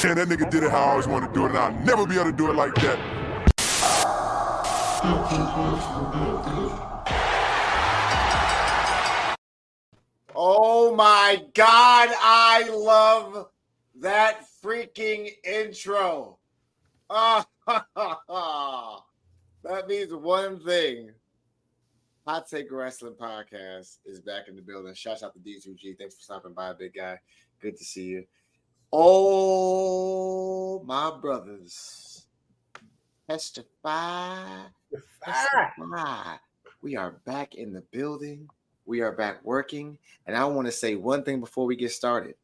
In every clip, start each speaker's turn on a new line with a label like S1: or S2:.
S1: And that nigga did it how I always wanted to do it, and I'll never be able to do it like that.
S2: Oh my God, I love that freaking intro. That means one thing. Hot Take Wrestling Podcast is back in the building. Shout out to D2G. Thanks for stopping by, big guy. Good to see you. Oh, my brothers. Testify. We are back in the building. We are back working. And I want to say one thing before we get started.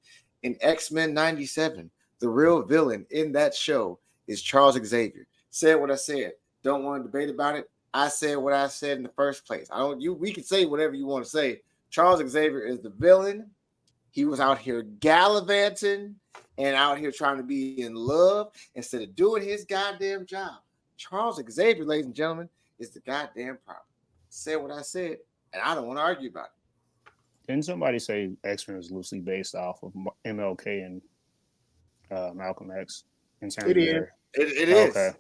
S2: In X-Men 97, the real villain in that show is Charles Xavier. Said what I said. Don't want to debate about it. I said what I said in the first place. We can say whatever you want to say. Charles Xavier is the villain. He was out here gallivanting and out here trying to be in love instead of doing his goddamn job. Charles Xavier, ladies and gentlemen, is the goddamn problem. Said what I said, and I don't want to argue about it.
S3: Didn't somebody say X-Men is loosely based off of MLK and Malcolm X? In terms
S2: it
S3: of
S2: is. It is.
S3: Okay.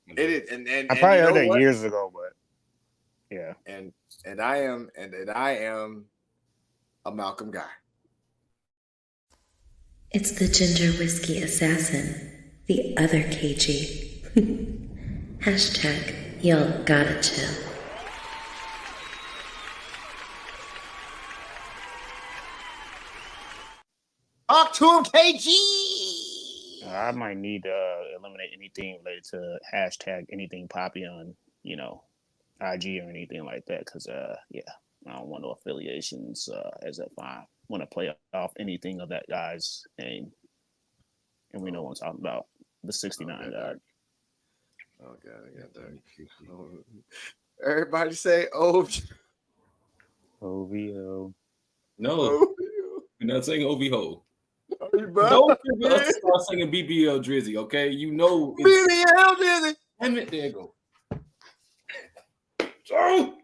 S2: It is. And
S3: I probably heard that years ago, but yeah.
S2: And I am a Malcolm guy.
S4: It's the ginger whiskey assassin, the other KG. Hashtag y'all gotta chill.
S2: Talk to him, KG.
S3: I might need to eliminate anything related to hashtag anything poppy on, IG or anything like that. Because, I don't want no affiliations as if I want to play off anything of that guy's name. And we know what I'm talking about. The 69 guy.
S2: Oh, God, I got that. Everybody say OVO.
S3: OVO.
S5: No, you're not saying OVO.
S2: Don't
S5: start singing BBL Drizzy, okay? You know
S2: BBL Drizzy.
S5: Damn it, there you go. So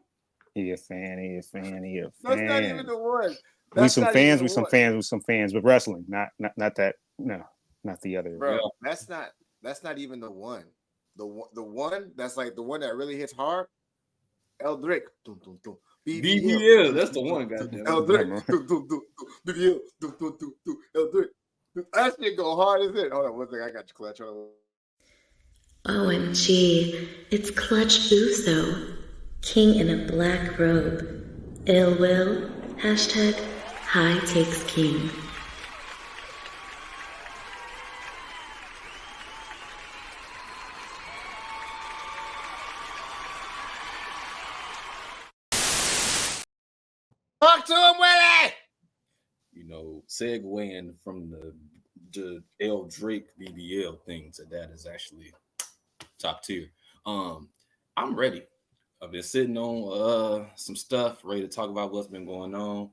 S3: He a fan.
S2: That's not even the one.
S3: We some fans with wrestling. Not that. No, not the other.
S2: Bro, that's not even the one. The one that's like the one that really hits hard. Eldrick.
S5: BBL, that's the one, goddamn.
S2: Eldrick. BBL. Eldrick. That shit go hard as it. Hold on, one second. I got you, Clutch.
S4: OMG, it's Clutch Uso, king in a black robe. Ill will, hashtag high takes king.
S2: Talk to him, Willie!
S5: Segueing from the L Drake BBL thing to that is actually top tier. I'm ready. I've been sitting on some stuff, ready to talk about what's been going on.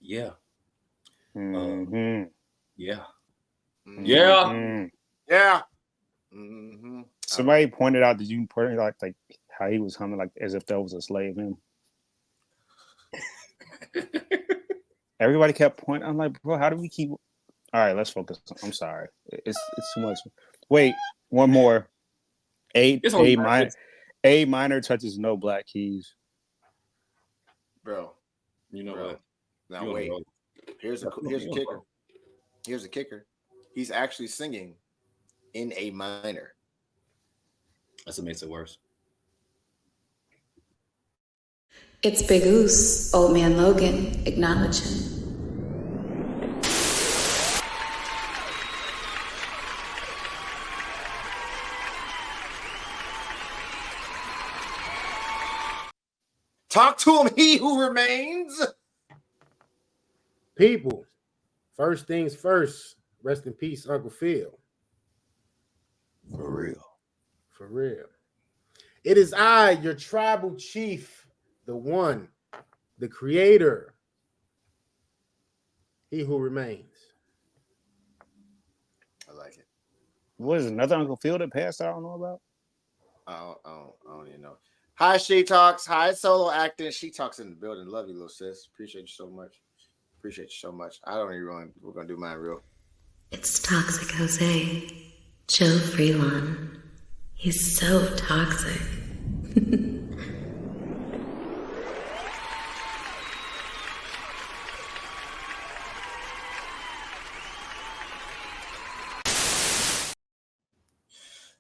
S5: Yeah.
S3: Mm-hmm.
S5: Yeah.
S3: Mm-hmm.
S5: Yeah.
S2: Yeah. Mm-hmm.
S3: Somebody pointed out that you pointed out like how he was humming like as if that was a slave hymn. Everybody kept pointing. I'm like, bro, how do we keep? All right, let's focus. I'm sorry, it's too much. Wait, one more. A minor touches no black keys.
S2: Bro,
S5: you know what?
S2: Now wait. Here's a kicker. Here's a kicker. He's actually singing in A minor.
S5: That's what makes it worse.
S6: It's Big Oos, Old Man Logan, acknowledge him.
S2: Talk to him, he who remains.
S7: People, first things first, rest in peace, Uncle Phil.
S2: For real.
S7: For real. It is I, your tribal chief, the one, the creator, he who remains.
S2: I like it.
S3: What is another Uncle Phil that passed out? I don't know about.
S2: I don't even know. Hi, She Talks. Hi, Solo Acting. She Talks in the building. Love you, little sis. Appreciate you so much. I don't even run. We're gonna do mine real.
S4: It's Toxic Jose, Joe Freelon. He's so toxic.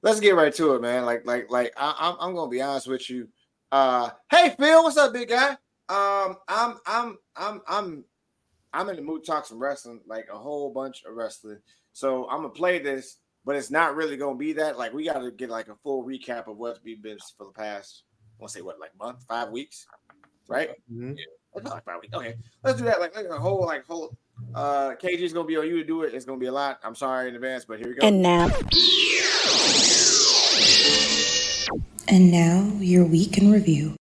S2: Let's get right to it, man. I'm gonna be honest with you. Hey Phil, what's up, big guy? I'm in the mood to talk some wrestling, like a whole bunch of wrestling. So I'm gonna play this, but it's not really gonna be that. Like we gotta get like a full recap of what's been for the past, I want to say what, like month, 5 weeks, right?
S7: Mm-hmm.
S2: It's not like 5 weeks. Okay, let's do that. Like a whole KG is gonna be on you to do it. It's gonna be a lot. I'm sorry in advance, but here we go.
S6: And now your week in review.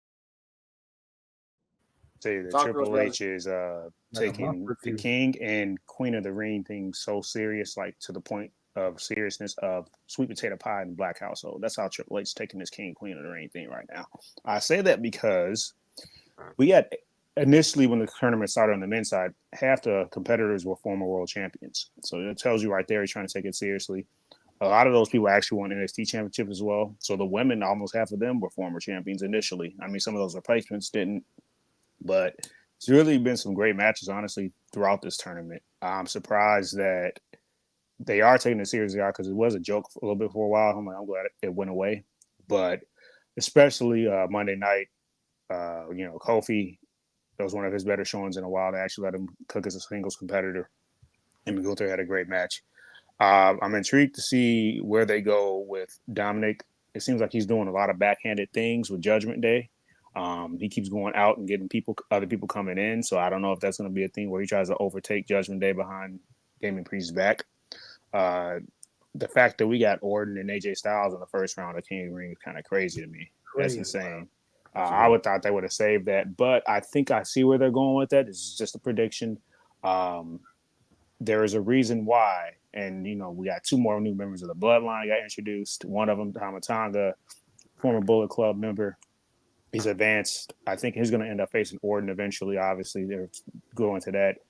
S3: Say that
S2: Talk to us,
S3: Triple
S2: brother.
S3: H is
S7: Like a
S3: taking
S7: month or
S3: the
S7: two.
S3: King and Queen of the Ring thing so serious, like to the point of seriousness of sweet potato pie in the black household. That's how Triple H is taking this King Queen of the Ring thing right now. I say that because we had initially when the tournament started on the men's side, half the competitors were former world champions. So it tells you right there he's trying to take it seriously. A lot of those people actually won NXT championship as well. So the women, almost half of them were former champions initially. I mean, some of those replacements didn't, but it's really been some great matches, honestly, throughout this tournament. I'm surprised that they are taking it seriously because it was a joke a little bit for a while. I'm glad it went away. But especially Monday night, Kofi, that was one of his better showings in a while. They actually let him cook as a singles competitor. And Gunther had a great match. I'm intrigued to see where they go with Dominic. It seems like he's doing a lot of backhanded things with Judgment Day. He keeps going out and getting other people coming in. So I don't know if that's going to be a thing where he tries to overtake Judgment Day behind Damian Priest's back. The fact that we got Orton and AJ Styles in the first round of King of the Ring is kind of crazy to me. That's insane. I would thought they would have saved that, but I think I see where they're going with that. This is just a prediction. There is a reason why. And, we got 2 more new members of the Bloodline got introduced. One of them, Hamatanga, former Bullet Club member. He's advanced. I think he's going to end up facing Orton eventually. Obviously, they're going to that.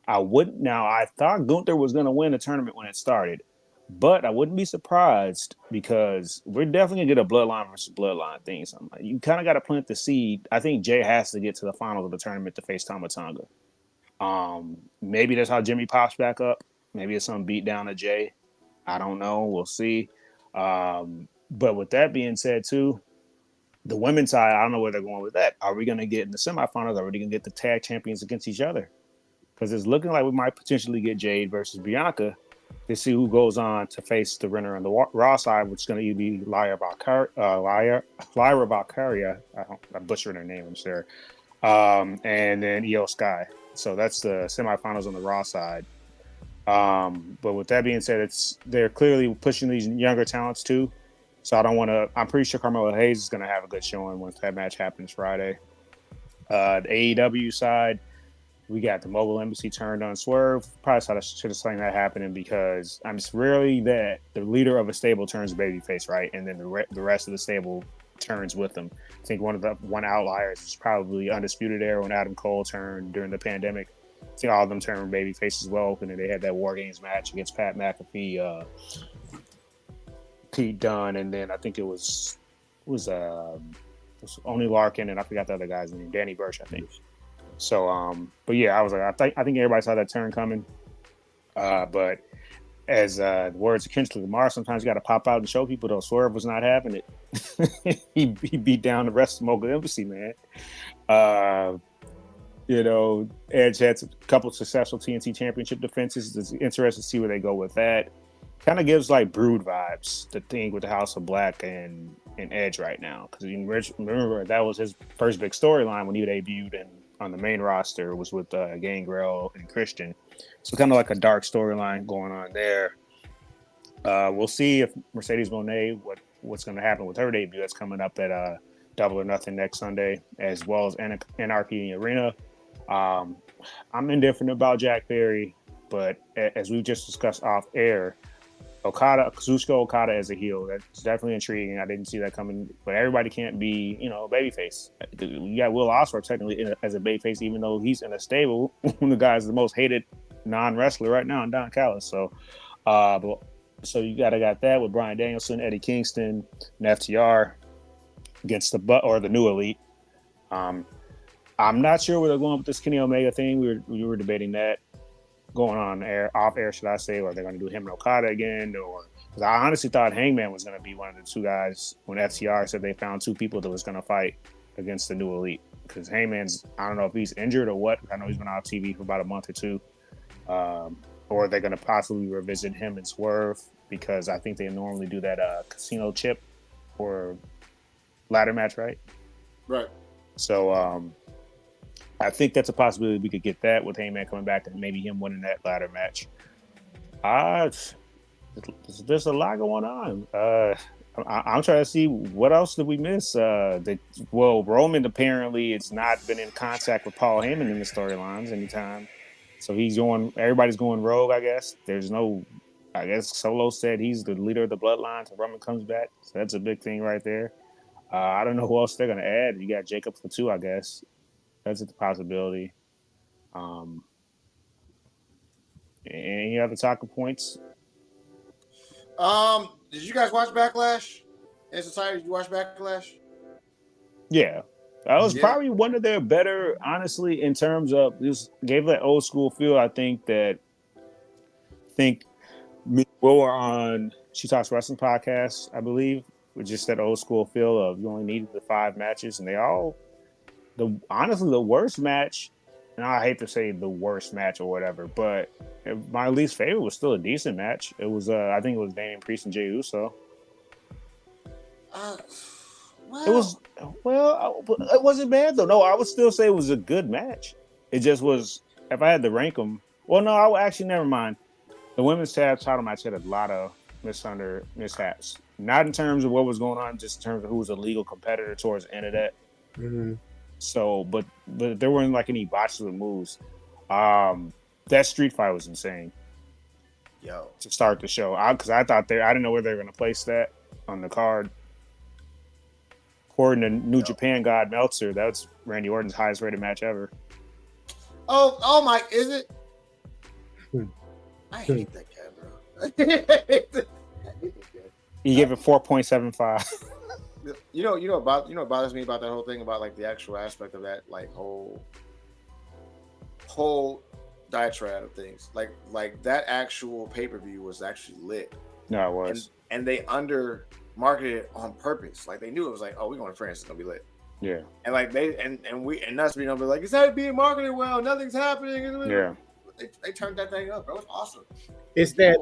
S3: I thought Gunther was going to win the tournament when it started, but I wouldn't be surprised because we're definitely going to get a Bloodline versus Bloodline thing. So you kind of got to plant the seed. I think Jay has to get to the finals of the tournament to face Tamatanga. Maybe that's how Jimmy pops back up. Maybe it's some beat down to Jay. I don't know. We'll see. But with that being said, too, the women's side, I don't know where they're going with that. Are we going to get in the semifinals? Are we going to get the tag champions against each other? Because it's looking like we might potentially get Jade versus Bianca to see who goes on to face the winner on the Raw side, which is going to either be Lyra Valkyria. I butchered her name, I'm sure. And then Io Sky. So that's the semifinals on the Raw side. But with that being said, they're clearly pushing these younger talents too. So I'm pretty sure Carmelo Hayes is going to have a good showing once that match happens Friday. The AEW side, we got the Mobile Embassy turned on Swerve. Probably should have seen that happening because it's rarely that the leader of a stable turns babyface, right? And then the rest of the stable turns with them. I think one outlier is probably Undisputed Era when Adam Cole turned during the pandemic. I think all of them turned babyface as well. And then they had that War Games match against Pat McAfee, Pete Dunne, and then I think it was only Larkin, and I forgot the other guy's name, Danny Burch, I think. So, but yeah, I was like, I think everybody saw that turn coming. But as the words of Kendrick Lamar, sometimes you got to pop out and show people, though. Swerve was not having it. he beat down the rest of Mobile Embassy, man. Edge had a couple of successful TNT Championship defenses. It's interesting to see where they go with that. Kind of gives like Brood vibes, the thing with the House of Black and Edge right now. Because remember, that was his first big storyline when he debuted on the main roster was with Gangrel and Christian. So kind of like a dark storyline going on there. We'll see if Mercedes Moné, what's going to happen with her debut. That's coming up at Double or Nothing next Sunday, as well as Anarchy in the Arena. I'm indifferent about Jack Perry, but as we just discussed off air, Kazuchika Okada as a heel, that's definitely intriguing. I didn't see that coming, but everybody can't be, babyface. You got Will Ospreay technically as a babyface, even though he's in a stable. One of the guys the most hated non-wrestler right now, in Don Callis. So But so you got that with Bryan Danielson, Eddie Kingston, and FTR against the new Elite. I'm not sure where they're going with this Kenny Omega thing. We were debating that going on off air, should I say, or they're going to do him and Okada again, or because I honestly thought Hangman was going to be one of the two guys when FTR said they found two people that was going to fight against the new Elite. Because Hangman's, I don't know if he's injured or what. I know he's been off TV for about a month or two. Or they're going to possibly revisit him and Swerve because I think they normally do that casino chip or ladder match, right?
S2: Right.
S3: So I think that's a possibility we could get that with Heyman coming back and maybe him winning that ladder match. There's a lot going on. I'm trying to see what else did we miss. Roman apparently has not been in contact with Paul Heyman in the storylines anytime. So everybody's going rogue, I guess. I guess Solo said he's the leader of the bloodline so Roman comes back. So that's a big thing right there. I don't know who else they're going to add. You got Jacob for 2, I guess. That's a possibility. Any other talking points?
S2: Did you guys watch Backlash? In society, did you watch Backlash?
S3: Yeah. That was probably one of their better, honestly, in terms of this gave that old school feel. I think me and Will were on She Talks Wrestling podcast, I believe, with just that old school feel of you only needed the 5 matches, and they all honestly the worst match, and I hate to say the worst match or whatever, but my least favorite was still a decent match. It was I think it was Damian Priest and Jey Uso. It wasn't bad though. No, I would still say it was a good match. It just was, if I had to rank them. Well, no, I would actually never mind. The women's tag title match had a lot of mishaps. Not in terms of what was going on, just in terms of who was a legal competitor towards the end of that.
S7: Mm-hmm.
S3: So, but there weren't like any botches of moves. That street fight was insane.
S2: Yo,
S3: to start the show, because I didn't know where they were going to place that on the card. According to New Japan God Meltzer, that's Randy Orton's highest rated match ever.
S2: Oh my, is it? I hate that guy, bro.
S3: He gave it 4.75.
S2: You know what bothers me about that whole thing, about like the actual aspect of that, like whole diatribe of things. Like that actual pay-per-view was actually lit.
S3: No, it was.
S2: And they under marketed it on purpose. Like they knew it was like, oh, we're going to France, it's gonna be lit.
S3: Yeah.
S2: And like they and us being able to be like, it's not being marketed well, nothing's happening.
S3: Yeah.
S2: They turned that thing up, bro. It's awesome.
S7: It's that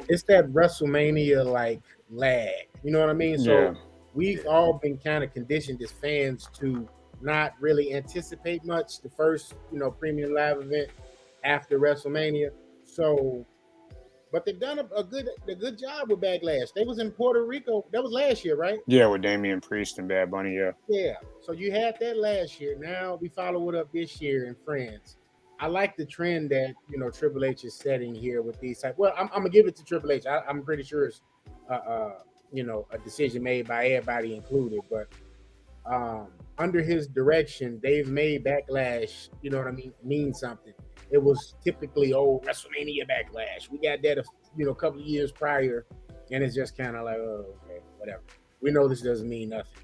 S7: WrestleMania like lag. You know what I mean? So we've all been kind of conditioned as fans to not really anticipate much the first, premium live event after WrestleMania. So, but they've done a good job with Backlash. They was in Puerto Rico. That was last year, right?
S3: Yeah, with Damian Priest and Bad Bunny. Yeah.
S7: Yeah. So you had that last year. Now we follow it up this year in France. I like the trend that Triple H is setting here with these type. Well, I'm gonna give it to Triple H. I'm pretty sure it's a decision made by everybody included, but under his direction, they've made Backlash, mean something. It was typically WrestleMania Backlash. We got that a couple of years prior, and it's just kind of like, oh, okay, whatever. We know this doesn't mean nothing.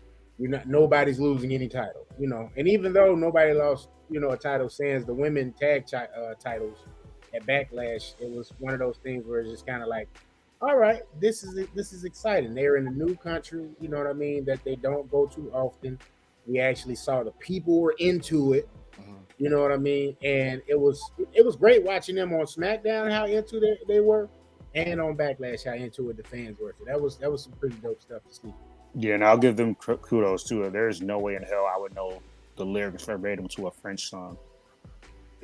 S7: Nobody's losing any title, And even though nobody lost, a title, sans the women tag titles at Backlash, it was one of those things where it's just kind of like, all right, this is exciting. They're in a new country, you know what I mean, that they don't go to often. We actually saw the people were into it, you know what I mean, and it was great watching them on SmackDown how into they were, and on Backlash how into it the fans were. So that was some pretty dope stuff to see.
S3: Yeah, and I'll give them kudos too. There's no way in hell I would know the lyrics verbatim to a French song.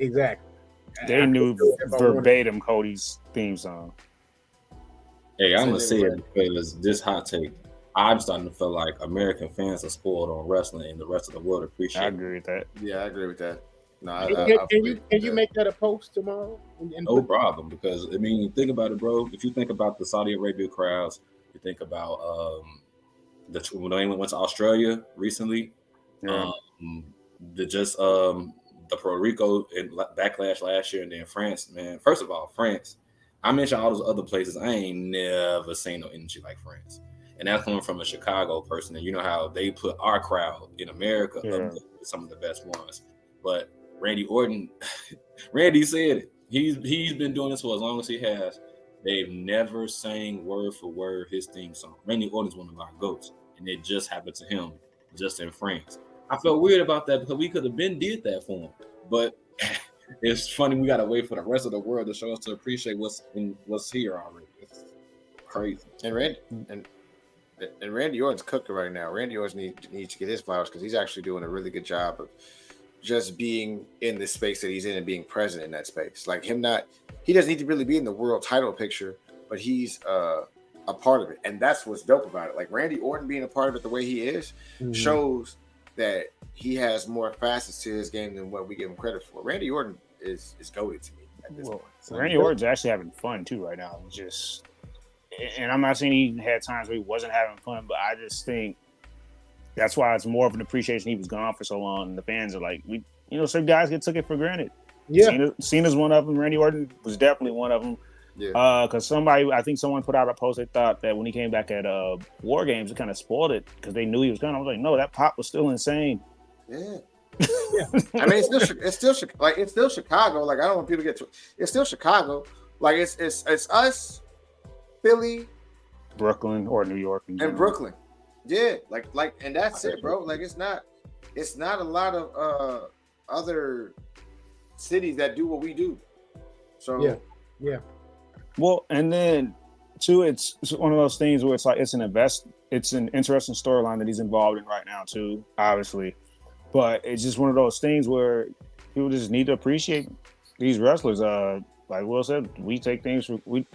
S7: Exactly.
S3: They knew verbatim Cody's theme song.
S5: Hey, I'm gonna say it because this hot take, I'm starting to feel like American fans are spoiled on wrestling, and the rest of the world appreciate.
S3: I agree with that.
S2: Yeah, I agree with that. No,
S7: can you make that a post tomorrow?
S5: No problem, because I mean, think about it, bro. If you think about the Saudi Arabia crowds, you think about when they went to Australia recently, the Puerto Rico and Backlash last year, and then France. Man, first of all, France. I mentioned all those other places. I ain't never seen no energy like France. And that's coming from a Chicago person. And you know how they put our crowd in America up there with some of the best ones. But Randy Orton, Randy said it. He's been doing this for as long as he has. They've never sang word for word his theme song. Randy Orton's one of our GOATs. And it just happened to him just in France. I felt weird about that because we could have been did that for him. But it's funny, we gotta wait for the rest of the world to show us to appreciate what's here already. It's crazy.
S2: And Randy Orton's cooking right now. Randy Orton needs to get his flowers because he's actually doing a really good job of just being in the space that he's in and being present in that space. Like he doesn't need to really be in the world title picture, but he's a part of it. And that's what's dope about it. Like Randy Orton being a part of it the way he is shows that he has more facets to his game than what we give him credit for. Randy Orton is goated to me at this point. So
S3: Randy Orton's actually having fun too right now. And I'm not saying he had times where he wasn't having fun, but I just think that's why it's more of an appreciation he was gone for so long. And the fans are like, some guys took it for granted.
S7: Yeah.
S3: Cena's one of them. Randy Orton was definitely one of them.
S2: Yeah.
S3: Because I think someone put out a post, they thought that when he came back at War Games, it kind of spoiled it because they knew he was gone. I was like, no, that pop was still insane.
S2: Yeah. I mean, it's still Chicago. Like, I don't want people to it's still Chicago. Like, it's us, Philly,
S3: Brooklyn, or New York,
S2: and Brooklyn. Yeah, and that's it, bro. Like, it's not a lot of other cities that do what we do. So
S7: yeah.
S3: Well, and then too, it's one of those things where it's like it's an interesting storyline that he's involved in right now too, obviously. But it's just one of those things where people just need to appreciate these wrestlers. Like Will said,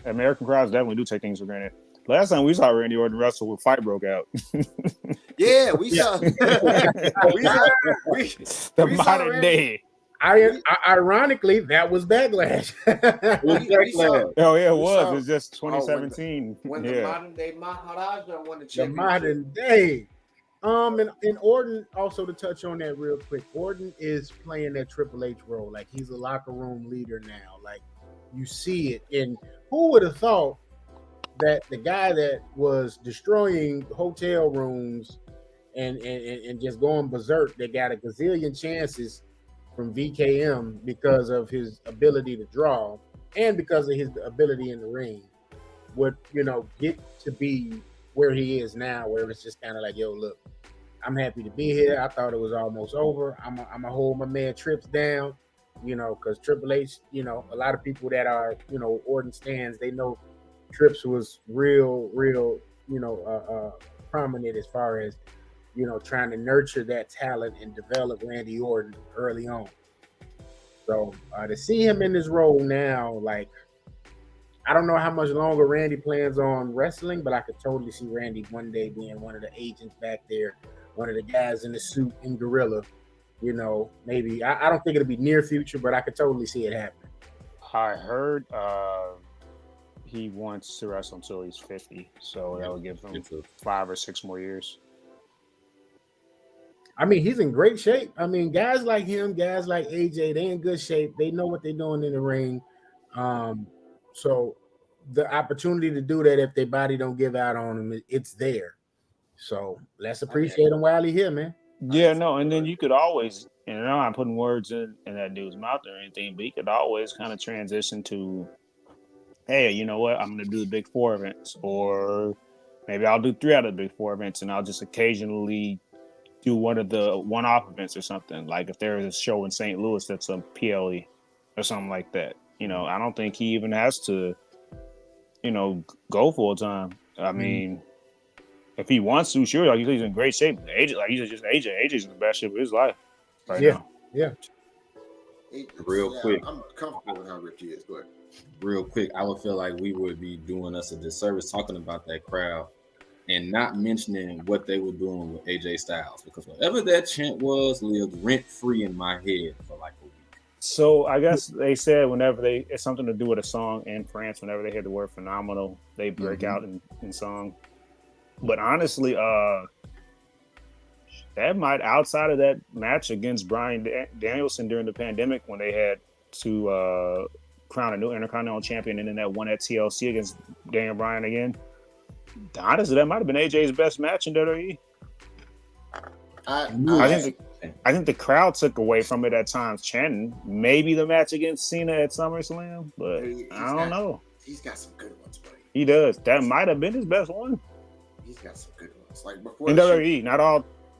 S3: American crowds definitely do take things for granted. Last time we saw Randy Orton wrestle when Fight broke out.
S2: Yeah, we saw.
S3: The modern day.
S7: Ironically, that was Backlash.
S3: Oh yeah, it was. It's just 2017.
S2: When the modern day Maharaja won the championship.
S7: The modern day. And Orton, also to touch on that real quick, Orton is playing that Triple H role. Like, he's a locker room leader now. Like, you see it. And who would have thought that the guy that was destroying hotel rooms and just going berserk, that got a gazillion chances from VKM because of his ability to draw and because of his ability in the ring, would, get to be where he is now, where it's just kind of like, yo, look, I'm happy to be here. I thought it was almost over. I'm gonna hold my man Trips down, because Triple H, a lot of people that are, Orton stands, they know Trips was real, prominent as far as, trying to nurture that talent and develop Randy Orton early on. So to see him in this role now, like, I don't know how much longer Randy plans on wrestling, but I could totally see Randy one day being one of the agents back there, one of the guys in the suit in Gorilla. Maybe I don't think it'll be near future, but I could totally see it happening.
S3: I heard he wants to wrestle until he's 50, so that would give him 5 or 6 more years.
S7: I mean, he's in great shape. I mean, guys like him, guys like AJ, they in good shape. They know what they're doing in the ring. So the opportunity to do that if their body don't give out on them, it's there. So let's appreciate him while he's here, man.
S3: Yeah, no, and then you could always, and I'm not putting words in that dude's mouth or anything, but you could always kind of transition to, hey, you know what, I'm going to do the big 4 events, or maybe I'll do 3 out of the big 4 events, and I'll just occasionally do one of the one-off events or something. Like if there is a show in St. Louis that's a PLE or something like that. I don't think he even has to, go full time. I mean, if he wants to, sure, like he's in great shape. AJ, like he's just AJ. AJ's in the best shape of his life right now.
S7: Yeah.
S5: Real quick.
S2: I'm comfortable with how ripped he is. Go ahead.
S5: Real quick, I would feel like we would be doing us a disservice talking about that crowd and not mentioning what they were doing with AJ Styles, because whatever that chant was lived rent-free in my head for like a week.
S3: So I guess they said whenever it's something to do with a song in France, whenever they hear the word phenomenal, they break out in song. But honestly, that might, outside of that match against Bryan Danielson during the pandemic when they had to crown a new Intercontinental Champion and then that one at TLC against Daniel Bryan again. Honestly, that might have been AJ's best match in WWE. I think the crowd took away from it at times, chanting maybe the match against Cena at SummerSlam, but I don't know.
S2: He's got some good ones, buddy.
S3: He does. That might have been his best one.
S2: He's got some good ones. Like before
S3: in WWE,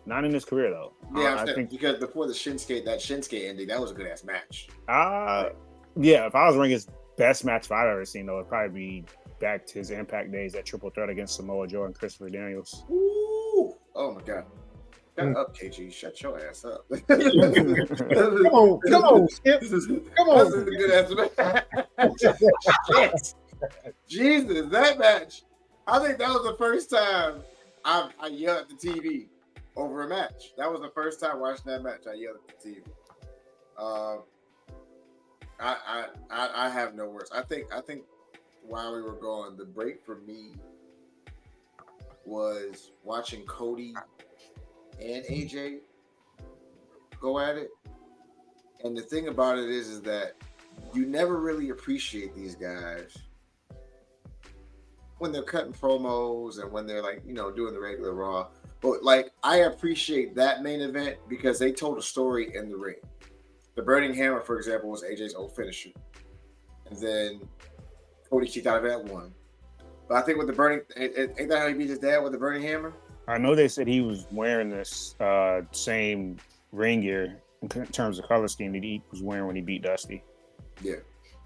S3: not in his career though.
S2: Yeah, I think because before the Shinsuke ending, that was a good ass match.
S3: Yeah. If I was ranking his best match I've ever seen, though, it'd probably be back to his Impact days, that triple threat against Samoa Joe and Christopher Daniels.
S2: Ooh! Oh my god! Shut up, KG. Shut your ass up.
S7: Come on, Skip. Come on.
S2: This is a good ass match. Shit. Jesus, that match. I think that was the first time I yelled at the TV over a match. That was the first time watching that match. I yelled at the TV. I have no words. I think while we were going, the break for me was watching Cody and AJ go at it. And the thing about it is that you never really appreciate these guys when they're cutting promos and when they're like, doing the regular Raw. But like, I appreciate that main event because they told a story in the ring. The Burning Hammer, for example, was AJ's old finisher. And then Cody kicked out of that one. But I think with the Burning, ain't that how he beat his dad with the Burning Hammer?
S3: I know they said he was wearing this same ring gear in terms of color scheme that he was wearing when he beat Dusty.
S2: Yeah.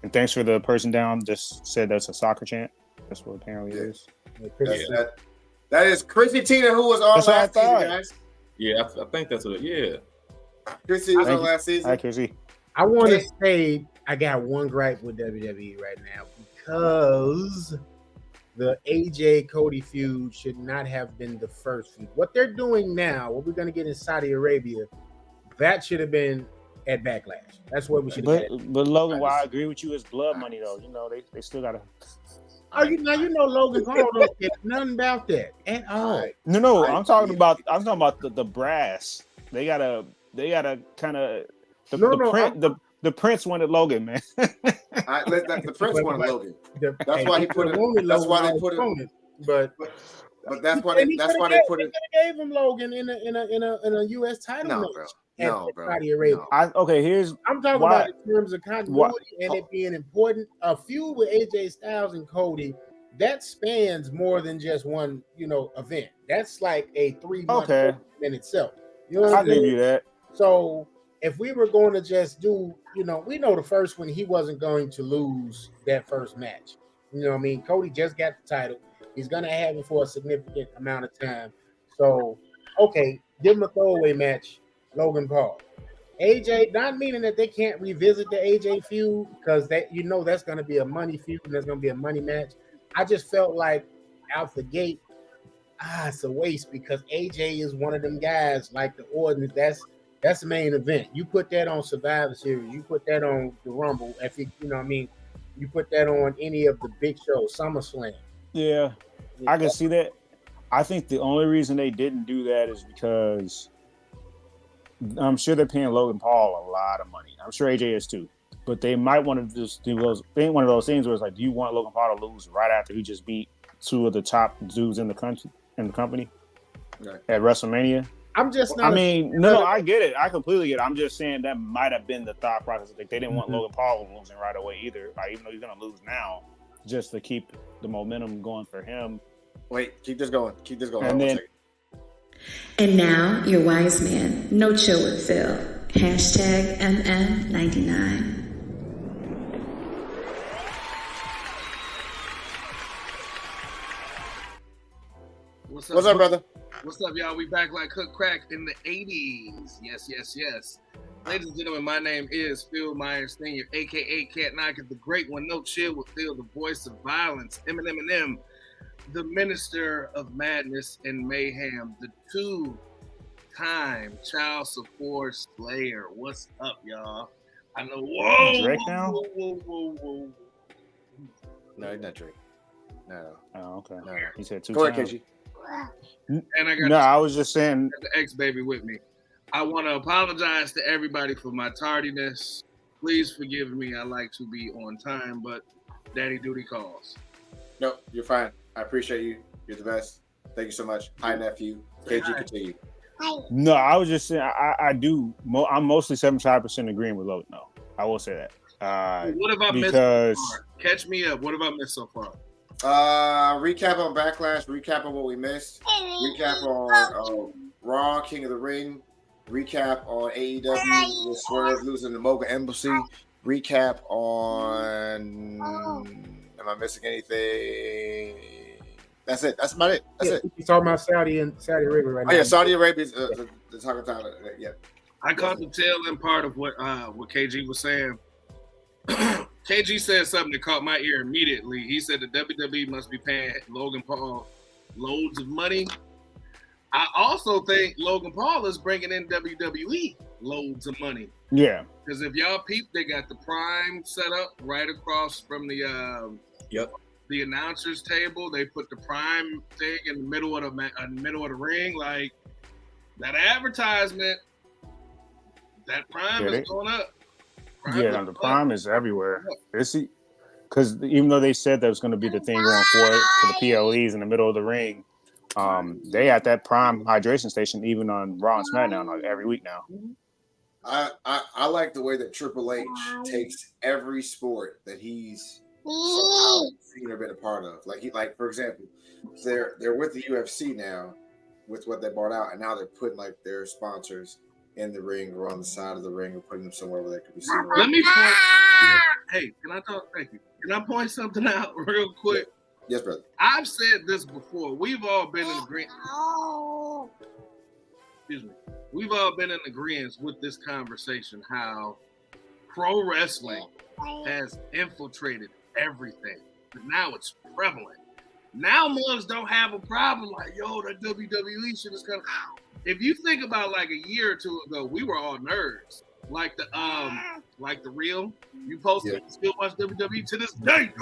S3: And thanks for the person down just said that's a soccer chant. That's what apparently it is.
S2: That is Chrissy Tina, who was on last season, guys.
S5: Yeah, I think that's what
S2: Chrissy was on last season.
S3: Hi, Chrissy.
S7: I want to say I got one gripe with WWE right now because the AJ Cody feud should not have been the first feud. What they're doing now, what we're going to get in Saudi Arabia, that should have been at Backlash. That's what we should have had.
S3: But Logan, while I agree with you, it's blood money though. They still gotta.
S7: Logan Paul don't get nothing about that at all.
S3: No, I'm talking about the brass. They gotta kind of the Prince wanted Logan, man.
S2: The Prince wanted Logan. That's why he put it. That's why they put it. But that's why they put it.
S7: They gave him Logan in a U.S. title match.
S2: No, bro.
S7: Saudi Arabia.
S3: I'm talking
S7: about in terms of continuity and it being important. A feud with AJ Styles and Cody that spans more than just one, event. That's like a 3-month in itself. You know what
S3: I'll give you that.
S7: So if we were going to just do, we know the first one, he wasn't going to lose that first match. You know what I mean? Cody just got the title. He's going to have it for a significant amount of time. So, okay, give him a throwaway match, Logan Paul. AJ, not meaning that they can't revisit the AJ feud because that's going to be a money feud and there's going to be a money match. I just felt like out the gate, it's a waste because AJ is one of them guys like the Ordinance. That's the main event. You put that on Survivor Series. You put that on the Rumble. If you know what I mean, you put that on any of the big shows, SummerSlam.
S3: Yeah, I can see that. I think the only reason they didn't do that is because I'm sure they're paying Logan Paul a lot of money. I'm sure AJ is too. But they might want to just do one of those things where it's like, do you want Logan Paul to lose right after he just beat two of the top dudes in the company at WrestleMania?
S7: I'm just not.
S3: I get it. I completely get it. I'm just saying that might have been the thought process. Like they didn't want Logan Paul losing right away either. Like, even though he's gonna lose now, just to keep the momentum going for him.
S2: Wait, keep this going.
S4: And now your wise man, No Chill with Phil. Hashtag MM99.
S2: What's up, brother?
S8: What's up, y'all? We back like Cook Crack in the 80s. Yes. Ladies and gentlemen, my name is Phil Myers Sr., a.k.a. Cat Knocker, the great one. No Chill with Phil, the voice of violence. Eminem, the minister of madness and mayhem, the two-time child support slayer. What's up, y'all? I know. Whoa!
S3: Drake now?
S8: Whoa.
S2: No, he's not Drake. No.
S3: Oh, okay.
S2: No.
S3: He said two
S2: Go
S3: times.
S2: ahead, KG.
S8: And I got
S3: I was just saying
S8: the ex-baby with me. I want to apologize to everybody for my tardiness. Please forgive me. I like to be on time, but daddy duty calls.
S2: No, you're fine. I appreciate you. You're the best. Thank you so much. Hi, nephew. KG, continue.
S3: No, I was just saying I do. I'm mostly 75% agreeing with Logan. No, I will say that.
S8: What have I missed so far? Catch me up. What have I missed so far?
S2: Recap on Backlash. Recap on what we missed. Recap on Raw, King of the Ring. Recap on AEW with Swerve losing the Mocha Embassy. Recap on. Am I missing anything? That's it. That's about it. That's it.
S7: He's talking about Saudi Arabia right now.
S2: Oh yeah, Saudi Arabia is the talking time. Yeah.
S8: I caught the tail end part of what KG was saying. KG said something that caught my ear immediately. He said the WWE must be paying Logan Paul loads of money. I also think Logan Paul is bringing in WWE loads of money.
S3: Yeah.
S8: Because if y'all peep, they got the Prime set up right across from the the announcers table. They put the Prime thing in the middle of the ring. Like that advertisement, that Prime is going up.
S3: The Prime is everywhere. Because even though they said that was going to be the thing going forward for the PLEs in the middle of the ring, they at that Prime hydration station even on Raw and SmackDown like every week now.
S2: I like the way that Triple H takes every sport that he's somehow seen or been a part of. Like for example, they're with the UFC now with what they bought out, and now they're putting like their sponsors in the ring or on the side of the ring or putting them somewhere where they could be seen.
S8: Let me point. Hey, can I talk? Thank you. Can I point something out real quick?
S2: Yes, brother.
S8: I've said this before. We've all been in agreement. Excuse me. We've all been in agreement with this conversation. How pro wrestling has infiltrated everything, but now it's prevalent. Now mugs don't have a problem like, yo, that WWE shit is kind of. If you think about like a year or two ago, we were all nerds. Like the real you posted, still watch WWE to this day.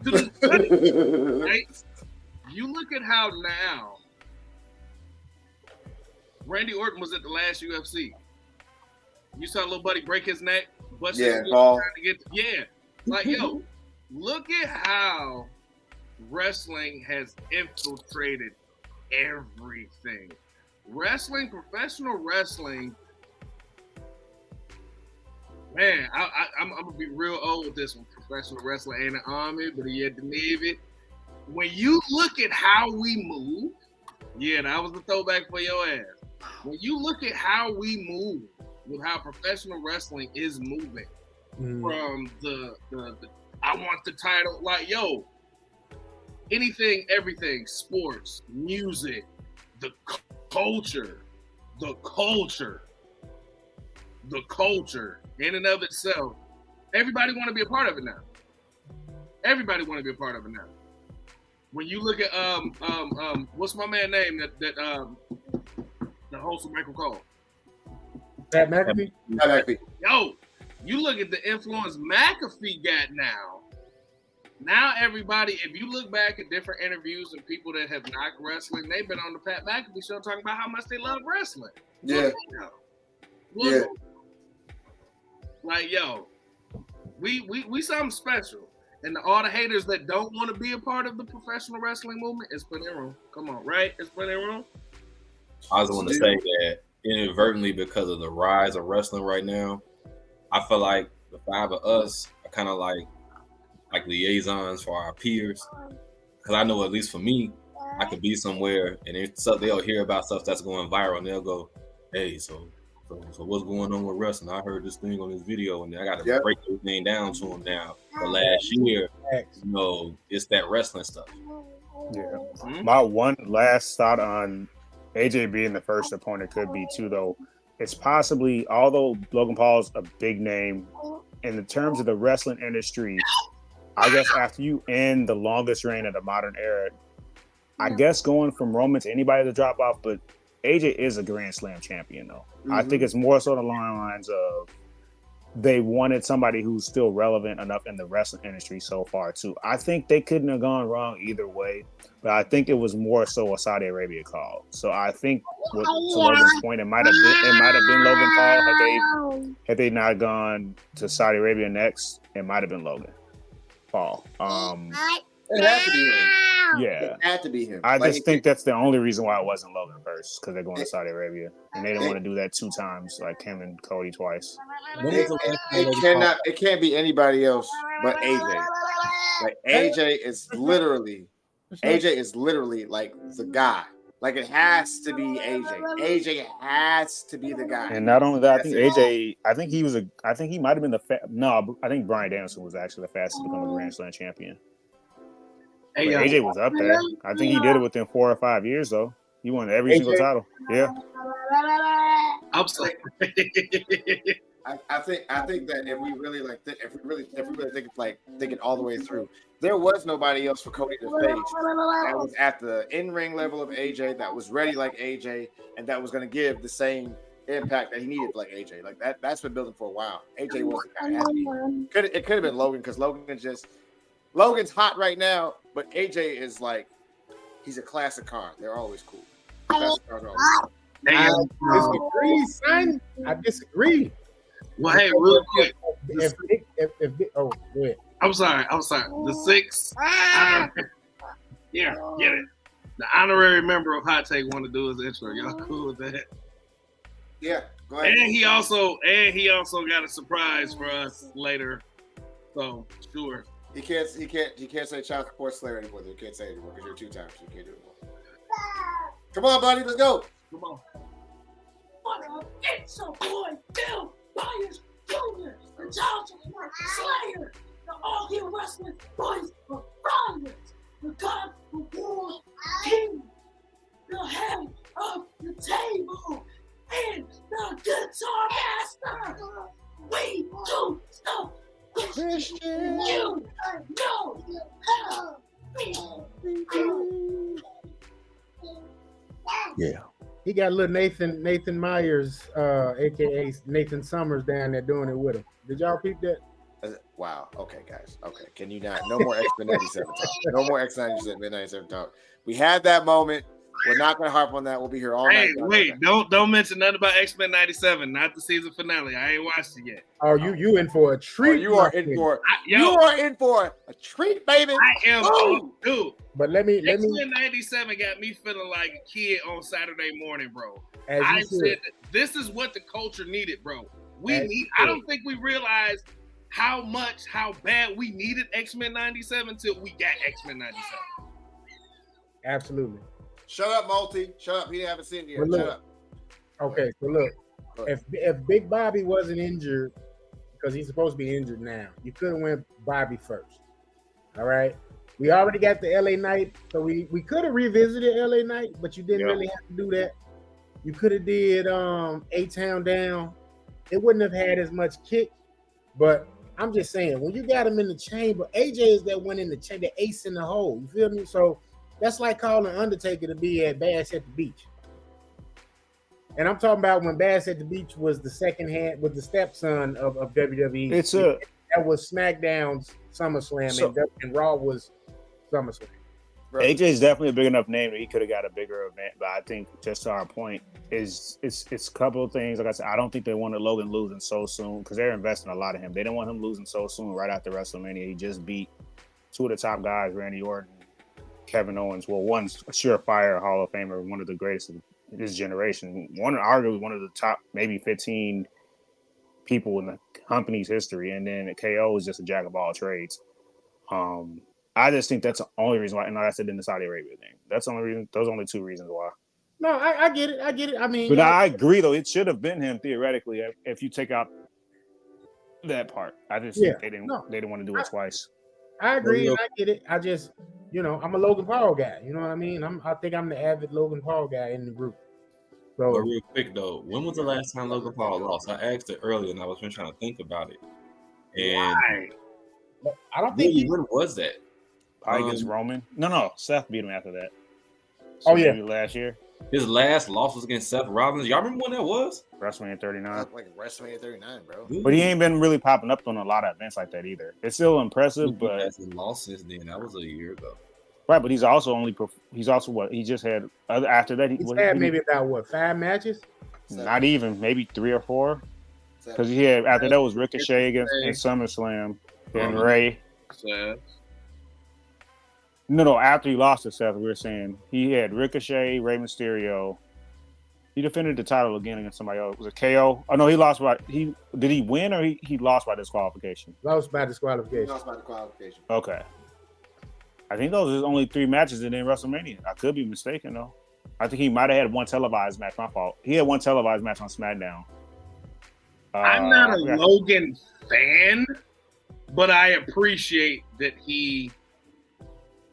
S8: To this day, right? You look at how now Randy Orton was at the last UFC. You saw little buddy break his neck, bust his neck, trying to get like yo, look at how wrestling has infiltrated everything. Wrestling, professional wrestling, man, I'm gonna be real old with this one. Professional wrestling ain't an army, but he had the Navy. When you look at how we move, that was the throwback for your ass. When you look at how we move, with how professional wrestling is moving, from the I want the title, like yo, anything, everything, sports, music, the culture in and of itself, everybody want to be a part of it now. When you look at what's my man name that the host of Michael Cole?
S7: Pat McAfee.
S8: Yo, you look at the influence McAfee got now. Now everybody, if you look back at different interviews and people that have knocked wrestling, they've been on the Pat McAfee show talking about how much they love wrestling.
S2: Yeah.
S8: Like, yo, we something special. And all the haters that don't want to be a part of the professional wrestling movement, it's plenty of room. Come on, right? It's plenty of room.
S5: I was going to say that inadvertently, because of the rise of wrestling right now, I feel like the five of us are kind of like liaisons for our peers. Because I know, at least for me, I could be somewhere and they'll hear about stuff that's going viral and they'll go, hey, so what's going on with wrestling? I heard this thing on this video and I got to break everything down to them now. But last year, it's that wrestling stuff.
S3: Yeah. My one last thought on AJ being the first opponent could be too, though. It's possibly, although Logan Paul's a big name, in the terms of the wrestling industry, I guess after you end the longest reign of the modern era, I guess going from Roman to anybody to drop off, but AJ is a Grand Slam champion, though. I think it's more so along the lines of they wanted somebody who's still relevant enough in the wrestling industry so far too. I think they couldn't have gone wrong either way, but I think it was more so a Saudi Arabia call. So I think, to Logan's point, it might have been Logan Paul had they not gone to Saudi Arabia next. It might have been Logan Paul.
S2: It had to be him.
S3: Yeah,
S2: It had to be him.
S3: I
S2: Like,
S3: just think that's the only reason why it wasn't Logan first, because they're going to Saudi Arabia and they didn't want to do that 2 times, like him and Cody twice.
S2: it can't be anybody else but AJ. Like AJ is literally like the guy. Like it has to be AJ. AJ has to be the guy.
S3: And not only that, I think AJ, I think he might have been I think Bryan Danielson was actually the fastest to become a Grand Slam champion.
S8: Hey,
S3: But AJ was up there. I think he did it within 4 or 5 years though. He won every single title. Yeah.
S8: I'm sorry.
S2: I think that if we really think it all the way through, there was nobody else for Cody to face that was at the in-ring level of AJ, that was ready like AJ, and that was going to give the same impact that he needed like AJ. Like that's been building for a while. AJ was the guy. It could have been Logan, because Logan's hot right now, but AJ is like, he's a classic car. They're always cool. Classic cars are always cool.
S8: Hey,
S7: I disagree, son. I disagree.
S8: well, hey, real quick.
S7: Go ahead.
S8: I'm sorry. The 6. Yeah, get it. The honorary member of Hot Take want to do his intro. Y'all cool with that?
S2: Yeah, go ahead.
S8: And he also got a surprise for us later. So sure.
S2: He can't say child support slayer anymore. You can't say it anymore because you're 2 times. You can't do it anymore. Come on, buddy, let's go.
S8: Come on.
S9: It's a boy, Bill Myers Jr., the child support slayer, the all-here wrestling boys of violence, the God of war king, the head of the table, and the guitar master. We do stuff Christian. You know how
S3: Yeah.
S7: He got little Nathan Myers, aka Nathan Summers, down there doing it with him. Did y'all peep that?
S2: Wow. Okay, guys. Okay. Can you not? No more X-Men 97 talk. No more X-Men 97 talk. We had that moment. We're not going to harp on that. We'll be here all night.
S8: Hey, wait! Don't mention nothing about X-Men 97. Not the season finale. I ain't watched it yet.
S7: Oh, you in for a treat?
S2: You are in for a treat, baby.
S8: I am, dude.
S7: But let me.
S8: X-Men 97 got me feeling like a kid on Saturday morning, bro. I said that this is what the culture needed, bro. I don't think we realized how bad we needed X-Men 97 till we got X-Men 97.
S7: Absolutely.
S2: Shut up, Multi. Shut up. He haven't seen it yet.
S7: Look,
S2: Shut up.
S7: Okay, so look, if Big Bobby wasn't injured, because he's supposed to be injured now, you could have went Bobby first. All right. We already got the LA Knight, so we could have revisited LA Knight, but you didn't really have to do that. You could have did A-Town Down. It wouldn't have had as much kick, but I'm just saying, when you got him in the chamber, AJ is that one in the chamber, the ace in the hole. You feel me? So that's like calling Undertaker to be at Bash at the Beach. And I'm talking about when Bash at the Beach was the second hand, with the stepson of WWE. That was SmackDown's SummerSlam, and Raw was SummerSlam.
S3: AJ is definitely a big enough name that he could have got a bigger event, but I think just to our point is it's a couple of things. Like I said, I don't think they wanted Logan losing so soon because they're investing a lot in him. They didn't want him losing so soon right after WrestleMania. He just beat 2 of the top guys, Randy Orton, Kevin Owens. Well, one's a surefire Hall of Famer, one of the greatest of this generation. Arguably one of the top maybe 15 people in the company's history, and then KO is just a jack of all trades. I just think that's the only reason why, and like I said in the Saudi Arabia thing, that's the only reason. Those are only 2 reasons why.
S7: No, I get it. I mean,
S3: but I agree though. It should have been him theoretically if you take out that part. I just think they didn't want to do it twice.
S7: I agree, and I get it. I just, I'm a Logan Paul guy. You know what I mean? I think I'm the avid Logan Paul guy in the group. So,
S5: but real quick though, when was the last time Logan Paul lost? I asked it earlier, and I was trying to think about it. And
S7: I don't think
S5: when was that?
S3: Probably against Roman. No, Seth beat him after that.
S7: So
S3: maybe last year.
S5: His last loss was against Seth Rollins. Y'all remember when that was?
S3: WrestleMania 39.
S2: Like WrestleMania 39, bro.
S3: But he ain't been really popping up on a lot of events like that either. It's still impressive, but
S5: He hasn't lost since then. That was a year ago.
S3: right. But he's also what he just had after that.
S7: He's had maybe about what 5 matches?
S3: Not even maybe 3 or 4. Because he had after that was Ricochet against in SummerSlam and Ray.
S8: Seth.
S3: No, after he lost to Seth, we were saying he had Ricochet, Rey Mysterio. He defended the title again against somebody else. Was it KO? Oh no, he lost by did he win or he lost by disqualification?
S7: Lost by disqualification.
S3: Okay. I think those are only 3 matches in WrestleMania. I could be mistaken though. I think he might have had one televised match. My fault. He had one televised match on SmackDown.
S8: I'm not a Logan fan, but I appreciate that he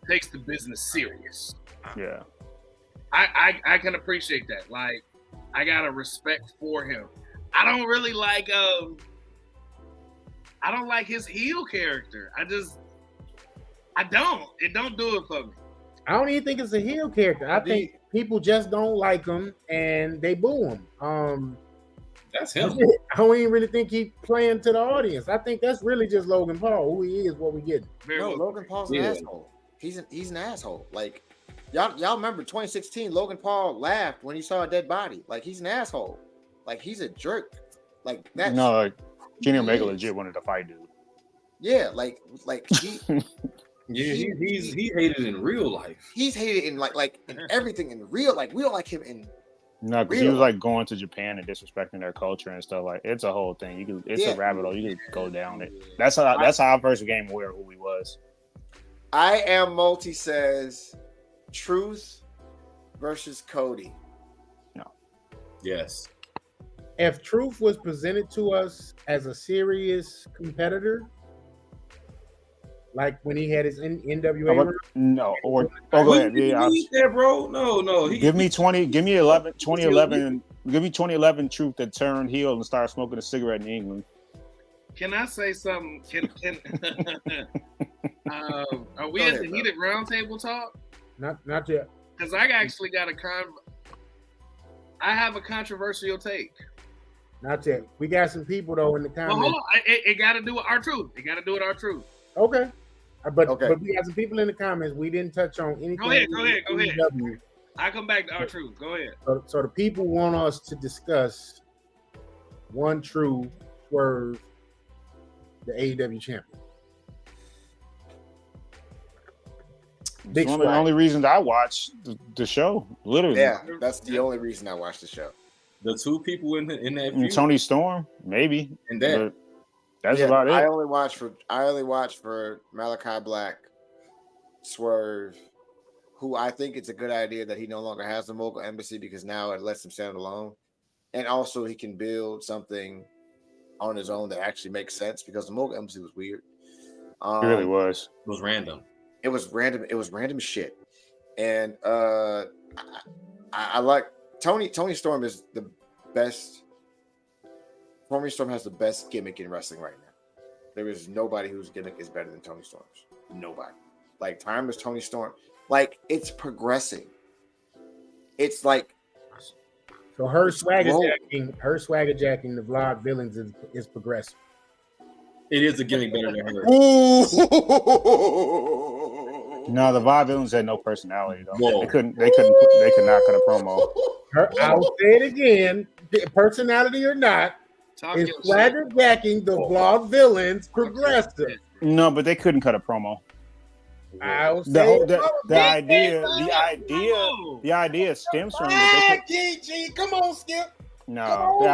S8: takes the business serious.
S3: Yeah.
S8: I can appreciate that. Like, I got a respect for him. I don't really like I don't like his heel character. I don't. It don't do it for me.
S7: I don't even think it's a heel character. I think people just don't like him and they boo him.
S5: That's him.
S7: I don't even really think he's playing to the audience. I think that's really just Logan Paul. Who he is, what we get.
S2: No, Logan Paul's an asshole. He's an asshole. Like y'all remember 2016? Logan Paul laughed when he saw a dead body. Like he's an asshole. Like he's a jerk. Like that.
S3: No, like Kenny Omega legit wanted to fight dude.
S2: Yeah, like he.
S5: Yeah, he hated in real life.
S2: He's hated in like in everything in real. Like we don't like him in.
S3: No, because he was like going to Japan and disrespecting their culture and stuff. Like it's a whole thing. It's a rabbit hole. You could go down it. That's how I first became aware of who he was.
S2: I Am Multi says Truth versus Cody.
S3: No.
S5: Yes.
S7: If Truth was presented to us as a serious competitor, like when he had his NWA.
S3: No, or go ahead. Yeah,
S5: there, bro. No.
S3: Give me 2011. Give me 2011 Truth that turned heel and started smoking a cigarette in England.
S8: Can I say something? Are we at the heated roundtable talk?
S7: Not yet.
S8: Because I actually got I have a controversial take.
S7: Not yet. We got some people though in the comments.
S8: Well, hold on. It got to do with R-Truth.
S7: Okay. But we got some people in the comments. We didn't touch on anything.
S8: Go ahead. I come back to R-Truth. Go ahead.
S7: So the people want us to discuss One True Swerve, the AEW champion.
S3: It's one of the only reasons I watch the show. Literally.
S2: Yeah, that's the only reason I watch the show.
S5: The 2 people in that
S3: feud? Tony Storm, maybe.
S5: And that.
S3: That's about it.
S2: I only watch for Malachi Black, Swerve, who I think it's a good idea that he no longer has the Mogul Embassy because now it lets him stand alone. And also he can build something on his own that actually makes sense because the Mogul Embassy was weird.
S3: It really was.
S5: It was random.
S2: It was random shit. And I like Tony Storm is the best. Tony Storm has the best gimmick in wrestling right now. There is nobody whose gimmick is better than Tony Storm's. Nobody. Like timeless Tony Storm. Like it's progressing. It's like
S7: so her swagger jacking the Vaudevillains is progressive.
S5: It is a gimmick better than her.
S3: No, the Vaudevillains had no personality though. Whoa. They could not cut a promo.
S7: I'll say it again. Personality or not. Is swagger jacking the Vaudevillains progressive?
S3: No, but they couldn't cut a promo. The idea stems from
S7: come on, Skip.
S3: No, the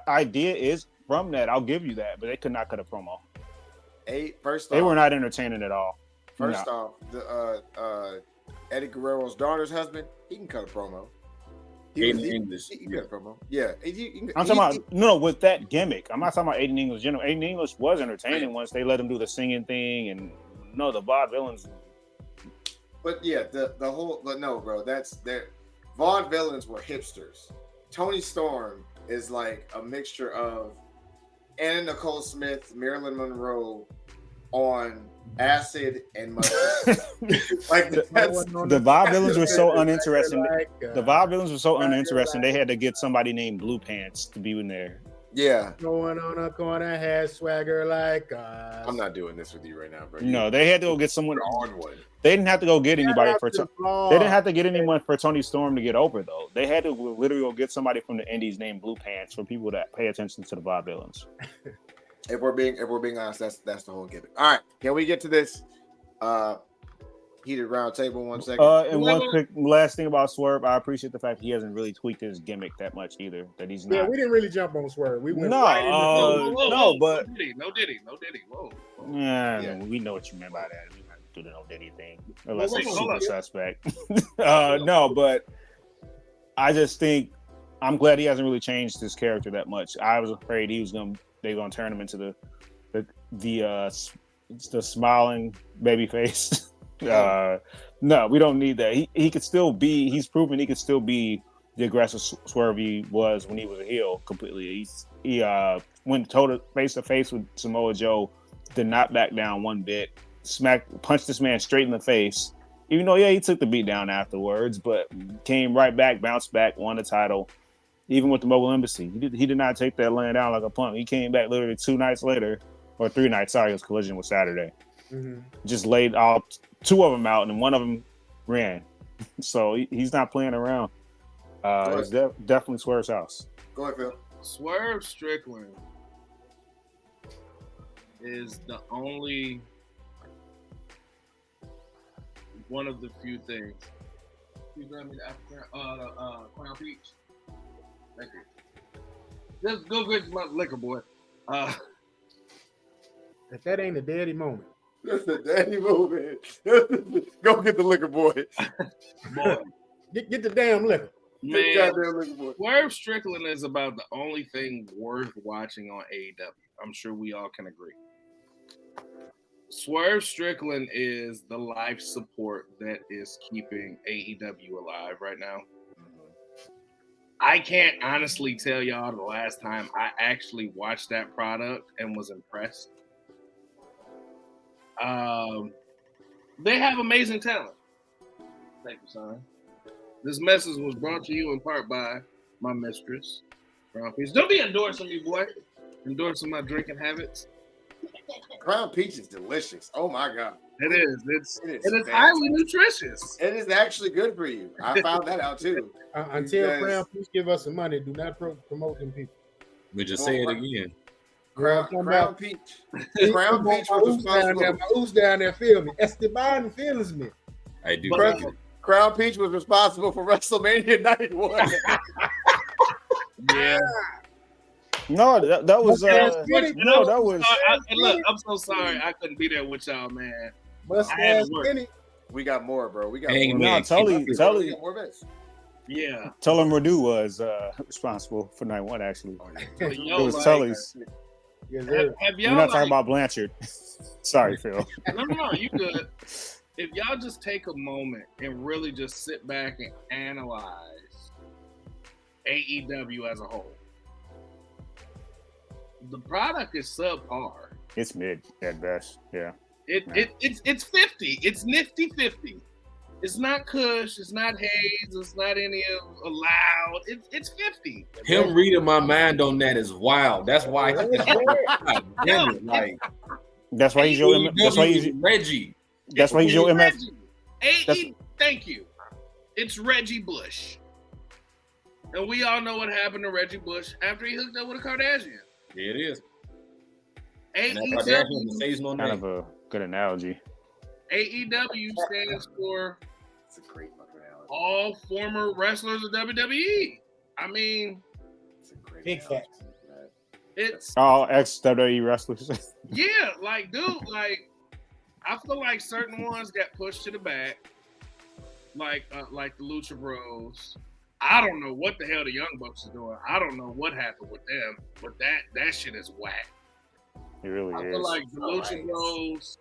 S3: idea is from that. I'll give you that, but they could not cut a promo. They were not entertaining at all.
S2: First off, the Eddie Guerrero's daughter's husband, he can cut a promo. He can cut a promo. Yeah,
S3: I'm talking about with that gimmick. I'm not talking about Aiden English. Aiden English was entertaining once they let him do the singing thing, and the Vaudevillains.
S2: But yeah, but no, bro, that's their Vaudevillains were hipsters. Tony Storm is like a mixture of Anna Nicole Smith, Marilyn Monroe, on acid and mustard. Like
S3: The Vaudevillains were so uninteresting. The Vaudevillains were so uninteresting. They had to get somebody named Blue Pants to be in there.
S2: Yeah.
S7: Going on a corner has swagger like us.
S2: I'm not doing this with you right now, bro.
S3: No, they had to go get someone.
S2: On one.
S3: They didn't have to go get anybody for. They didn't have to get anyone for Tony Storm to get over though. They had to literally go get somebody from the Indies named Blue Pants for people that pay attention to the Vaudevillains.
S2: If we're being honest, that's the whole gimmick. All right, can we get to this heated round table 1 second?
S3: And one quick last thing about Swerve, I appreciate the fact he hasn't really tweaked his gimmick that much either. That he's not.
S7: Yeah, we didn't really jump on Swerve. We went
S3: no, but
S8: no Diddy. Whoa.
S3: Yeah, we know what you meant by that. We not do the no Diddy thing unless it's
S8: hold
S3: super
S8: on.
S3: suspect. No, but I just think I'm glad he hasn't really changed his character that much. I was afraid they were gonna turn him into the smiling baby face. No, we don't need that. He could still be. He's proven he could still be the aggressive Swerve he was when he was a heel completely. He went face to face with Samoa Joe, did not back down one bit. Punched this man straight in the face. Even though he took the beat down afterwards, but came right back, bounced back, won the title. Even with the Mobile Embassy, he did not take that laying down like a punk. He came back literally 2 nights later, or 3 nights. Sorry, his collision was Saturday. Mm-hmm. Just laid all 2 of them out, and 1 of them ran. So he's not playing around. It's definitely Swerve's house.
S2: Go ahead, Phil.
S8: Swerve Strickland is the only one of the few things. You grab me the Crown Peach. Thank you. Just go get my liquor, boy.
S7: If that ain't a daddy moment.
S2: That's a daddy moment. Go get the liquor, boy.
S8: Boy.
S7: Get the damn liquor.
S8: Man, Swerve Strickland is about the only thing worth watching on AEW. I'm sure we all can agree. Swerve Strickland is the life support that is keeping AEW alive right now. I can't honestly tell y'all the last time I actually watched that product and was impressed. They have amazing talent. Thank you, son. This message was brought to you in part by my mistress, Crown Peach. Don't be endorsing me, boy. Endorsing my drinking habits.
S2: Crown Peach is delicious. Oh my god.
S8: It is. It is highly nutritious.
S2: It is actually good for you. I found that out too.
S7: Until Crown Peach give us some money, do not promote them people.
S5: We just say it again.
S2: Crown Peach. Crown Peach was responsible.
S7: My ooze down there feel me. Esteban feels me.
S5: I do.
S2: Crown Peach was responsible for WrestleMania 91.
S8: Yeah.
S3: No, that was. That was.
S8: Look, I'm so sorry I couldn't be there with y'all, man.
S2: We got more, bro. We got
S5: more.
S3: No, Tully.
S8: Yeah.
S3: Tell him Radu was responsible for 91. Actually,
S8: it
S3: was Tully's.
S8: Have y'all
S3: We're not talking about Blanchard. Sorry, Phil.
S8: No, you good. If y'all just take a moment and really just sit back and analyze AEW as a whole, the product is subpar.
S3: It's mid at best. Yeah.
S8: It's 50. It's nifty 50. It's not Kush. It's not Hayes. It's not any of Allowed. It's 50.
S5: Him reading my mind on that is wild. That's why.
S3: That's why he's your. That's why he's
S5: Reggie.
S3: That's why he's your MF.
S8: Thank you. It's Reggie Bush. And we all know what happened to Reggie Bush after he hooked up with a Kardashian.
S5: Yeah, it is.
S8: AEW,
S3: kind of a good analogy.
S8: AEW stands for all former wrestlers of WWE. I mean,
S7: big facts.
S8: It's
S3: all ex-WWE wrestlers.
S8: Yeah, like, dude, like, I feel like certain ones got pushed to the back, like the Lucha Bros. I don't know what the hell the Young Bucks are doing. I don't know what happened with them, but that shit is whack.
S3: It really is.
S8: I feel like the Lucha Bros.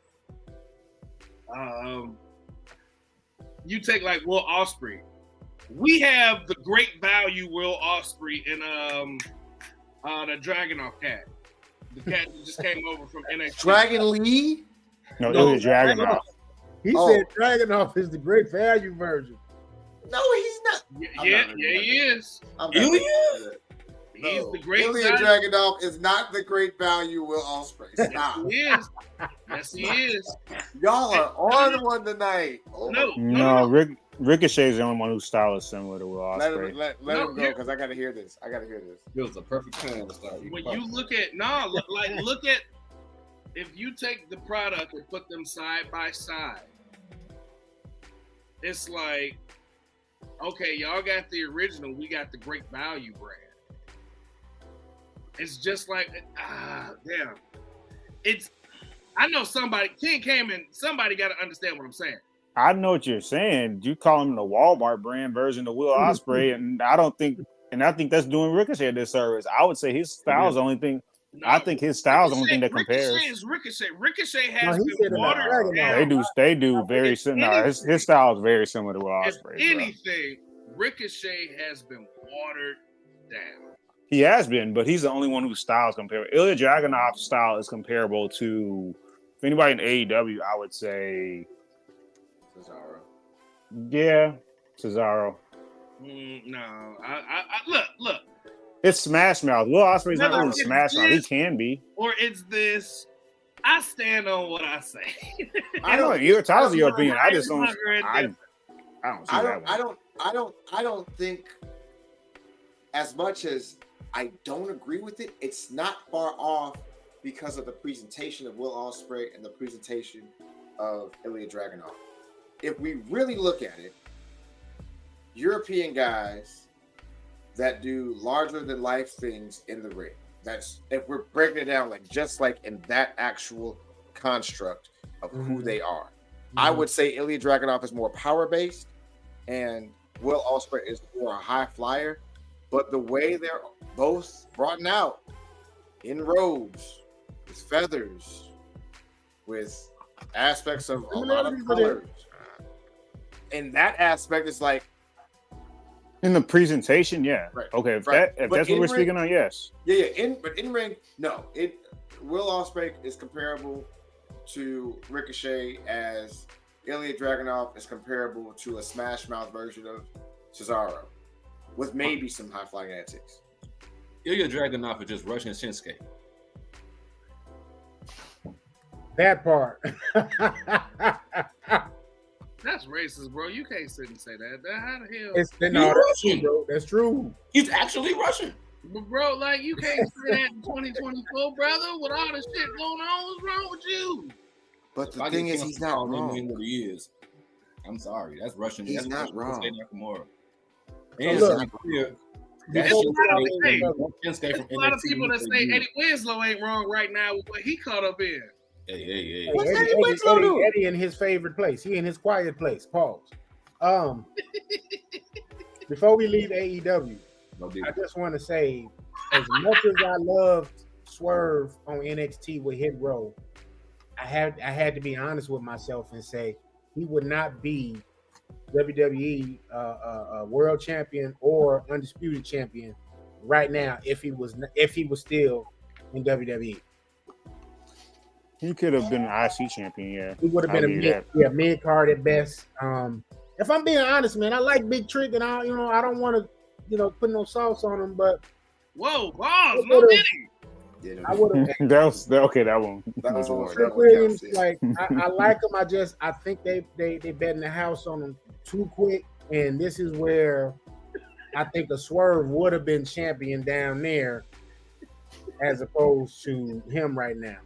S8: You take like Will Ospreay. We have the great value Will Ospreay in the Dragunov cat. The cat that just came over from NXT.
S2: Dragon Lee?
S3: No,
S8: No,
S3: Ilya Dragunov.
S7: He said Dragunov is the great value version.
S2: No, he's not.
S8: Yeah, he is.
S5: Ilya?
S8: He's the great
S2: Ilya
S8: value.
S2: Dragunov is not the great value Will Ospreay. Stop.
S8: He is. Yes, he is.
S2: Y'all are on one tonight. Oh,
S3: No, Ricochet is the only one whose style is similar to Will Ospreay.
S2: let him go because I gotta hear this.
S5: It was a perfect time to start.
S8: When you look at look at if you take the product and put them side by side, it's like, okay, y'all got the original, we got the great value brand. It's just like, damn. I know somebody, King came in, somebody got to understand what I'm saying.
S3: I know what you're saying. You call him the Walmart brand version of Will Ospreay, and I think that's doing Ricochet a disservice. I would say his style's the only thing. No, I think his style's the only thing that compares.
S8: Ricochet is Ricochet. Ricochet has been watered
S3: down. They do very similar. His style is very similar to Will Ospreay.
S8: If anything, Ricochet has been watered down.
S3: He has been, but he's the only one whose style is comparable. Ilya Dragunov's style is comparable to, if anybody in AEW, I would say
S2: Cesaro.
S3: Yeah, Cesaro.
S8: No, I look.
S3: It's Smash Mouth. Will Ospreay's not really Smash Mouth. He can be.
S8: Or it's this. I stand on what I say.
S3: I know you're entitled to your opinion. I just don't. I don't see that one.
S2: I don't think, as much as I don't agree with it, it's not far off because of the presentation of Will Ospreay and the presentation of Ilya Dragunov. If we really look at it, European guys that do larger than life things in the ring. That's, if we're breaking it down, like just like in that actual construct of who they are. I would say Ilya Dragunov is more power based and Will Ospreay is more a high flyer. But the way they're both brought out in robes, with feathers, with aspects of a lot of colors, in that aspect, it's like,
S3: in the presentation, yeah.
S2: Right.
S3: Okay, if
S2: Right.
S3: that's
S2: But
S3: what
S2: in
S3: we're
S2: ring-
S3: speaking on, yes.
S2: Yeah. But in ring, no. Will Ospreay is comparable to Ricochet as Ilya Dragunov is comparable to a Smash Mouth version of Cesaro, with maybe some high flying antics.
S5: Ilya Dragunov is just Russian Shinsuke.
S7: That part.
S8: That's racist, bro. You can't sit and say that. How the hell?
S7: That's true, bro. That's true.
S5: He's actually Russian.
S8: But bro, like, you can't say that in 2024, brother, with all the shit going on. What's wrong with you?
S2: But the thing is, he's not wrong.
S5: What he is. I'm sorry. That's Russian.
S2: He's
S5: that's
S2: not wrong.
S5: Nakamura.
S8: It's a lot of people that say Eddie Winslow ain't wrong right now with what he caught up in.
S5: Hey.
S7: What's Eddie Winslow do? Eddie in his favorite place. He in his quiet place. Pause. Before we leave AEW, I just want to say, as much as I loved Swerve on NXT with Hit Row, I had to be honest with myself and say he would not be WWE world champion or undisputed champion right now if he was still in WWE.
S3: He could have been an IC champion, yeah.
S7: He would have been mid card at best. If I'm being honest, man, I like Big Trick, and I don't want to, put no sauce on him, but
S8: whoa, boss, no Diddy.
S7: I would have.
S3: That was That one.
S2: That was one.
S7: Trick Williams, like I like him. I think they betting the house on him too quick, and this is where I think a Swerve would have been champion down there, as opposed to him right now.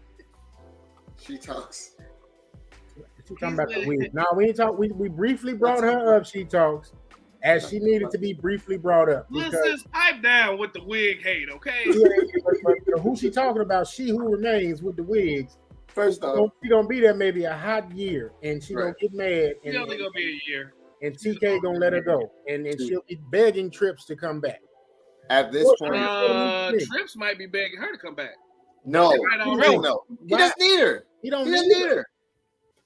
S2: She talks.
S7: She talking about the wig. No, we ain't talk. We briefly brought her up. She talks as she needed to be briefly brought up.
S8: Let's pipe down with the wig hate, okay?
S7: But who she talking about? She who remains with the wigs.
S2: First off,
S7: she gonna be there maybe a hot year, and she gonna get mad.
S8: She only gonna be a year.
S7: And TK gonna let her go, and she'll be begging Trips to come back.
S2: At this point,
S8: Trips might be begging her to come back.
S2: No. He doesn't need her.
S7: He don't need her.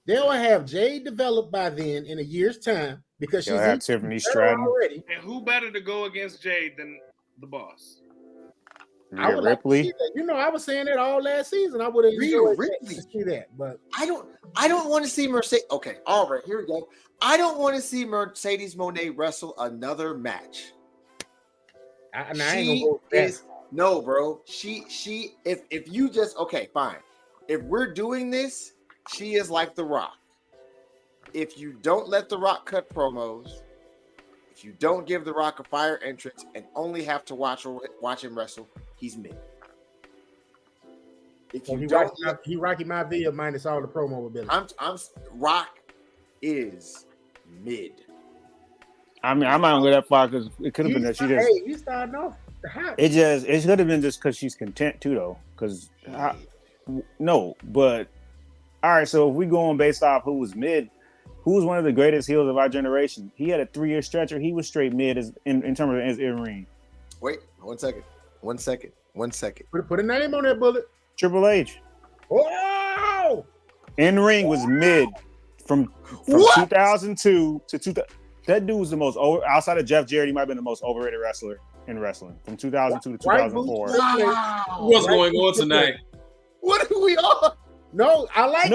S7: They'll have Jade developed by then in a year's time because she's
S3: have Tiffany Stratton
S7: already.
S8: And who better to go against Jade than the boss?
S7: I would like to see that. You know, I was saying that all last season. I would have enjoyed to see that, but
S2: I don't want to see Mercedes. Okay, all right, here we go. I don't want to see Mercedes Moné wrestle another match.
S7: I ain't gonna go with that.
S2: No, bro. She if you just okay, fine. If we're doing this, she is like The Rock. If you don't let The Rock cut promos, if you don't give The Rock a fire entrance and only have to watch him wrestle, he's mid. If you
S7: he Rocky Maivia minus all the promo ability.
S2: Rock is mid.
S3: I mean, I'm not gonna go that far because it could have been that she just.
S7: Hey, you starting off the hot.
S3: It could have been just because she's content too, though. Because no, but all right. So if we going based off who was mid, who was one of the greatest heels of our generation? He had a 3-year stretcher. He was straight mid in terms of his in ring.
S2: Wait, 1 second. 1 second. 1 second.
S7: Put a name on that bullet.
S3: Triple H.
S7: Oh!
S3: In ring was mid from 2002 to 2000. That dude was the most outside of Jeff Jarrett. He might have been the most overrated wrestler in wrestling from 2002 to 2004.
S5: Wow. What's going on tonight?
S2: What are we on?
S7: No, I like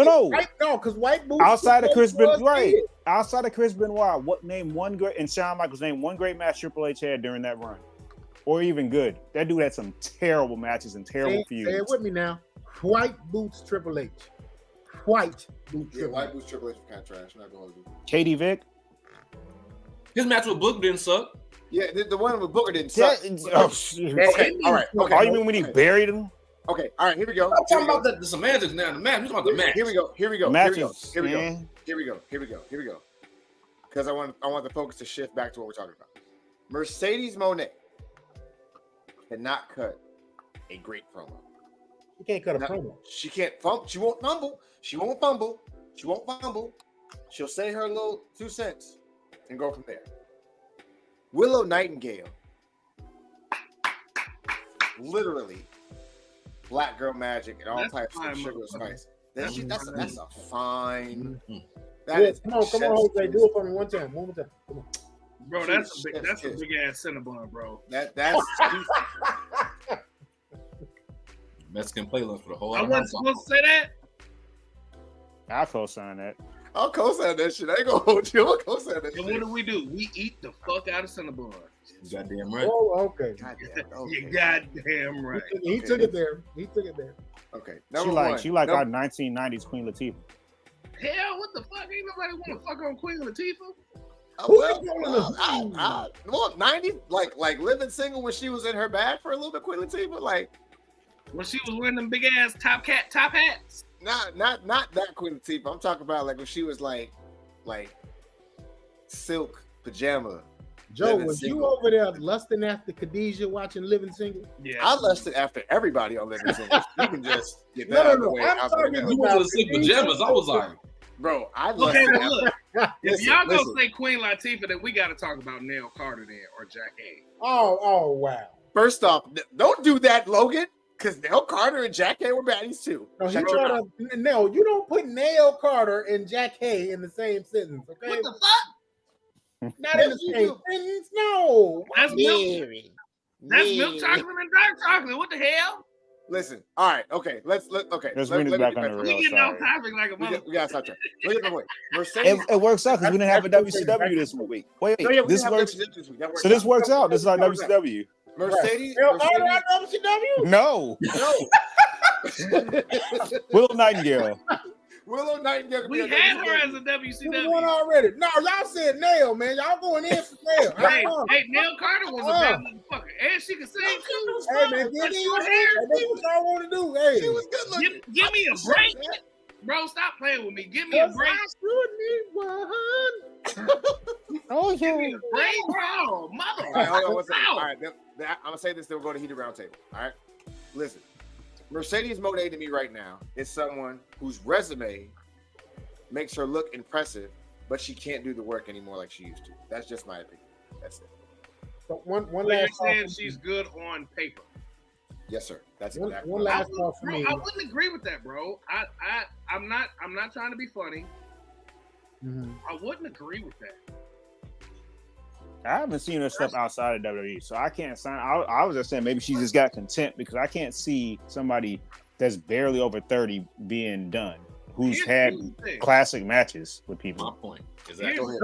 S7: because White Boots.
S3: Outside of Chris Benoit, right? Outside of Chris Benoit, what name one great and Shawn Michaels named one great match Triple H had during that run, or even good? That dude had some terrible matches and terrible feuds.
S7: Say it with me now. White Boots Triple H. White Boots.
S2: Yeah, White Boots Triple H was kind of trash. I'm not gonna hold you.
S3: Katie Vick.
S5: His match with Booker didn't suck.
S2: Yeah, the one with Booker didn't suck.
S3: Okay,
S2: all right. Okay.
S3: Oh, you mean when he buried him?
S2: Okay, all right. Here we go.
S5: I'm talking about the semantics now. The match. We're talking about the match.
S2: Here we go. Here we go.
S3: Matches,
S2: Here we go. Here we go. Here we go. Here we go. Because I want the focus to shift back to what we're talking about. Mercedes Moné cannot cut a great promo.
S7: She can't cut a promo.
S2: She can't fumble. She won't fumble. She won't fumble. She won't fumble. She'll say her little 2 cents and go from there. Willow Nightingale, literally, black girl magic and all types of sugar and spice. That's a fine.
S7: Come on, Jose, do it for me one more time. Come on.
S8: Bro, that's a big ass Cinnabon, bro.
S2: That's
S5: Mexican playlist for the whole.
S8: I wasn't supposed to say that.
S3: I co-sign that.
S2: I'll co-sign that shit. I ain't gonna hold you. I'll co-sign that shit.
S8: And what do? We eat the fuck out of Cinnabon.
S5: You goddamn right.
S7: Oh, okay.
S8: You goddamn right.
S7: He took it there.
S2: Okay.
S3: She like our 1990s Queen Latifah.
S8: Hell, what the fuck? Ain't nobody want to fuck on Queen Latifah.
S2: Well, 90s, like living single when she was in her bag for a little bit, Queen Latifah, like
S8: when she was wearing them big ass top hats.
S2: Not that Queen Latifah. I'm talking about like when she was like silk pajama.
S7: Joe, was you over there lusting after Khadijah watching Living Single?
S2: Yeah, I lusted after everybody on Living Single. You can just get that out of the way.
S5: I'm talking about the silk pajamas. I was like,
S2: bro, I lusted
S8: after. Look, if y'all gonna say Queen Latifah, then we got to talk about Nell Carter then or Jack A.
S7: Oh wow.
S2: First off, don't do that, Logan. Because Nell Carter and Jack Hay were baddies too.
S7: No, you don't put Nell Carter and Jack Hay in the same sentence, okay?
S8: What the fuck?
S7: Not in the same sentence, no.
S8: That's milk. That's milk chocolate and dark chocolate. What the hell?
S2: Listen, all right, okay. Let's bring
S3: this back on the real.
S8: We getting off topic like a mother.
S2: We gotta stop there. Look at the way. Mercedes.
S3: It works out because we didn't have a WCW this week. Wait, this works. So this works out. This is our WCW.
S2: Mercedes.
S7: WCW?
S3: No. Willow Nightingale.
S2: Willow Nightingale.
S8: We had her as a WCW.
S7: One already. No, y'all said Nail, man. Y'all going in for Nail.
S8: Hey, Nell Carter was a bad motherfucker, and she could sing too.
S7: Hey, man, give me your hair. That's what y'all want to do. Hey,
S2: she was good looking.
S8: Give me a break, bro. Stop playing with me. Give me a break.
S7: I should need one.
S8: Oh, give me a break, bro. Mother.
S2: All right, hold on one second. All right, I'm gonna say this. Then we'll go to heated round table. All right, listen. Mercedes Moné to me right now is someone whose resume makes her look impressive, but she can't do the work anymore like she used to. That's just my opinion. That's it.
S7: So one
S8: you're
S7: last
S8: saying she's good on paper.
S2: Yes, sir. That's
S7: one
S2: exactly
S7: last call for me.
S8: I wouldn't agree with that, bro. I'm not trying to be funny.
S7: Mm-hmm.
S8: I wouldn't agree with that.
S3: I haven't seen her stuff outside of WWE, so I can't sign. I was just saying maybe she just got content because I can't see somebody that's barely over 30 being done who's had classic matches with people.
S5: My point. Exactly.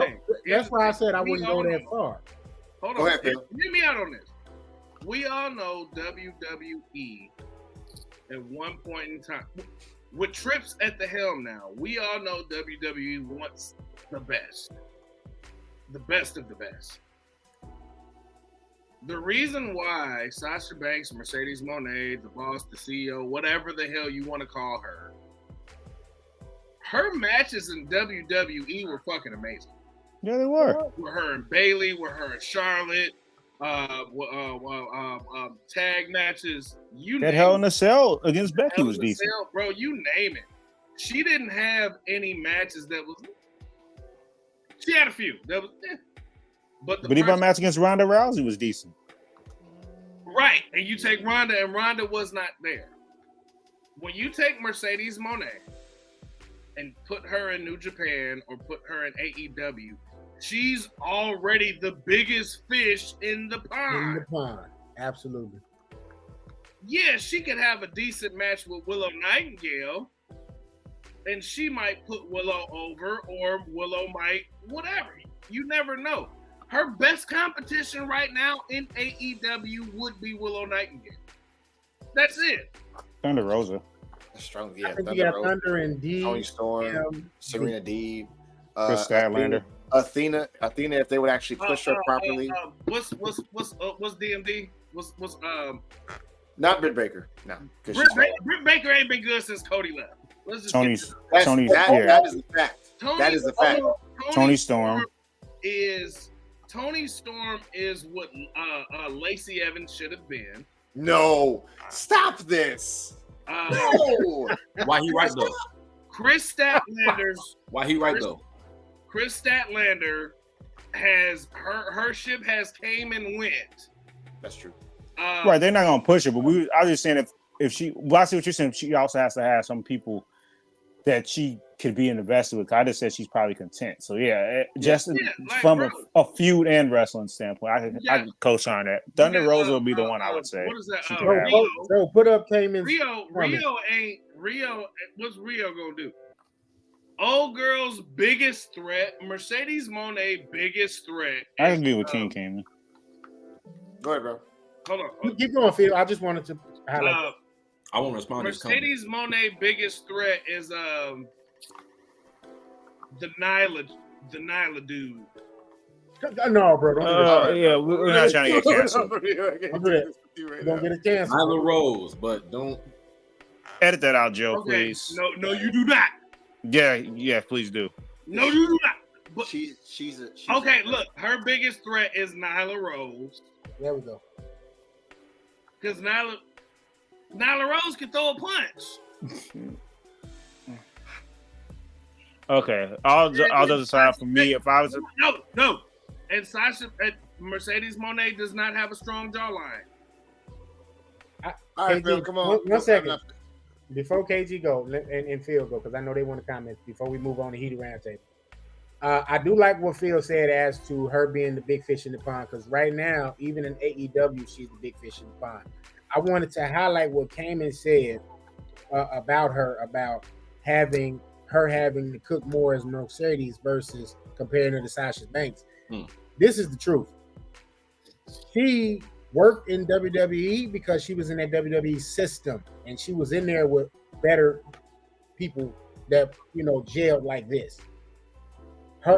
S7: That's why I said I wouldn't go that far.
S8: Hold on. Hear me out on this. We all know WWE at one point in time, with Trips at the helm now, we all know WWE wants the best of the best. The reason why Sasha Banks, Mercedes Moné, the boss, the CEO, whatever the hell you want to call her, her matches in WWE were fucking amazing.
S3: Yeah, they were.
S8: With her and Bailey, with her and Charlotte, tag matches.
S3: That Hell in a Cell against Becky was decent.
S8: Bro, you name it. She didn't have any matches that was. She had a few. That was. But
S3: even her match against Ronda Rousey was decent.
S8: Right, and you take Ronda, and Ronda was not there. When you take Mercedes Moné and put her in New Japan or put her in AEW, she's already the biggest fish in the pond.
S7: In the pond, absolutely.
S8: Yeah, she could have a decent match with Willow Nightingale, and she might put Willow over, or Willow might whatever. You never know. Her best competition right now in AEW would be Willow Nightingale. That's it.
S3: Thunder Rosa.
S2: Strong, yeah.
S7: Thunder and Deeb,
S2: Tony Storm, Serena Deeb,
S3: Chris Statlander,
S2: Athena. If they would actually push her properly.
S8: What's DMD? What's
S2: not Britt Baker. No,
S8: Britt Baker ain't been good since Cody left.
S3: Tony's.
S2: That is the fact. That is the fact.
S3: Tony Storm
S8: is what Lacey Evans should have been.
S2: No, stop this.
S5: No. Why he right though?
S8: Chris Statlander's.
S5: Why he right though?
S8: Chris Statlander has her ship has came and went.
S2: That's true.
S3: Right, they're not gonna push her, but I was just saying if she. Well, I see what you're saying. She also has to have some people that she could be invested with. I just said she's probably content. So from a feud and wrestling standpoint, I can co-sign that. Thunder Rosa would be the one I would say.
S8: What is that?
S7: So put up Cayman.
S8: Rio. What's Rio gonna do? Old girl's biggest threat, Mercedes Moné biggest threat.
S3: I can be with King Cayman.
S2: Go ahead, bro.
S8: Hold on.
S7: Keep going, Phil. I just wanted to highlight.
S5: I won't respond.
S8: Mercedes Moné biggest threat is the Nyla dude.
S7: No, bro. Don't do
S3: yeah, we're not trying to get canceled.
S7: Don't get a chance.
S5: Nyla Rose, but don't
S3: edit that out, Joe, please.
S8: No, you do not.
S3: Yeah, please do.
S8: No, you do not. But
S2: she's
S8: okay. Look, her biggest threat is Nyla Rose.
S7: There we go.
S8: Because Nyla Rose can throw a punch.
S3: Okay, I'll just decide for me if I was
S8: no, and Mercedes Moné does not have a strong jawline.
S2: All right, Phil, come on.
S7: One second. Before KG go and Phil go, because I know they want to comment before we move on to Heated Roundtable. I do like what Phil said as to her being the big fish in the pond, because right now, even in AEW, she's the big fish in the pond. I wanted to highlight what Cayman said about her, about having to cook more as Mercedes versus comparing her to Sasha Banks. This is the truth. She worked in WWE because she was in that WWE system, and she was in there with better people that gelled like this.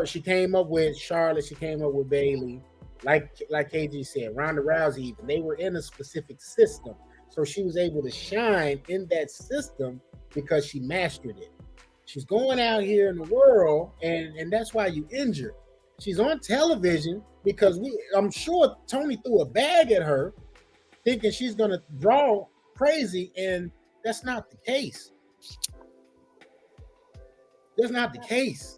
S7: She came up with Charlotte. She came up with Bailey, like KG said, Ronda Rousey. Even they were in a specific system, so she was able to shine in that system because she mastered it. She's going out here in the world, and that's why you injured. She's on television because I'm sure Tony threw a bag at her, thinking she's gonna draw crazy, and that's not the case. That's not the case.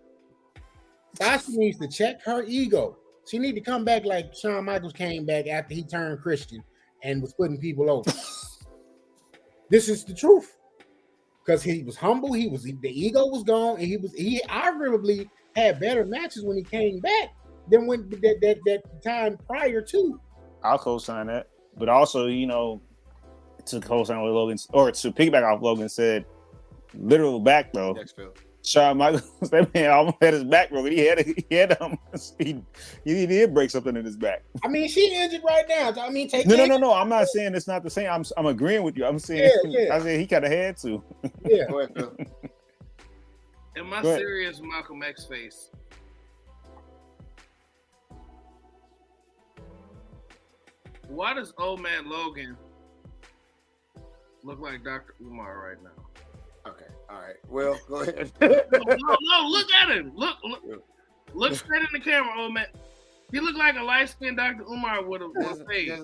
S7: Sasha needs to check her ego. She need to come back like Shawn Michaels came back after he turned Christian and was putting people over. This is the truth. Because he was humble, the ego was gone, and he arguably had better matches when he came back, than when that time prior to.
S3: I'll co-sign that. But also, you know, to co-sign what Logan, or to piggyback off Logan said, literal back though.
S2: Next, Phil.
S3: Shawn Michaels, that man almost had his back broken. He did break something in his back.
S7: I mean, she injured right now. I mean,
S3: No. I'm not saying it's not the same. I'm agreeing with you. I'm saying I said he kind of had to.
S7: Yeah.
S2: Go ahead, Phil.
S8: In my serious Malcolm X face, why does old man Logan look like Dr. Umar right now?
S2: Okay, all right. Well, go ahead.
S8: No, look at him. Look straight in the camera, old man. He looked like a light-skinned Dr. Umar with a face.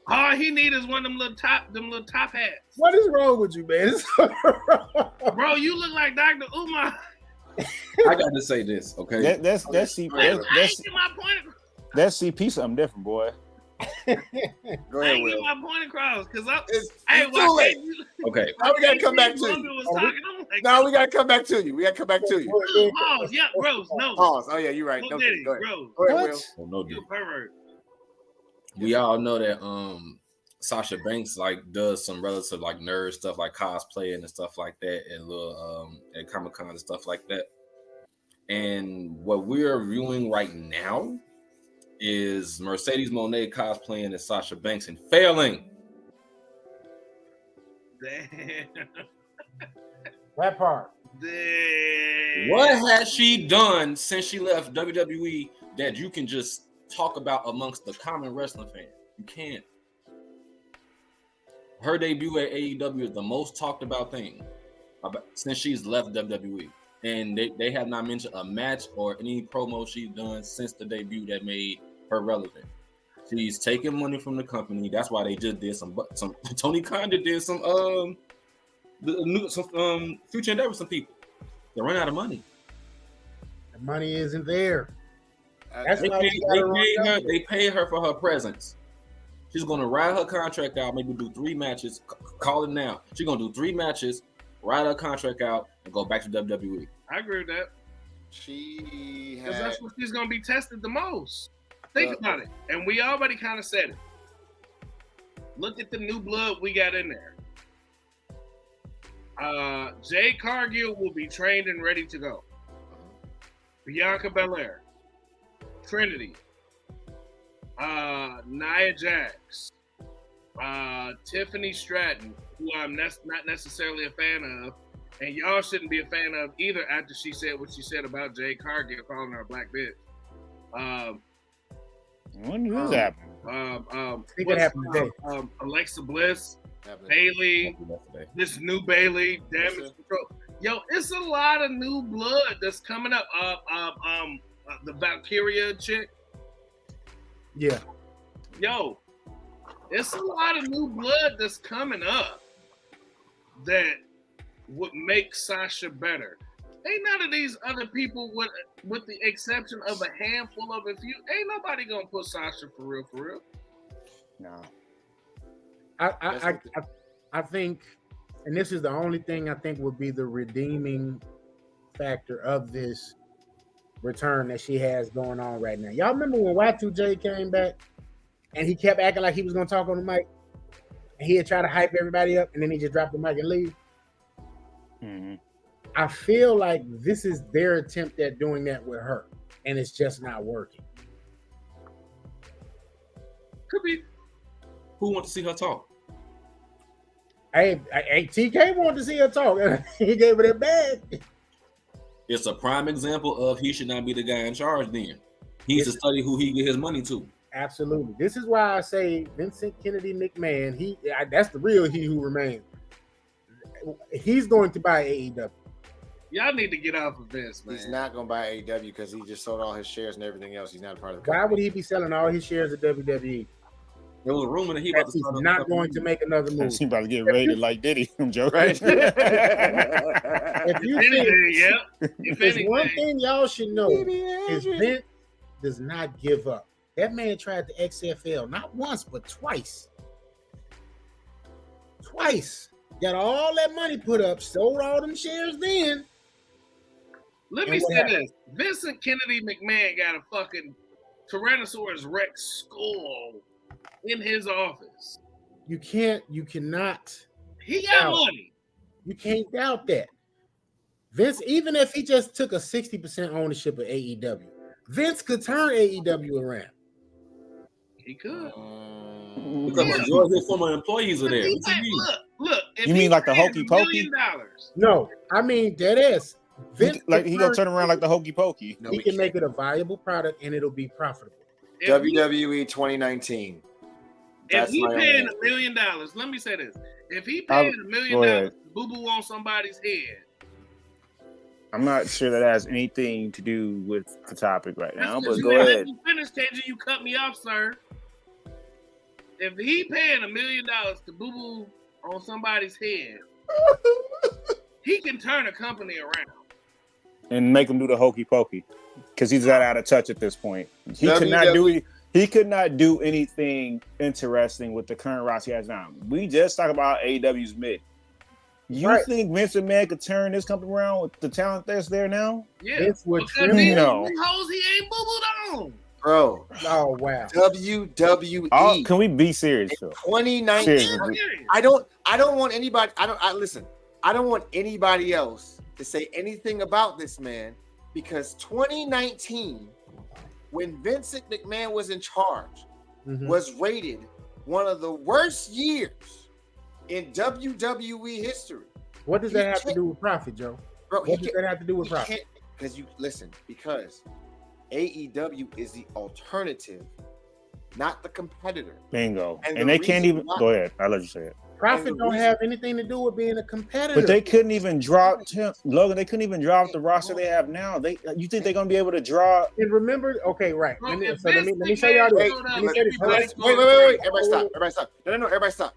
S8: All he need is one of them little top hats.
S7: What is wrong with you, man?
S8: Bro, you look like Dr. Umar.
S5: I got to say this, okay?
S3: That's CP. That's CP something different, boy.
S2: Go
S8: I
S2: ahead,
S8: ain't
S2: Will.
S8: get my point across because
S2: It's too late. Okay, now we gotta come back to you. No, we gotta come back to you.
S8: Pause. Yeah, Rose. No.
S2: Pause. Oh yeah, you're right.
S8: No,
S2: No,
S8: Diddy,
S2: go ahead.
S8: Rose.
S2: Go ahead, Will.
S5: Oh, no,
S8: You
S5: dude.
S8: a pervert.
S5: We all know that Sasha Banks like does some relative like nerd stuff like cosplay and stuff like that and little at Comic-Con and stuff like that. And what we're viewing right now is Mercedes Moné cosplaying as Sasha Banks and failing.
S8: Damn.
S7: That part.
S8: Damn.
S5: What has she done since she left WWE that you can just talk about amongst the common wrestling fan? You can't. Her debut at AEW is the most talked about thing since she's left WWE. And they have not mentioned a match or any promo she's done since the debut that made her relevant. She's taking money from the company. That's why they just did some Tony Khan did some future endeavor with some people. They run out of money.
S7: The money isn't there. That's
S5: They
S7: why
S5: paid her for her presence. She's gonna ride her contract out, maybe do 3 matches. Call it now. She's gonna do 3 matches, ride her contract out, and go back to WWE.
S8: I agree with that.
S2: She
S8: Because
S2: had
S8: that's what she's going to be tested the most. Think about it. And we already kind of said it. Look at the new blood we got in there. Jade Cargill will be trained and ready to go. Bianca Belair. Trinity. Nia Jax. Tiffany Stratton, who I'm not necessarily a fan of, and y'all shouldn't be a fan of either after she said what she said about Jade Cargill, calling her a black bitch.
S3: When did this happen?
S7: I think it happened today.
S8: Alexa Bliss, Bailey, this new Bailey, Damage Control. Yo, it's a lot of new blood that's coming up. The Valkyria chick.
S7: Yeah.
S8: Yo, it's a lot of new blood that's coming up that would make Sasha better. Ain't none of these other people, with the exception of a handful of a few, ain't nobody gonna put Sasha for real.
S3: No.
S7: I think, and this is the only thing I think would be the redeeming factor of this return that she has going on right now. Y'all remember when Y2J came back and he kept acting like he was gonna talk on the mic, and he had tried to hype everybody up, and then he just dropped the mic and leave?
S3: Mm-hmm.
S7: I feel like this is their attempt at doing that with her, and it's just not working.
S8: Could be.
S5: Who wants to see her talk?
S7: Hey, TK wanted to see her talk. He gave her that bag.
S5: It's a prime example of he should not be the guy in charge then. He needs to study who he get his money to.
S7: Absolutely. This is why I say Vincent Kennedy McMahon, that's the real he who remains. He's going to buy AEW.
S8: Y'all need to get off of Vince, man.
S2: He's not going to buy AEW because he just sold all his shares and everything else. He's not a part of the
S7: Why
S2: company.
S7: would he be selling all his shares of WWE?
S5: There was a rumor that he's
S7: not going to make another move.
S3: He about to get rated like Diddy. I'm joking.
S2: Right.
S7: If you think, there's one thing y'all should know is Vince does not give up. That man tried the XFL not once but twice. Got all that money put up, sold all them shares then,
S8: Let
S7: And
S8: me
S7: what
S8: say
S7: happened?
S8: this: Vincent Kennedy McMahon got a fucking Tyrannosaurus Rex skull in his office.
S7: You cannot.
S8: He got
S7: doubt.
S8: money.
S7: You can't doubt that. Vince, even if he just took a 60% ownership of AEW, Vince could turn AEW around.
S8: He could.
S5: Because majority of his former employees are there.
S8: If
S5: What you
S8: he
S5: mean?
S8: Look. If
S3: You
S8: he
S3: mean like the
S8: paid
S3: hokey
S8: $1
S3: pokey?
S8: million,
S7: No, I mean that is Vince.
S3: He gonna turn around like the hokey pokey.
S2: No,
S7: He
S2: we
S7: can
S2: can't.
S7: make it a viable product and it'll be profitable.
S8: if he,
S2: WWE 2019.
S8: if
S2: That's
S8: he
S2: my only
S8: paying
S2: answer.
S8: $1 million, let me say this: if he paying $1 million
S3: go ahead.
S8: to boo boo on somebody's head,
S3: I'm not sure that has anything to do with the topic right now,
S8: that's
S3: but
S8: you
S3: go
S8: didn't let
S3: ahead.
S8: me finish, KG. You cut me off, sir. If he paying $1 million to boo boo on somebody's head, he can turn a company around.
S3: And make him do the hokey pokey because he's that out of touch at this point. He could not do anything interesting with the current roster he has now. We just talked about AEW's mid. You think Vince McMahon could turn this company around with the talent that's there now?
S8: Yeah,
S7: Vince would
S8: because
S7: trim
S8: these
S3: No.
S8: hoes he ain't boo booed on.
S2: Bro,
S7: Oh wow.
S2: WWE
S3: Can we be serious though?
S2: 2019.
S3: Seriously.
S2: I don't want anybody. I don't want anybody else to say anything about this man because 2019, when Vincent McMahon was in charge, was rated one of the worst years in WWE history.
S7: What does that have to do with profit, Joe?
S2: Bro,
S7: What does that have to do with profit?
S2: Because AEW is the alternative, not the competitor.
S3: Bingo.
S2: And
S3: And
S2: the
S3: they can't
S2: reason
S3: even
S2: why-
S3: go ahead. I'll let you say it.
S7: Profit don't have anything to do with being a competitor.
S3: But they couldn't even drop Logan. They couldn't even drop the roster they have now. You think they're gonna be able to draw?
S7: And remember, okay, right.
S8: Bro,
S7: Let me
S8: if
S7: show y'all
S8: Vince
S7: this.
S8: McMahon
S7: Let me say this.
S8: showed up,
S2: Wait. Everybody stop.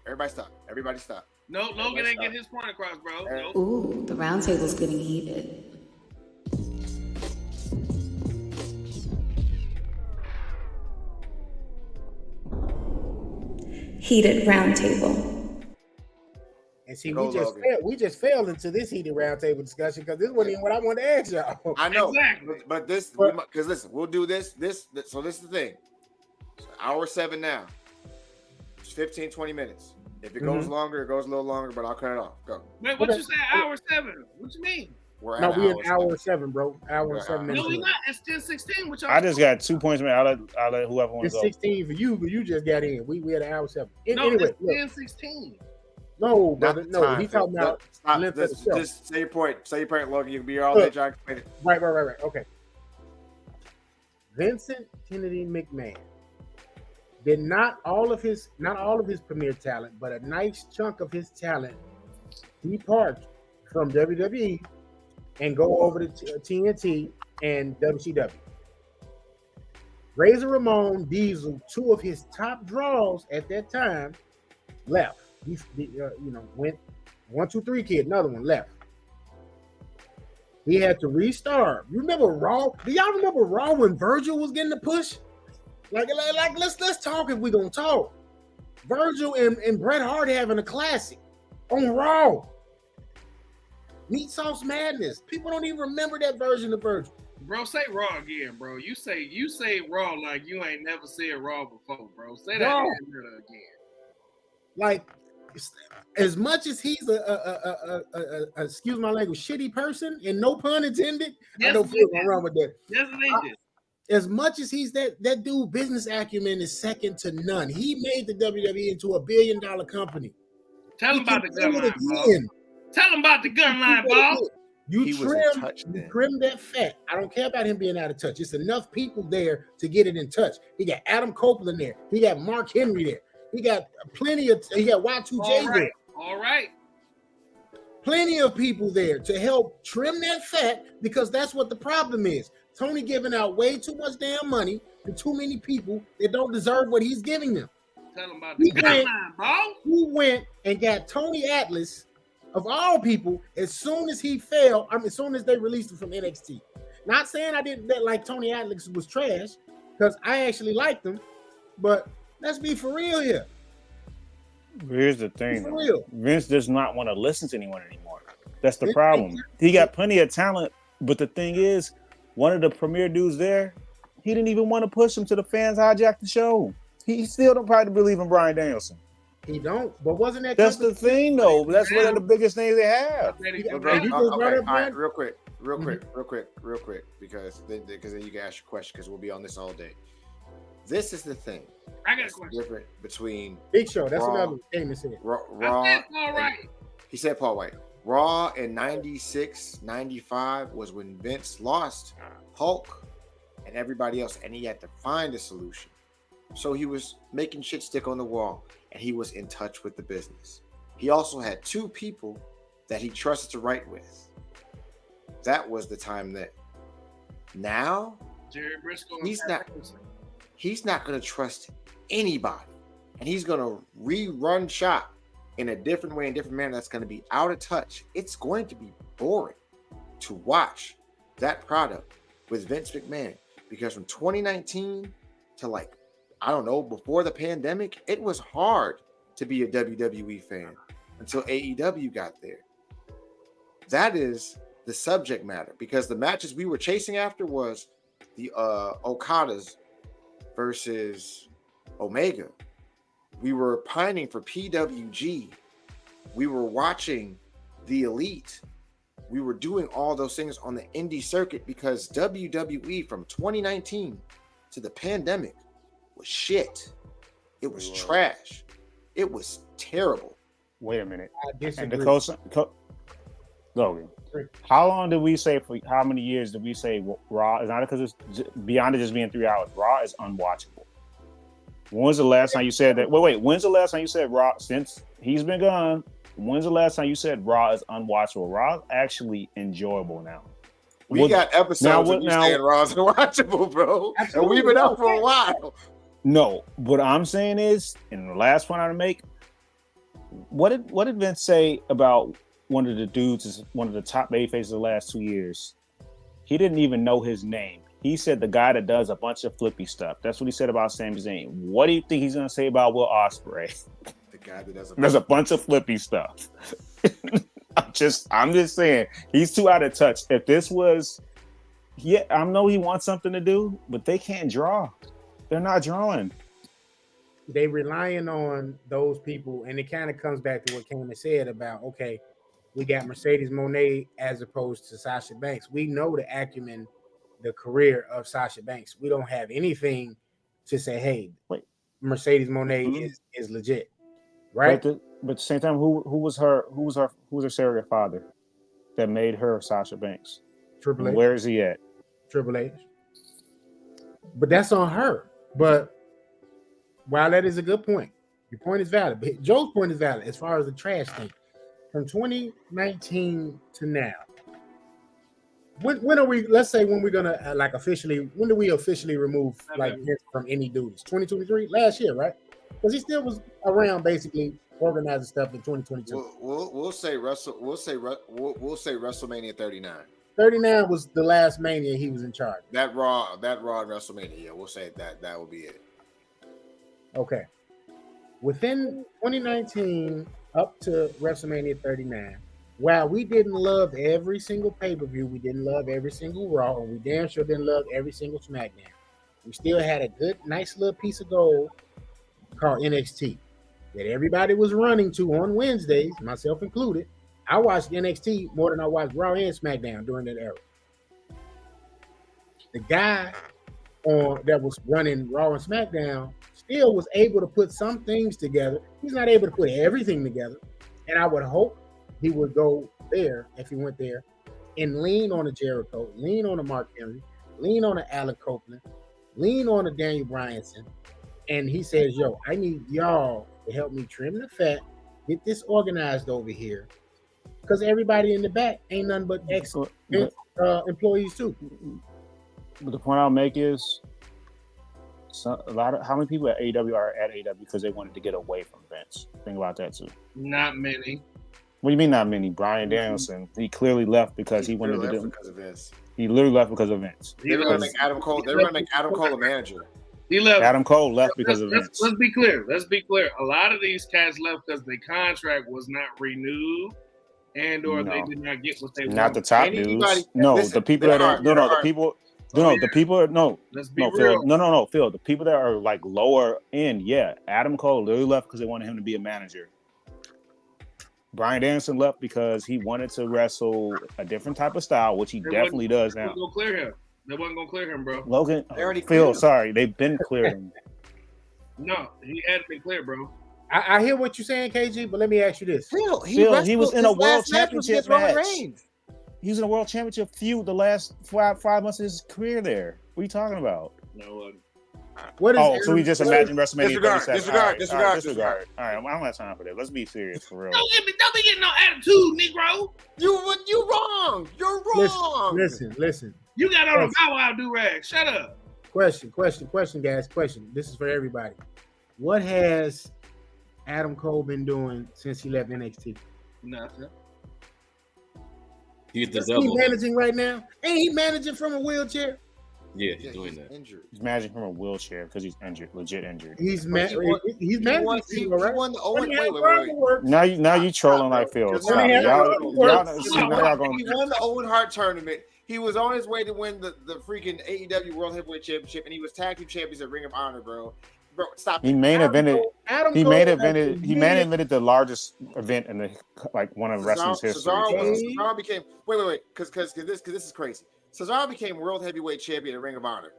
S2: No. Everybody stop.
S8: No, Logan ain't get his point across, bro. Nope.
S6: Ooh, the round table's getting heated. Heated round table.
S7: And see,
S2: Go,
S7: we just fell into this heated roundtable discussion because this wasn't even what I wanted to ask y'all.
S2: I know,
S8: Exactly.
S2: but because listen, we'll do this. So this is the thing. It's hour 7 now. It's 15, 20 minutes. If it goes longer, it goes a little longer, but I'll cut it off. Go.
S8: Wait, what you said? Hour 7? What you mean?
S2: We're
S7: No,
S2: at
S7: we in hour
S2: 7.
S7: 7, bro. Hour
S2: We're
S7: 7
S2: at
S7: minutes.
S8: No, we not. It's 10:16. What y'all?
S3: I just got 2 points, man. I'll let whoever wants
S7: It's
S3: to go.
S7: 16 for you, but you just got in. We had an hour 7.
S8: No,
S7: Anyway,
S8: it's
S7: look.
S8: 10:16.
S7: No,
S2: Not
S7: brother,
S2: the
S7: no.
S2: time,
S7: He
S2: Phil.
S7: talking about
S2: Stop.
S7: length of the show.
S2: Just say your point. Say your point, Logan. You can be here all day
S7: Look.
S2: trying to explain it.
S7: Right. Okay. Vincent Kennedy McMahon did not all of his premier talent, but a nice chunk of his talent depart from WWE and go over to TNT and WCW. Razor Ramon, Diesel, 2 of his top draws at that time, left. He went 1, 2, 3 kid, another one left. He had to restart. You remember Raw? Do y'all remember Raw when Virgil was getting the push? Like let's talk if we gonna talk. Virgil and Bret Hart having a classic on Raw. Meat Sauce Madness. People don't even remember that version of Virgil.
S8: Bro, say Raw again, bro. You say Raw like you ain't never said Raw before, bro. Say that
S7: Raw.
S8: again.
S7: Like, as much as he's a excuse my language, shitty person, and no pun intended,
S8: Yes,
S7: I don't feel nothing wrong with that.
S8: Yes, they did.
S7: As much as he's that dude, business acumen is second to none. He made the WWE into a $1 billion company.
S8: Tell
S7: He
S8: him about the
S7: can
S8: gun
S7: do it
S8: line, bro.
S7: again.
S8: Tell him about the gun line, bro.
S7: You
S2: He was in touch
S7: trim
S2: then.
S7: that fat. I don't care about him being out of touch. It's enough people there to get it in touch. He got Adam Copeland there. He got Mark Henry there. He got he got Y2J there.
S8: All right.
S7: Plenty of people there to help trim that fat because that's what the problem is. Tony giving out way too much damn money to too many people that don't deserve what he's giving them.
S8: Tell him about the gun line, bro.
S7: He went and got Tony Atlas, of all people, as soon as he fell, as soon as they released him from NXT. Not saying I didn't like Tony Atlas was trash, because I actually liked him, but let's be for real here.
S3: Here's the thing.
S7: For real.
S3: Vince does not want to listen to anyone anymore. That's the problem. He got plenty of talent But the thing is, one of the premier dudes there, he didn't even want to push him to the fans hijack the show. He still don't probably believe in Bryan Danielson.
S7: He don't. But wasn't that?
S3: That's the thing, though. That's one of the biggest things they have.
S2: Well, bro, okay, all right, real quick, because then you can ask your question because we'll be on this all day. This is the thing.
S8: I got a question.
S2: Different between
S7: Big Show. That's
S2: Raw,
S7: another thing to say.
S2: Raw.
S8: All right.
S2: He said Paul White. Raw in 96, 95 was when Vince lost Hulk and everybody else, and he had to find a solution. So he was making shit stick on the wall, and he was in touch with the business. He also had two people that he trusted to write with. That was the time that. Now,
S8: Jerry Briscoe.
S2: He's not going to trust anybody, and he's going to rerun shop in a different way, in a different manner. That's going to be out of touch. It's going to be boring to watch that product with Vince McMahon, because from 2019 to I don't know, before the pandemic, it was hard to be a WWE fan until AEW got there. That is the subject matter, because the matches we were chasing after was the Okadas versus Omega. We were pining for PWG. We were watching the Elite. We were doing all those things on the indie circuit because WWE from 2019 to the pandemic was shit. It was trash. It was terrible.
S3: Wait a minute.
S7: I disagree.
S3: And Logan, how long did we say, for how many years did we say Raw is not, because it's beyond it just being 3 hours, Raw is unwatchable? When was the last time you said that? Wait, when's the last time you said Raw, since he's been gone, when's the last time you said Raw is unwatchable? Raw is actually enjoyable now.
S2: We got episodes of you saying Raw is unwatchable, bro. And we've been up for a while.
S3: No, what I'm saying is, and the last point I want to make, what did Vince say about one of the dudes, is one of the top babyfaces of the last 2 years? He didn't even know his name. He said the guy that does a bunch of flippy stuff. That's what he said about Sami Zayn. What do you think he's going to say about Will Ospreay? The guy that does a bunch of flippy stuff. I'm just saying, he's too out of touch. If this was, I know he wants something to do, but they can't draw. They're not drawing.
S7: They relying on those people, and it kind of comes back to what Cameron said about, okay, we got Mercedes Moné as opposed to Sasha Banks. We know the acumen, the career of Sasha Banks. We don't have anything to say, hey, Mercedes Moné is legit, right?
S3: But at the same time, who was her surrogate father that made her Sasha Banks?
S7: Triple H.
S3: Where is he at?
S7: Triple H. But that's on her. But while that is a good point, your point is valid. But Joe's point is valid as far as the trash thing. From 2019 to now, when are we? Let's say when we're gonna officially. When do we officially remove from any duties? 2023, last year, right? Because he still was around, basically organizing stuff in 2022.
S2: We'll say WrestleMania 39.
S7: 39 was the last Mania he was in charge.
S2: That Raw WrestleMania. Yeah, we'll say that will be it.
S7: Okay. Within 2019 up to WrestleMania 39, while we didn't love every single pay-per-view, we didn't love every single Raw, and we damn sure didn't love every single SmackDown, we still had a good, nice little piece of gold called NXT that everybody was running to on Wednesdays, myself included. I watched NXT more than I watched Raw and SmackDown during that era. The guy that was running Raw and SmackDown still was able to put some things together. He's not able to put everything together. And I would hope he would go there, if he went there, and lean on a Jericho, lean on a Mark Henry, lean on a Alan Copeland, lean on a Daniel Bryanson. And he says, yo, I need y'all to help me trim the fat, get this organized over here. Because everybody in the back ain't nothing but employees too.
S3: But the point I'll make is, how many people at AEW are at AEW because they wanted to get away from Vince? Think about that too.
S8: Not many.
S3: What do you mean not many? Bryan Danielson, he clearly left because he wanted to do
S2: because of Vince.
S3: He literally left because of Vince.
S2: They were going to make Adam Cole. They were going to make Adam Cole a manager.
S8: He left.
S3: Adam Cole left because of Vince.
S8: Let's be clear. A lot of these cats left because their contract was not renewed. and or they did not get what they wanted.
S3: Not the top dudes. No,
S2: listen,
S3: the people
S2: there
S3: that are
S2: are-
S3: no,
S2: there
S3: no, the
S2: are-
S3: people.
S8: Oh,
S3: No,
S8: yeah.
S3: the people are no,
S8: Let's be
S3: no,
S8: real.
S3: Phil. No, Phil. The people that are like lower end, yeah. Adam Cole literally left because they wanted him to be a manager. Brian Danielson left because he wanted to wrestle a different type of style, which he definitely does now.
S8: They wasn't gonna clear him. They wasn't gonna clear him, bro.
S3: Logan,
S2: They already
S3: Phil,
S2: cleared him.
S3: sorry, they've been cleared him.
S8: No, he hadn't been cleared, bro.
S7: I hear what you're saying, KG, but let me ask you this.
S2: Phil,
S3: Phil, he was in a
S2: his
S3: world
S2: last match was
S3: championship
S2: against Roman
S3: match.
S2: Reigns.
S3: He was in a world championship feud the last five months of his career there. What are you talking about?
S8: No,
S7: What is
S3: Oh, so we just imagined WrestleMania
S2: Disregard,
S3: 37.
S2: disregard.
S3: All right, I don't have time for that. Let's be serious for real.
S8: don't be getting no attitude, Negro.
S2: You wrong. You're wrong.
S7: Listen.
S8: You got on a Bow Wow do-rag. Shut up.
S7: Question, guys. Question. This is for everybody. What has Adam Cole been doing since he left NXT?
S8: Nothing.
S5: He hit the
S7: Is he
S5: double.
S7: managing right now? Ain't he managing from a wheelchair?
S5: Yeah, he's doing that.
S2: Injured.
S3: He's managing from a wheelchair because he's injured, legit injured.
S7: He's
S2: He
S7: managing.
S2: He won the Owen. Wait.
S3: Now you trolling like Phil.
S2: Just
S3: Stop.
S2: let me have
S3: Y'all gonna
S2: He won the Owen Hart tournament. He was on his way to win the freaking AEW World Heavyweight Championship, and he was tag team champions at Ring of Honor, bro. Bro, stop.
S3: He main evented.
S7: Adam
S3: He
S7: Cole
S3: main
S7: has
S3: evented. He main evented the largest event in the one of wrestling's history.
S2: Cesaro became wait, because this is crazy. Cesaro became World Heavyweight Champion at Ring of Honor.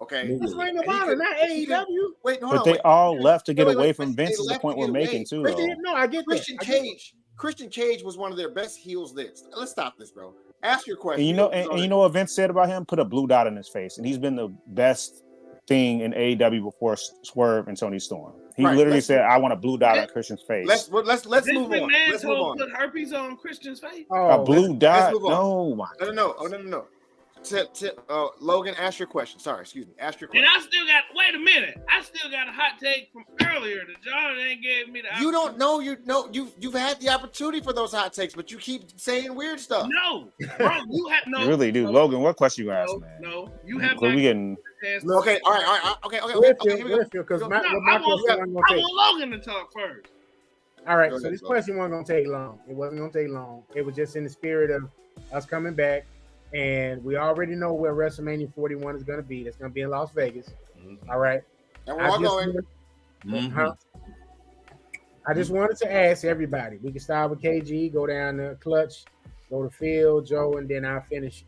S2: Okay,
S7: It's Ring of Honor, not AEW.
S2: Wait, no,
S3: But they all left to get away from Vince. Is the
S2: left
S3: point
S2: to
S3: we're
S2: get
S3: making
S2: away.
S3: too.
S7: But
S3: Though.
S7: no, I get
S2: Christian Cage was one of their best heels. Let's stop this, bro. Ask your question.
S3: And you know what Vince said about him? Put a blue dot in his face, and he's been the best thing in AEW before Swerve and Tony Storm. He literally said, "I want a blue dot on Christian's face."
S2: Let's move on. Let's move on.
S8: Put herpes on Christian's face.
S3: A blue dot?
S2: Let's move on.
S3: No.
S2: No. Logan, ask your question. Sorry, excuse me. Ask your
S8: And
S2: question.
S8: I still got. Wait a minute. I still got a hot take from earlier that John ain't gave me the.
S2: You don't know. You've had the opportunity for those hot takes, but you keep saying weird stuff.
S8: No, bro, you have no.
S3: You really do,
S8: no,
S3: Logan. What question you ask, man?
S8: No, you have.
S3: We getting.
S2: Okay, all right. Okay. Here we go.
S7: Because
S8: I
S7: my question wasn't gonna take.
S8: want Logan to talk first.
S7: All right,
S2: Go
S7: so
S2: ahead,
S7: this
S2: go
S7: question wasn't gonna take long. It wasn't gonna take long. It was just in the spirit of us coming back, and we already know where WrestleMania 41 is gonna be. That's gonna be in Las Vegas.
S5: Mm-hmm.
S7: All right.
S2: And we're all going.
S7: I just wanted to ask everybody. We can start with KG, go down to Clutch, go to Phil, Joe, and then I'll finish.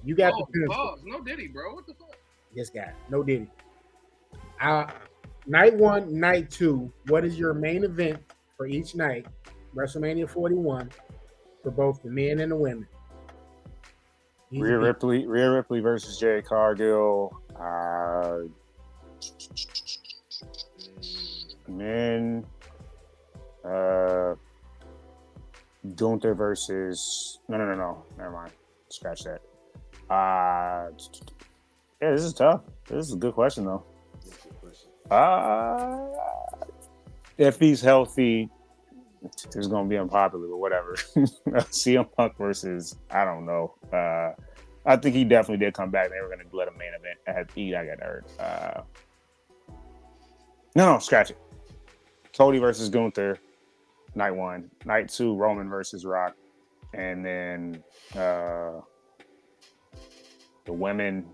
S7: You got the pencil.
S8: Pause. No Diddy, bro. What the fuck?
S7: This guy, no Diddy. Night 1, night 2. What is your main event for each night? WrestleMania 41 for both the men and the women.
S3: Rhea Ripley versus Jade Cargill. Men. Gunther versus. No. Never mind. Scratch that. Yeah, this is tough. This is a good question though. If he's healthy, it's gonna be unpopular, but whatever. CM Punk versus I don't know. I think he definitely did come back. They were gonna let a main event at Eat. I got hurt. No, scratch it. Cody versus Gunther, night 1. Night 2, Roman versus Rock, and then the women.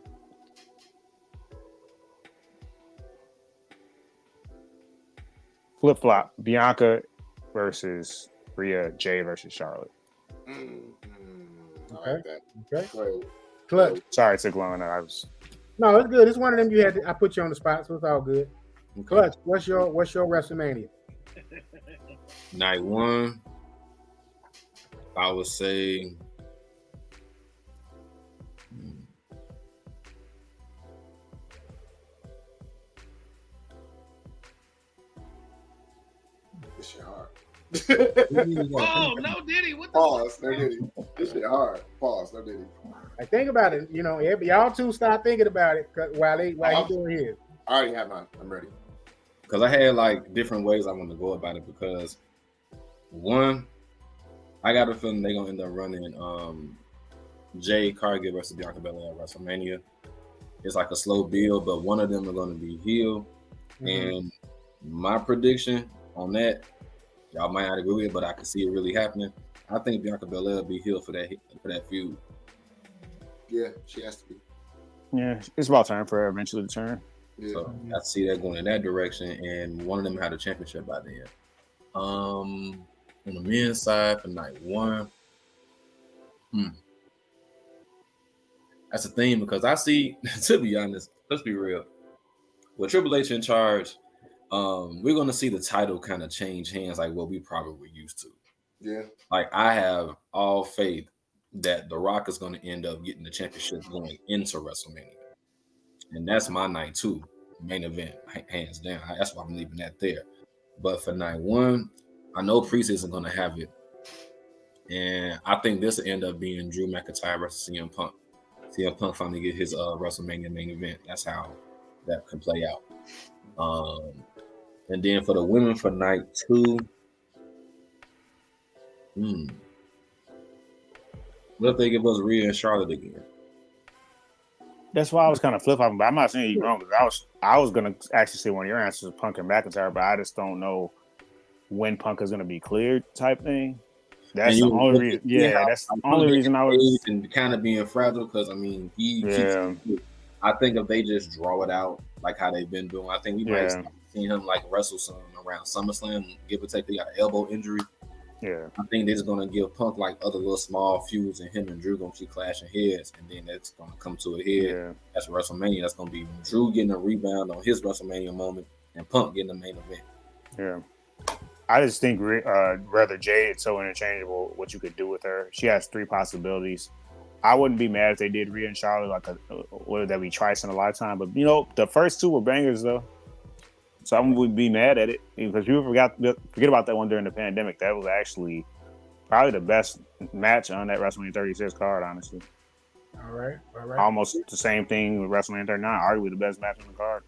S3: Flip flop. Bianca versus Rhea. Jay versus Charlotte.
S2: I like that.
S7: Okay.
S2: Wait.
S7: Clutch.
S3: Sorry, it took long.
S7: No, it's good. It's one of them you had. I put you on the spot, so it's all good. Clutch. What's your WrestleMania?
S5: Night 1, I would say.
S2: This shit hard.
S8: Oh, no Diddy. What the
S2: Pause. No Diddy. This shit hard. Pause. No Diddy.
S7: Like, think about it. You know, y'all two start thinking about it while he doing his.
S2: I already have mine. I'm ready.
S5: Because I had like different ways I want to go about it. Because one, I got a feeling they're gonna end up running Jade Cargill versus Bianca Belair at WrestleMania. It's like a slow build, but one of them are gonna be heel. And my prediction on that, y'all might not agree with it, but I can see it really happening. I think Bianca Belair will be heel for that feud.
S2: Yeah, she has to be.
S3: Yeah, it's about time for her eventually to turn.
S2: Yeah.
S5: So I see that going in that direction, and one of them had a championship by then. On the men's side for night one, that's the thing because I see, to be honest, let's be real. With Triple H in charge, we're gonna see the title kind of change hands like what we probably were used to.
S2: Yeah.
S5: Like I have all faith that The Rock is gonna end up getting the championship going into WrestleMania. And that's my night two, main event, hands down. That's why I'm leaving that there. But for night one, I know Priest isn't gonna have it. And I think this will end up being Drew McIntyre versus CM Punk. CM Punk finally get his WrestleMania main event. That's how that can play out. And then for the women for night two, what if they give us Rhea and Charlotte again?
S3: That's why I was kind of flip-flopping, but I'm not saying you're wrong because I was gonna actually say one of your answers, Punk and McIntyre, but I just don't know when Punk is gonna be cleared, type thing. That's the only reason. Yeah, that's the only reason I was.
S5: And kind of being fragile because I mean he keeps. I think if they just draw it out like how they've been doing, I think we might start seeing him like wrestle some around SummerSlam, give or take. They got an elbow injury.
S3: Yeah,
S5: I think they're just gonna give Punk like other little small feuds, and him and Drew gonna keep clashing heads, and then that's gonna come to a head.
S3: Yeah.
S5: That's WrestleMania. That's gonna be Drew getting a rebound on his WrestleMania moment, and Punk getting the main event.
S3: Yeah. I just think rather Jade is so interchangeable. What you could do with her, she has 3 possibilities. I wouldn't be mad if they did Rhea and Charlotte like would that be twice in a lifetime. But the first 2 were bangers though, so I wouldn't be mad at it because people forget about that one during the pandemic. That was actually probably the best match on that WrestleMania 36 card, honestly.
S7: All right.
S3: Almost the same thing with WrestleMania 39. Arguably the best match on the card,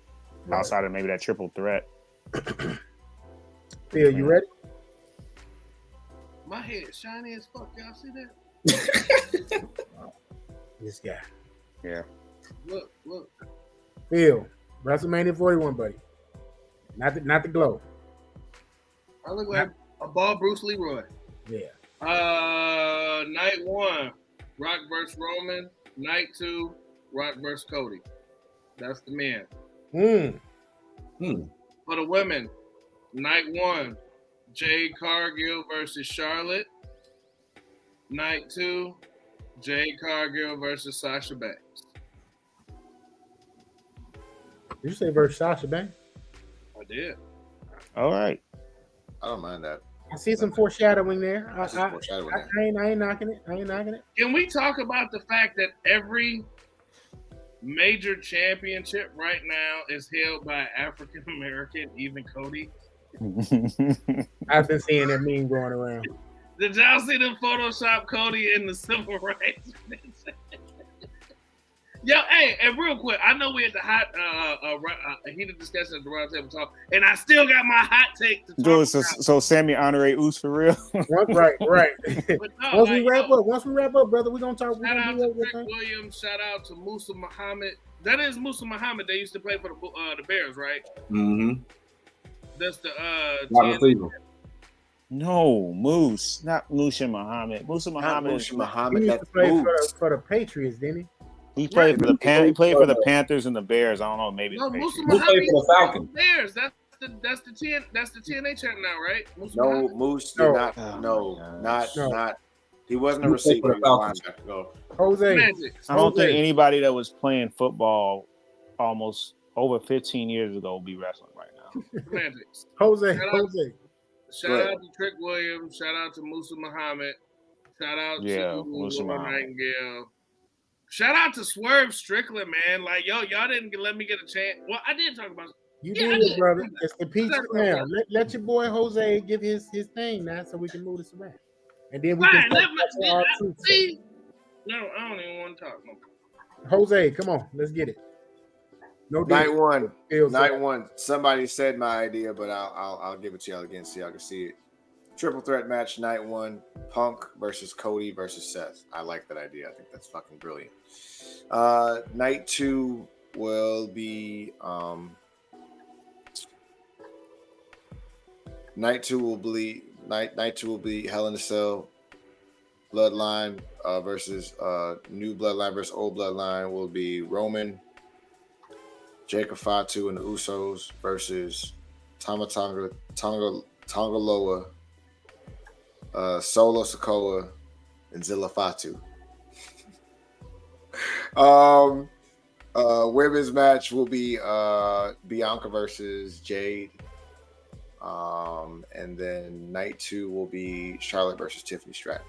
S3: outside of maybe that triple threat.
S7: Phil, you ready?
S8: My head shiny as fuck. Y'all see that?
S7: This guy.
S3: Yeah.
S8: Look.
S7: Phil, WrestleMania 41, buddy. Not the glow.
S8: I look like a bald Bruce Leroy.
S7: Yeah.
S8: Night 1, Rock versus Roman. Night 2, Rock versus Cody. That's the men. For the women, night 1, Jade Cargill versus Charlotte. Night 2, Jade Cargill versus Sasha Banks.
S7: Did you say versus Sasha Banks?
S8: I did.
S3: All right.
S2: I don't mind that.
S7: I see some foreshadowing there. I ain't knocking it.
S8: Can we talk about the fact that every major championship right now is held by African American, even Cody?
S7: I've been seeing that meme going around.
S8: Did y'all see them Photoshop Cody in the civil rights? Yo, hey, and real quick, I know we had the hot heated discussion at the round table talk, and I still got my hot take to talk about.
S3: So Sammy Honore Oos for real?
S7: Right.
S8: No,
S7: once we wrap up, brother, we're gonna talk.
S8: Shout out to Rick Williams. Shout out to Musa Muhammad. That is Musa Muhammad. They used to play for the Bears, right?
S5: Mm-hmm.
S8: That's the
S3: No, Moose, not Musa Muhammad. Musa Muhammad.
S2: Musa Muhammad.
S7: He used to play for the Patriots, didn't he?
S3: He played for the He played for the Panthers and the Bears. I don't know, maybe.
S8: No,
S3: the
S8: Musa
S5: Who
S8: Muhammad
S5: played for the Falcons?
S8: Bears. That's the TNA champ now, right?
S2: No, Moose did not. Not. He wasn't a receiver.
S7: Jose.
S8: Magic.
S3: I don't think anybody that was playing football almost over 15 years ago will be wrestling right now.
S8: Magic.
S7: Jose.
S8: Shout out to Trick Williams. Shout out to Musa Muhammad. Shout out to
S3: Musa Muhammad.
S8: Nightingale. Shout out to Swerve Strickland, man. Like, y'all didn't let me get a chance. Well, I did talk about it.
S7: You did, brother. It's the pizza now. Let your boy Jose give his thing now so we can move this around. And then we can
S8: see. No, I don't even want to talk no more.
S7: Jose, come on. Let's get it. No
S2: Night one. Somebody said my idea, but I'll give it to y'all again so y'all can see it. Triple threat match, night 1, Punk versus Cody versus Seth. I like that idea. I think that's fucking brilliant. Night 2 will be night 2 will be Hell in a Cell, bloodline versus new bloodline versus old bloodline will be Roman, Jacob Fatu and the Usos versus Tongaloa, Solo Sikoa, and Zilla Fatu. Women's match will be Bianca versus Jade. And then night 2 will be Charlotte versus Tiffany Stratton.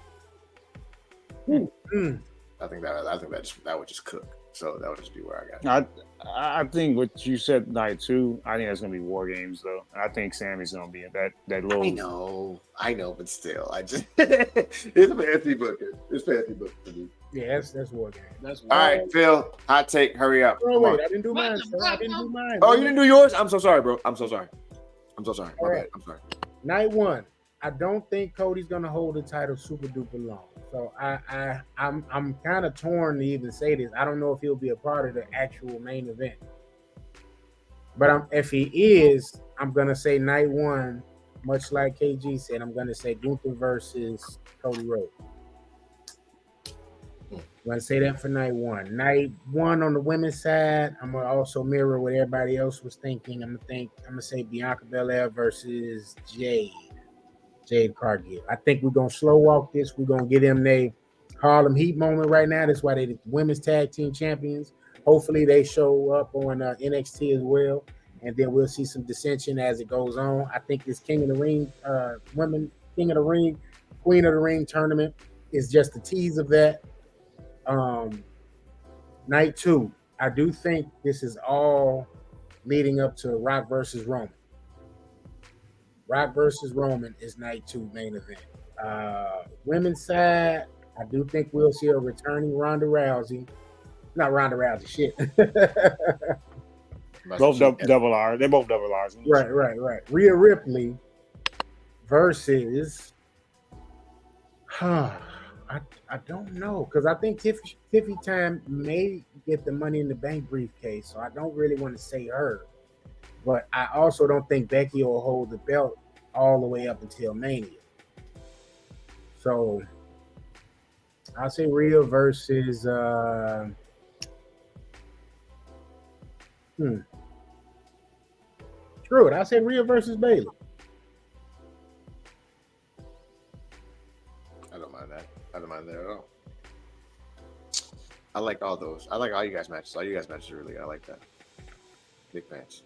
S2: I think that would just cook. So that would just be where I got.
S3: I think what you said night 2. I think that's gonna be War Games though. I think Sammy's gonna be in that little.
S2: I know, but still, I just it's fancy booking. It's fancy booking for me.
S7: Yeah, that's War Game.
S2: All right, Phil. Hot take. Hurry up.
S7: Oh wait, I didn't do mine. I didn't do mine.
S2: Oh, you didn't do yours? I'm so sorry, bro. I'm so sorry. My bad. I'm sorry.
S7: Night 1. I don't think Cody's gonna hold the title super duper long. So I'm kind of torn to even say this. I don't know if he'll be a part of the actual main event. But if he is, I'm gonna say night 1, much like KG said, I'm gonna say Gunther versus Cody Rhodes. I'm gonna say that for night 1. Night 1 on the women's side, I'm gonna also mirror what everybody else was thinking. I'm gonna say Bianca Belair versus Jade Cargill. I think we're gonna slow walk this. We're gonna get them a Harlem Heat moment right now. That's why they're the women's tag team champions. Hopefully they show up on NXT as well, and then we'll see some dissension as it goes on. I think this King of the Ring, women King of the Ring, Queen of the Ring tournament is just a tease of that. Night 2, I do think this is all leading up to Rock versus Roman. Rock versus Roman is night 2 main event. Women's side, I do think we'll see a returning Ronda Rousey. Not Ronda Rousey, shit.
S3: Both double R. They're both double R's.
S7: Right. Rhea Ripley versus I don't know, because I think Tiffy Time may get the Money in the Bank briefcase, so I don't really want to say her. But I also don't think Becky will hold the belt all the way up until Mania. So I'll say Rhea versus Screw it. I'll say Rhea versus Bayley.
S2: I don't mind that. I don't mind that at all. I like all those. I like all you guys matches. All you guys matches are really good. I like that. Big fans.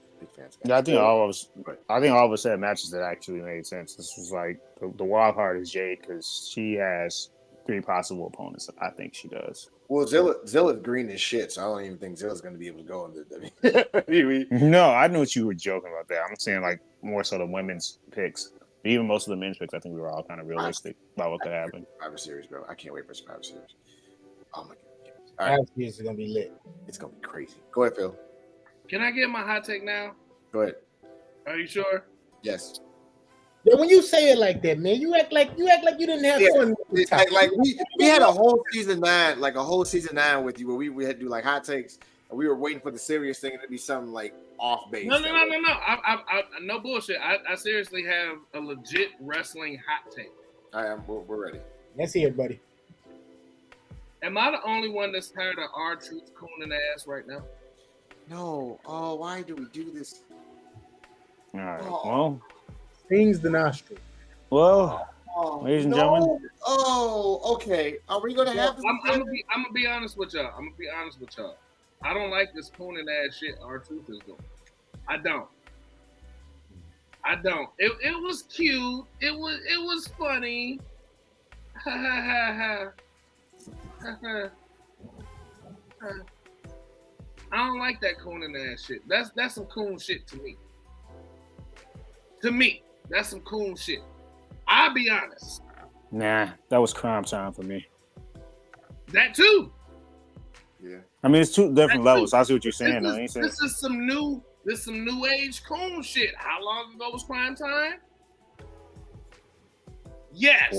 S3: Yeah, I think all of us had matches that actually made sense. This was like the wild card is Jade because she has 3 possible opponents. I think she does.
S2: Well, Zilla's green as shit, so I don't even think Zilla's going to be able to go in the WWE.
S3: No, I knew what you were joking about that. I'm saying like more so the women's picks. Even most of the men's picks, I think we were all kind of realistic about what could happen.
S2: Survivor Series, bro. I can't wait for Survivor Series. Oh my god.
S7: All right. Series is going to be lit.
S2: It's going to be crazy. Go ahead, Phil.
S8: Can I get my hot take now?
S2: Go ahead.
S8: Are you sure?
S2: Yes.
S7: Yeah, when you say it like that, man, you act like you didn't have fun.
S2: Like we had a whole season 9, with you where we had to do like hot takes, and we were waiting for the serious thing to be something like off base.
S8: No. I no bullshit. I seriously have a legit wrestling hot take.
S2: We're ready.
S7: Let's hear it, buddy.
S8: Am I the only one that's tired of R-Truth cooning ass right now?
S2: No. Oh, why do we do this?
S3: All right. Well,
S7: stings the nostril.
S3: Well, ladies and gentlemen.
S2: Oh, okay. Are we gonna have this?
S8: I'm gonna be honest with y'all. I don't like this cooning ass shit R-Truth is doing. I don't. It was cute. It was funny. Ha ha ha ha. I don't like that cooning ass shit. That's some coon shit to me. To me, that's some coon shit. I'll be honest.
S3: Nah, that was crime time for me.
S8: That too.
S2: Yeah.
S3: I mean, it's 2 different levels. I see what you're saying.
S8: This is some new age coon shit. How long ago was crime time? Yes.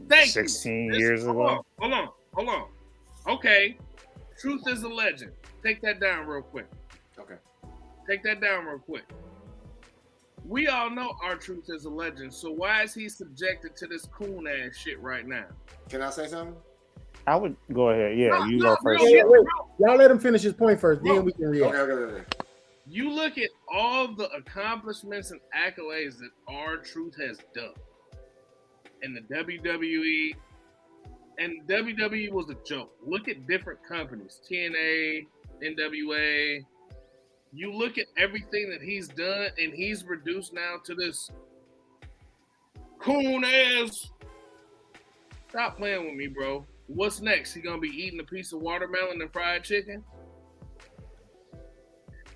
S8: Thank
S3: 16
S8: you.
S3: years ago.
S8: Hold on. Okay. Truth is a legend. Take that down real quick.
S2: Okay.
S8: Take that down real quick. We all know R-Truth is a legend, so why is he subjected to this coon ass shit right now?
S2: Can I say something?
S3: I would go ahead. Yeah, you go first.
S7: Wait. Y'all let him finish his point first, then we can react.
S2: Okay.
S8: You look at all the accomplishments and accolades that R-Truth has done in the WWE, and WWE was a joke. Look at different companies, TNA, NWA. You look at everything that he's done, and he's reduced now to this coon ass. Stop playing with me, bro. What's next? He gonna be eating a piece of watermelon and fried chicken?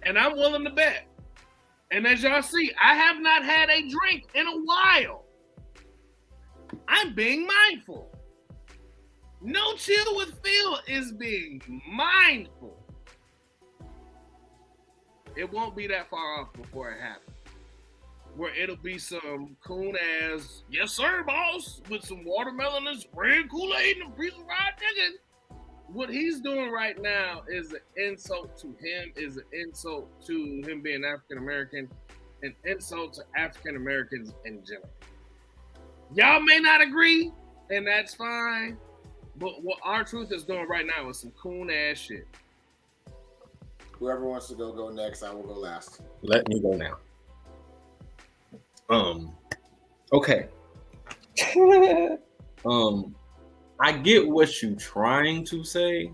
S8: And I'm willing to bet. And as y'all see, I have not had a drink in a while. I'm being mindful. No Chill with Phil is being mindful. It won't be that far off before it happens. Where it'll be some coon ass, yes sir, boss, with some watermelon and spraying Kool-Aid and a piece of fried chicken. What he's doing right now is an insult to him, is an insult to him being African American, an insult to African Americans in general. Y'all may not agree, and that's fine. But what R-Truth is doing right now is some coon ass shit.
S2: Whoever wants to go next. I will go last.
S5: Let me go now. Okay. I get what you're trying to say,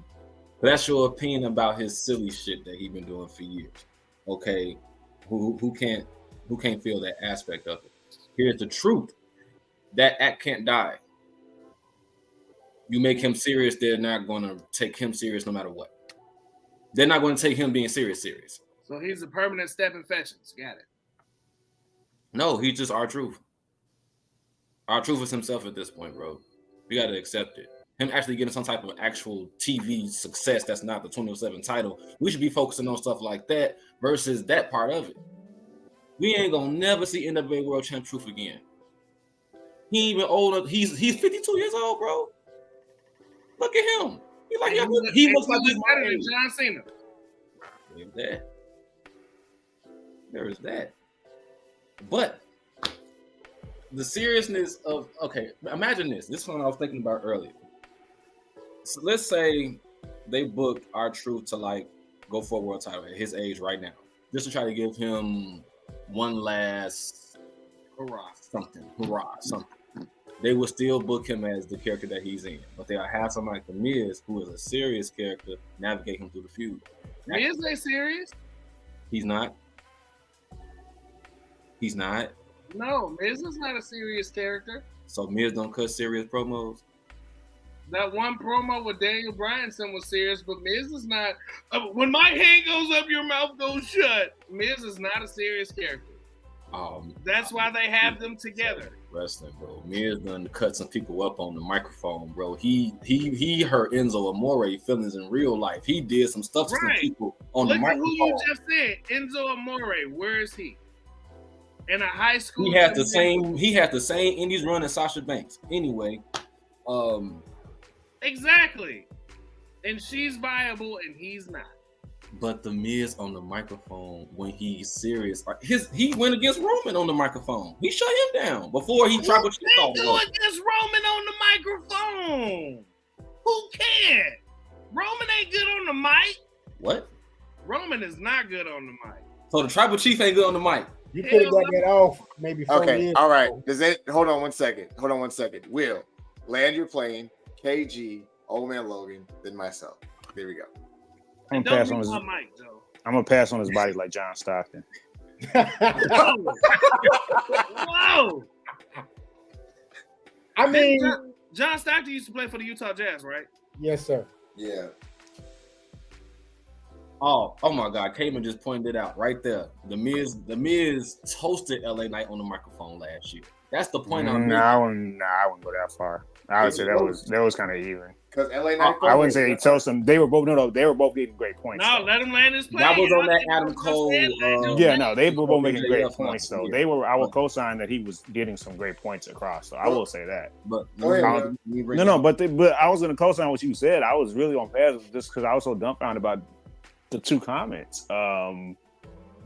S5: but that's your opinion about his silly shit that he's been doing for years. Okay, who can't feel that aspect of it? Here's the truth: that act can't die. You make him serious, they're not going to take him serious no matter what. They're not going to take him being serious.
S8: So he's a permanent step infections. Got it.
S5: No, he's just R-Truth. R-Truth is himself at this point, bro. We got to accept it. Him actually getting some type of actual TV success that's not the 2007 title. We should be focusing on stuff like that versus that part of it. We ain't going to never see NWA World Champ Truth again. He even older. He's 52 years old, bro. Look at him. He looks like he's better than John Cena. There's that. There is that. But the seriousness of, okay, imagine this. This is what I was thinking about earlier. So let's say they booked R-Truth to like go for a world title at his age right now, just to try to give him one last hurrah, something. They will still book him as the character that he's in, but they'll have somebody like The Miz, who is a serious character, navigate him through the feud.
S8: Miz ain't serious.
S5: He's not.
S8: No, Miz is not a serious character.
S5: So Miz don't cut serious promos?
S8: That one promo with Daniel Bryanson was serious, but Miz is not. When my hand goes up, your mouth goes shut. Miz is not a serious character. That's why they have them together.
S5: Wrestling, bro. Miz done cut some people up on the microphone, bro. He hurt Enzo Amore feelings in real life. He did some stuff to some people on the microphone. Look at who you just
S8: said, Enzo Amore. Where is he? In a high school.
S5: He had the same Indies run as Sasha Banks. Anyway,
S8: exactly. And she's viable and he's not.
S5: But The Miz on the microphone, when he's serious, he went against Roman on the microphone. He shut him down before he tried to
S8: go against Roman on the microphone. Who can? Roman ain't good on the mic.
S5: What?
S8: Roman is not good on the mic.
S5: So the tribal chief ain't good on the mic.
S7: You could have got that off maybe 4 years
S2: all right.
S7: ago.
S2: Hold on one second. Will, land your plane, KG, Old Man Logan, then myself. There we go.
S3: I'm gonna pass on his body like John Stockton.
S8: Whoa!
S7: I mean,
S8: John Stockton used to play for the Utah Jazz, right?
S7: Yes, sir.
S2: Yeah.
S5: Oh my God! Cayman just pointed it out right there. The Miz hosted LA Knight on the microphone last year. That's the point I'm making.
S3: I wouldn't go that far. I would say that was kind of even.
S2: Because LA Knight,
S3: I wouldn't say he told them. They were both getting great points.
S8: No, let him land his plane.
S5: That was on that Adam Cole.
S3: They were both making great points. So I would co-sign that he was getting some great points across. So I will say that.
S5: But
S3: but I was going to co-sign what you said. I was really on pass just because I was so dumbfounded about the two comments.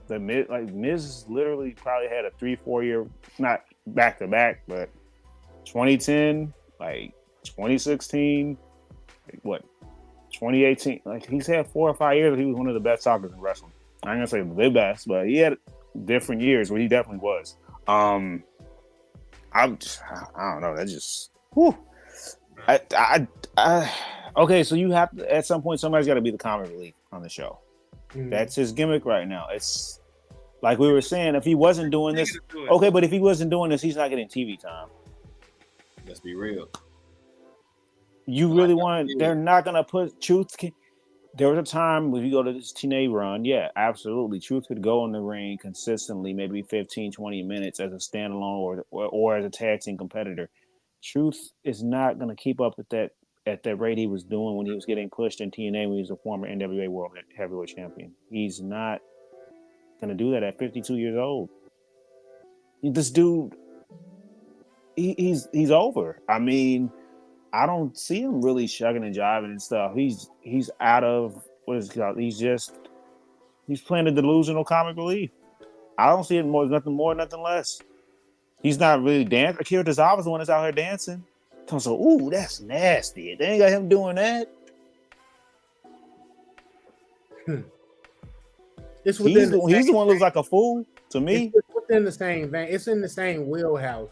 S3: Miz literally probably had a 3-4 year, not back to back, but 2010, like 2016, like what 2018, like he's had 4 or 5 years. He was one of the best talkers in wrestling. I ain't gonna say the best, but he had different years where he definitely was. I don't know. That just, whew. Okay, so you have to, at some point, somebody's got to be the comic relief on the show. Mm-hmm. That's his gimmick right now. It's like we were saying, if he wasn't doing this, okay, but if he wasn't doing this, he's not getting TV time.
S5: Let's be real.
S3: You really want? They're not gonna put Truth. There was a time when you go to this TNA run, yeah, absolutely. Truth could go in the ring consistently, maybe 15, 20 minutes as a standalone or as a tag team competitor. Truth is not going to keep up with that at that rate he was doing when he was getting pushed in TNA when he was a former NWA World Heavyweight Champion. He's not going to do that at 52 years old. This dude, he's over. I mean, I don't see him really shucking and jiving and stuff. He's out of what is it called? He's playing the delusional comic relief. I don't see it nothing more, nothing less. He's not really dancing. Akira Tozawa's the one that's out here dancing. So, ooh, that's nasty. They ain't got him doing that. He's the one who looks like a fool to me.
S7: It's within the same vein. It's in the same wheelhouse,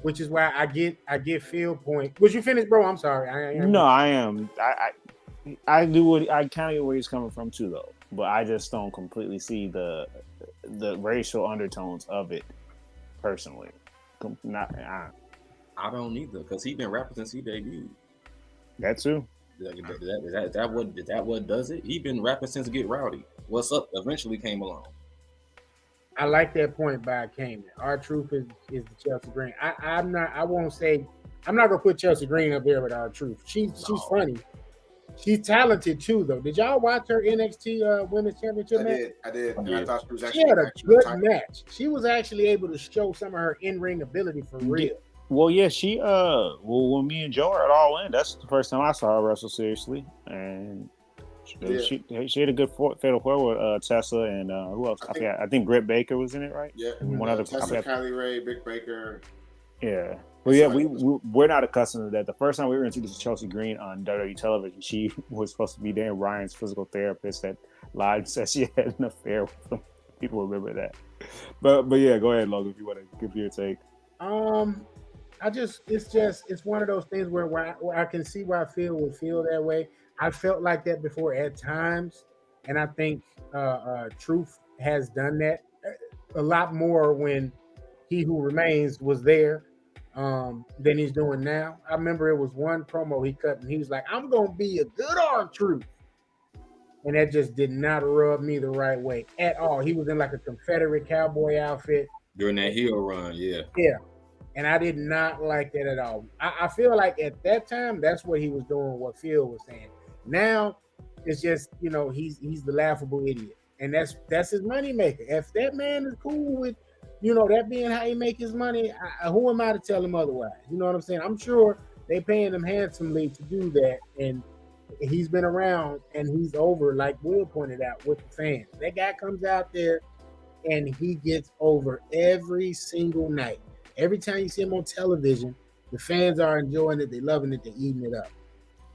S7: which is why I get Phil point. Was you finished, bro? I'm sorry.
S3: I am. I do what I kind of get where he's coming from too, though. But I just don't completely see the racial undertones of it personally.
S5: I don't either, because he's been rapping since he debuted.
S3: That too.
S5: Is that what does it? He's been rapping since Get Rowdy. What's Up eventually came along.
S7: I like that point by Cayman. R-Truth is the Chelsea Green. I'm not gonna put Chelsea Green up there with R-Truth. She's funny. She's talented too, though. Did y'all watch her NXT Women's Championship match?
S2: I did. I thought she was
S7: actually had a good match. She was actually able to show some of her in-ring ability for real.
S3: Well, yeah, when me and Joe are at All In, that's the first time I saw her wrestle seriously, and she had a good fatal four with Tessa and who else? I think Britt Baker was in it, right?
S2: Yeah,
S3: and one other.
S2: Tessa, Kylie Ray, Britt Baker.
S3: Yeah. Well, yeah, we're not accustomed to that. The first time we were introduced to Chelsea Green on WWE television, she was supposed to be Dan Ryan's physical therapist that lied and said she had an affair with him. People remember that. But yeah, go ahead, Logan, if you want to give your take.
S7: It's one of those things where I can see why Phil would feel that way. I felt like that before at times, and I think Truth has done that a lot more when He Who Remains was there. Than he's doing now. I remember it was one promo he cut and he was like, I'm gonna be a good R-Truth. And that just did not rub me the right way at all. He was in like a Confederate cowboy outfit.
S5: During that heel run, yeah.
S7: Yeah. And I did not like that at all. I feel like at that time, that's what he was doing, what Phil was saying. Now, it's just, he's the laughable idiot. And that's his moneymaker. If that man is cool with that being how he make his money, who am I to tell him otherwise? You know what I'm saying? I'm sure they paying him handsomely to do that, and he's been around, and he's over, like Will pointed out, with the fans. That guy comes out there, and he gets over every single night. Every time you see him on television, the fans are enjoying it, they're loving it, they're eating it up.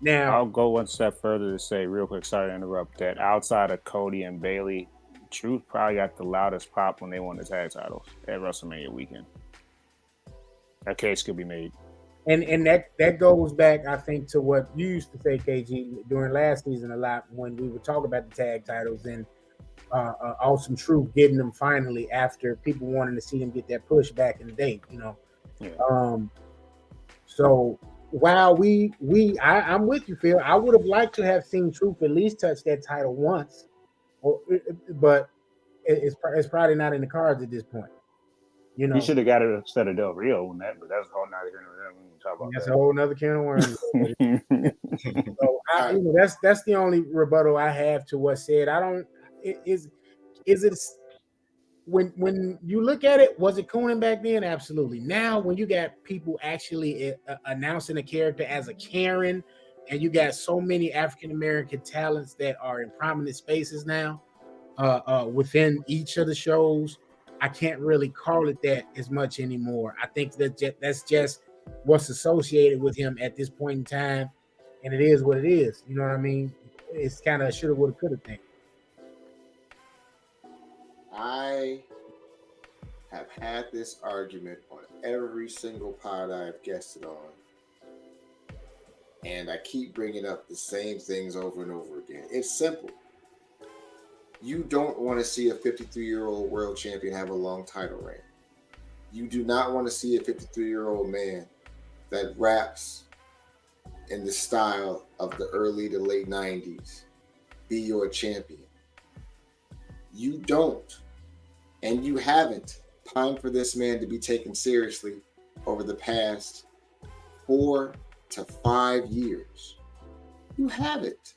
S7: Now,
S3: I'll go one step further to say real quick, sorry to interrupt, that outside of Cody and Bayley, Truth probably got the loudest pop when they won the tag titles at WrestleMania weekend. That case could be made.
S7: And that goes back, I think, to what you used to say, KG, during last season a lot when we would talk about the tag titles and Awesome Truth getting them finally after people wanting to see them get that push back in the day, Yeah. So while I'm with you, Phil, I would have liked to have seen Truth at least touch that title once. But it's probably not in the cards at this point.
S3: He should have got it instead of Del Rio on that, but that's a whole nother can.
S7: That's a whole nother can of worms. So that's the only rebuttal I have to what's said. I don't. Is it when you look at it? Was it Conan back then? Absolutely. Now, when you got people actually announcing a character as a Karen. And you got so many African American talents that are in prominent spaces now. within each of the shows, I can't really call it that as much anymore. I think that's just what's associated with him at this point in time, and it is what it is. You know what I mean? It's kind of shoulda, woulda, coulda thing.
S2: I have had this argument on every single pod I've guested on, and I keep bringing up the same things over and over again. It's simple. You don't want to see a 53-year-old world champion have a long title reign. You do not want to see a 53-year-old man that raps in the style of the early to late 90s be your champion. You don't, and you haven't pined for this man to be taken seriously over the past 4 to 5 years. You haven't.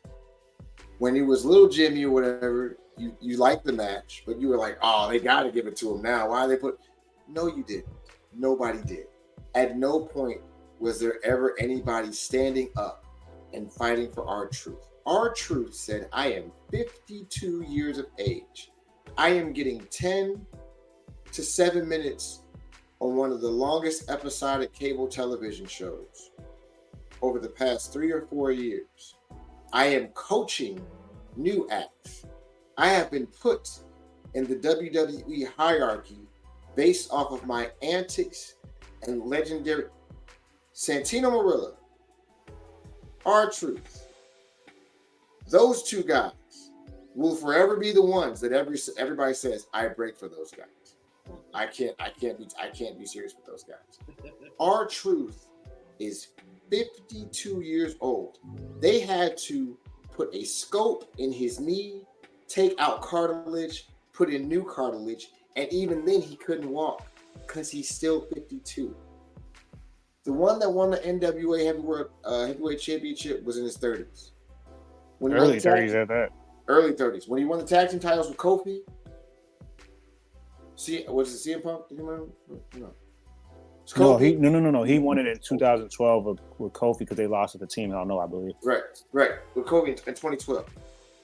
S2: When he was little Jimmy or whatever, you liked the match, but you were like, oh, they got to give it to him now. Why they put... No, you didn't. Nobody did. At no point was there ever anybody standing up and fighting for R-Truth. R-Truth said, I am 52 years of age. I am getting 10 to 7 minutes on one of the longest episodic cable television shows over the past 3 or 4 years. I am coaching new acts. I have been put in the WWE hierarchy based off of my antics and legendary Santino Marella, R-Truth. Those two guys will forever be the ones that everybody says I break for those guys. I can't be serious with those guys. R-Truth is 52 years old. They had to put a scope in his knee, take out cartilage, put in new cartilage, and even then he couldn't walk because he's still 52. The one that won the NWA heavyweight championship was in his 30s.
S3: Early 30s at that.
S2: Early 30s. When he won the tag team titles with Kofi. Was it CM Punk? Do you remember? No.
S3: No. He won it in 2012 with Kofi because they lost to the Team Hell No, I believe.
S2: Right. With Kofi in 2012.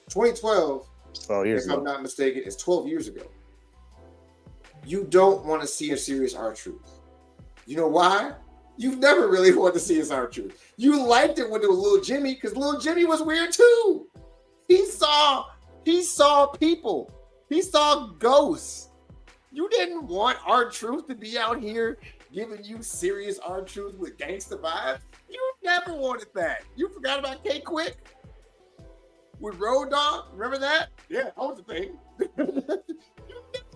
S2: 2012,
S3: 12 years
S2: if
S3: ago.
S2: I'm not mistaken, it's 12 years ago. You don't want to see a serious R-Truth. You know why? You've never really wanted to see his R-Truth. You liked it when it was Little Jimmy because Little Jimmy was weird too. He saw people. He saw ghosts. You didn't want R-Truth to be out here giving you serious R-Truth with gangster vibes. You never wanted that. You forgot about K-Quick with Road Dogg. Remember that? Yeah, that was the thing. You never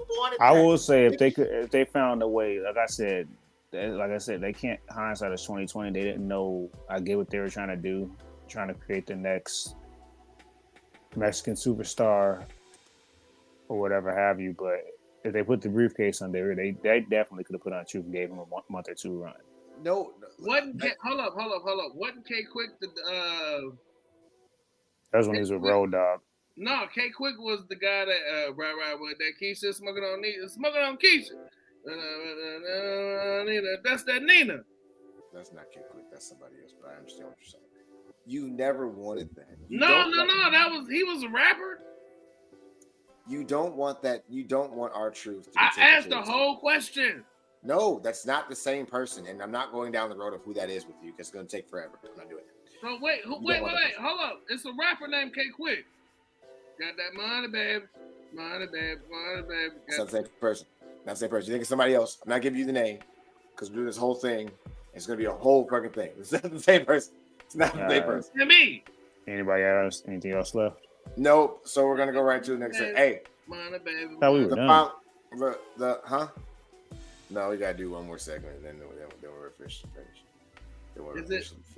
S2: wanted that.
S3: I will say if they found a way, like I said, they can't hindsight is 2020. They didn't know. I get what they were trying to do, trying to create the next Mexican superstar or whatever have you. But if they put the briefcase on there, they definitely could have put on Truth and gave him a month or two run.
S2: No.
S8: Hold up. Wasn't K Quick the
S3: That was when he was with Road Dogg.
S8: No, K Quick was the guy that right with that Keisha smoking on Keisha. That's that Nina.
S2: That's not K Quick. That's somebody else. But I understand what you're saying. You never wanted that.
S8: No. He was a rapper.
S2: You don't want that. You don't want R-Truth.
S8: I asked the whole question.
S2: No, that's not the same person, and I'm not going down the road of who that is with you because it's going to take forever. I'm not doing it.
S8: So wait, hold up. It's a rapper named K Quick. Got that money, baby.
S2: It's not the same person. Not the same person. You think it's somebody else? I'm not giving you the name because we're doing this whole thing. It's going to be a whole fucking thing. It's not the same person. It's not the same person.
S8: To me.
S3: Anybody else? Anything else left?
S2: Nope. So we're gonna go right to the next thing. Hey,
S8: money, baby.
S3: Thought we were done.
S2: No, we gotta do one more segment, and then we're officially finished.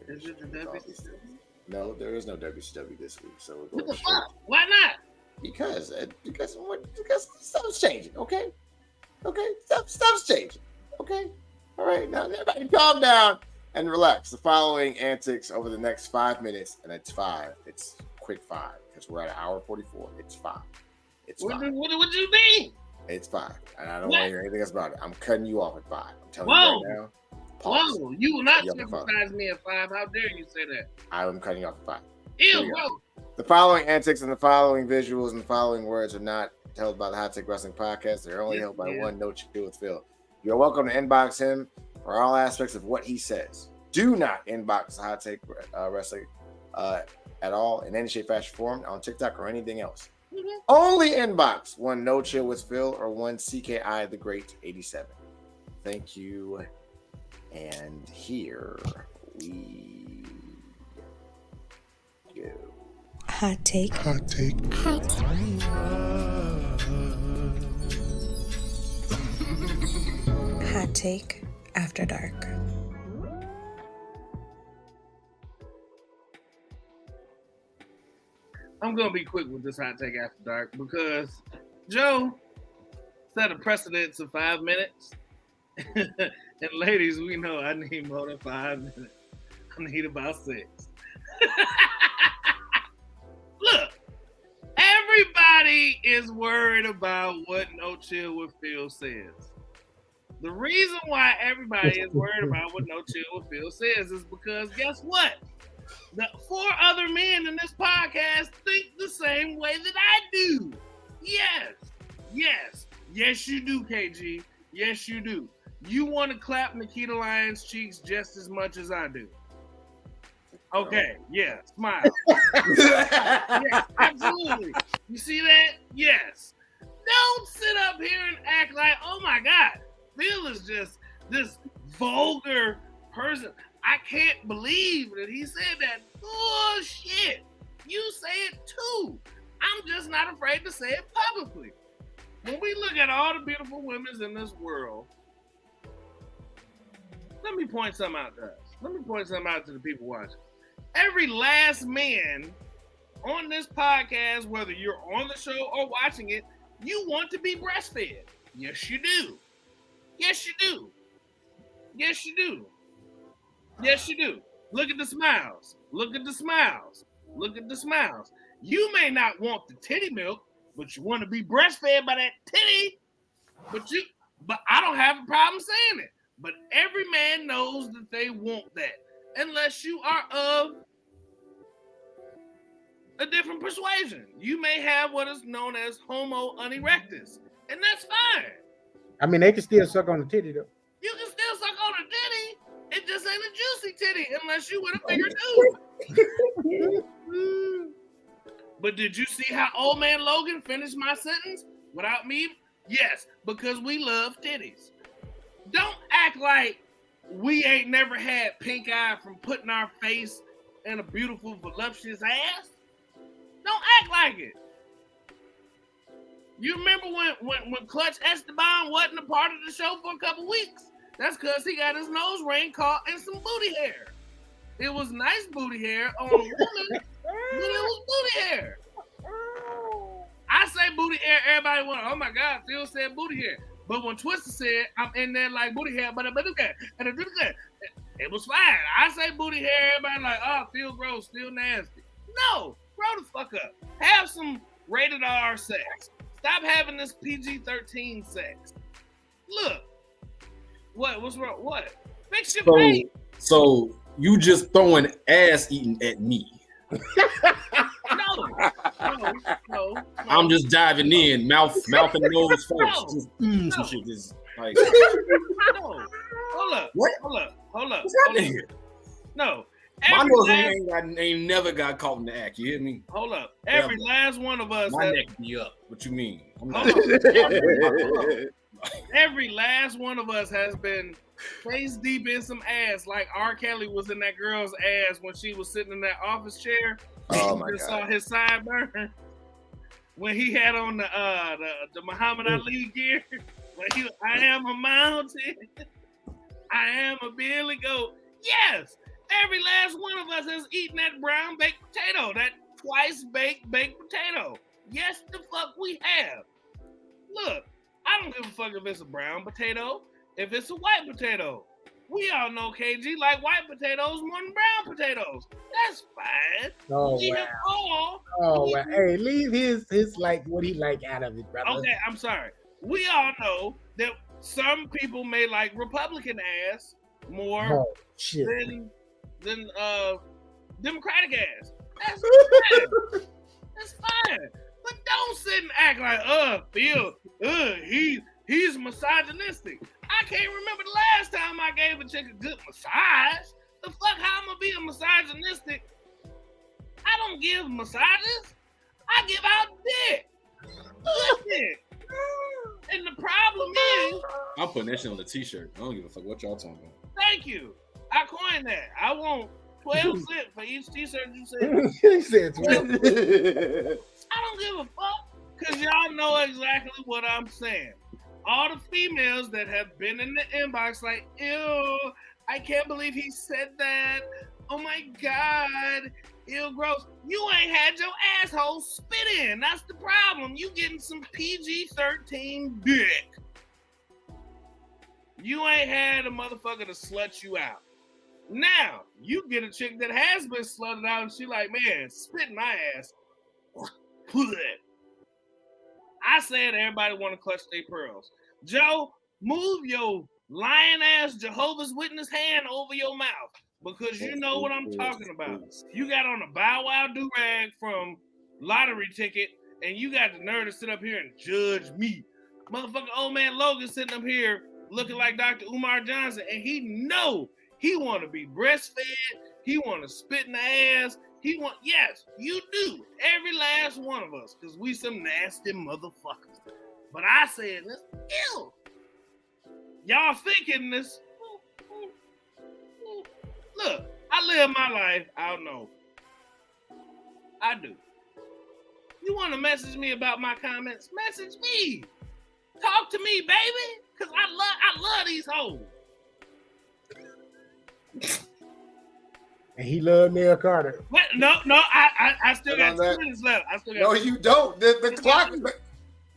S8: Is it the WCW?
S2: No, there is no WCW this week. So
S8: what the fuck? Why not?
S2: Because stuff's changing. Okay. Stuff's changing. Okay. All right. Now everybody, calm down and relax. The following antics over the next 5 minutes, and it's 5. It's quick 5 because we're at an hour 44. It's 5. It's 5.
S8: What do you mean?
S2: It's 5, and I don't want to hear anything else about it. I'm cutting you off at 5. I'm telling you right now. Pause.
S8: Whoa, you will not circumcise me at 5. How dare you say that?
S2: I'm cutting you off at 5.
S8: Ew, whoa.
S2: The following antics and the following visuals and the following words are not held by the Hot Take Wrestling Podcast. They're only held by one No Chill with Phil. You're welcome to inbox him for all aspects of what he says. Do not inbox the Hot Take Wrestling at all in any shape, fashion, form on TikTok or anything else. Only inbox one No Chill with Phil or one CKI the Great 87. Thank you. And here we go.
S10: Hot take.
S1: Hot take.
S10: Hot take after dark.
S8: I'm gonna be quick with this hot take after dark because Joe set a precedence of 5 minutes. And ladies, we know I need more than 5 minutes. I need about 6. Look, everybody is worried about what No Chill with Phil says. The reason why everybody is worried about what No Chill with Phil says is because guess what? The 4 other men in this podcast think the same way that I do. Yes, you do, KG. Yes, you do. You want to clap Nikita Lyons' cheeks just as much as I do. Okay, yeah, smile. Yes, absolutely. You see that? Yes. Don't sit up here and act like, oh my God, Phil is just this vulgar person. I can't believe that he said that. Bullshit. You say it too. I'm just not afraid to say it publicly. When we look at all the beautiful women in this world, let me point something out to us. Let me point something out to the people watching. Every last man on this podcast, whether you're on the show or watching it, you want to be breastfed. Yes, you do. Yes, you do. Yes, you do. Yes, you do. Look at the smiles. Look at the smiles. Look at the smiles. You may not want the titty milk, but you want to be breastfed by that titty. But I don't have a problem saying it. But every man knows that they want that. Unless you are of a different persuasion. You may have what is known as homo unerectus. And that's fine.
S7: I mean, they can still suck on the titty, though.
S8: You can still suck on a titty. It just ain't a juicy titty unless you with a bigger dude. But did you see how old man Logan finished my sentence without me? Yes, because we love titties. Don't act like we ain't never had pink eye from putting our face in a beautiful, voluptuous ass. Don't act like it. You remember when Clutch Esteban wasn't a part of the show for a couple weeks? That's because he got his nose ring caught in some booty hair. It was nice booty hair on a woman, but it was booty hair. I say booty hair, everybody went, oh my God, Phil said booty hair. But when Twister said, I'm in there like booty hair, but it was fine. I say booty hair, everybody like, oh, feel gross, feel nasty. No, grow the fuck up. Have some rated R sex. Stop having this PG-13 sex. Look. What's wrong? What? Fix your face.
S5: So you just throwing ass eating at me.
S8: No.
S5: I'm just diving in, mouth and nose first. Some shit is like.
S8: No. Hold up.
S5: What?
S8: Hold up.
S5: What's happening here?
S8: No.
S5: My nose ain't never got caught in the act. You hear me?
S8: Hold up. Every last one of us.
S5: My neck be up. What you mean?
S8: Every last one of us has been face deep in some ass, like R. Kelly was in that girl's ass when she was sitting in that office chair.
S2: Oh my God!
S8: Saw his sideburn when he had on the Muhammad Ali gear. When I am a mountain, I am a billy goat. Yes, every last one of us has eaten that brown baked potato, that twice baked potato. Yes, the fuck we have. Look. I don't give a fuck if it's a brown potato, if it's a white potato. We all know KG like white potatoes more than brown potatoes. That's fine.
S7: Oh, wow. Oh, wow. Hey, leave his like what he like out of it, brother.
S8: Okay, I'm sorry. We all know that some people may like Republican ass more than Democratic ass. That's fine. That's fine. But don't sit and act like, Phil, he's misogynistic. I can't remember the last time I gave a chick a good massage. The fuck, how I'm gonna be a misogynistic? I don't give massages. I give out dick. Good dick. And the problem is,
S5: I'm putting that shit on the t-shirt. I don't give a fuck what y'all talking about.
S8: thank you. I coined that. I want 12 cents for each t-shirt you said.
S7: He said 12.
S8: I don't give a fuck, because y'all know exactly what I'm saying. All the females that have been in the inbox like, ew, I can't believe he said that. Oh my God, ew, gross. You ain't had your asshole spit in. That's the problem. You getting some PG-13 dick. You ain't had a motherfucker to slut you out. Now, you get a chick that has been slutted out and she like, man, spit in my ass. I said everybody want to clutch their pearls. Joe, move your lying ass Jehovah's Witness hand over your mouth, because you know what I'm talking about. You got on a Bow Wow do-rag from Lottery Ticket, and you got the nerve to sit up here and judge me. Motherfucking old man Logan sitting up here looking like Dr. Umar Johnson, and he know he want to be breastfed. He want to spit in the ass. Yes, you do. Every last one of us, because we some nasty motherfuckers. But I said, ew. Y'all thinking this. Look, I live my life. I don't know. I do. You want to message me about my comments? Message me. Talk to me, baby. Because I love these hoes.
S7: And he loved Neil Carter.
S8: What? No, I still got 2 minutes left.
S2: No, you don't. The clock.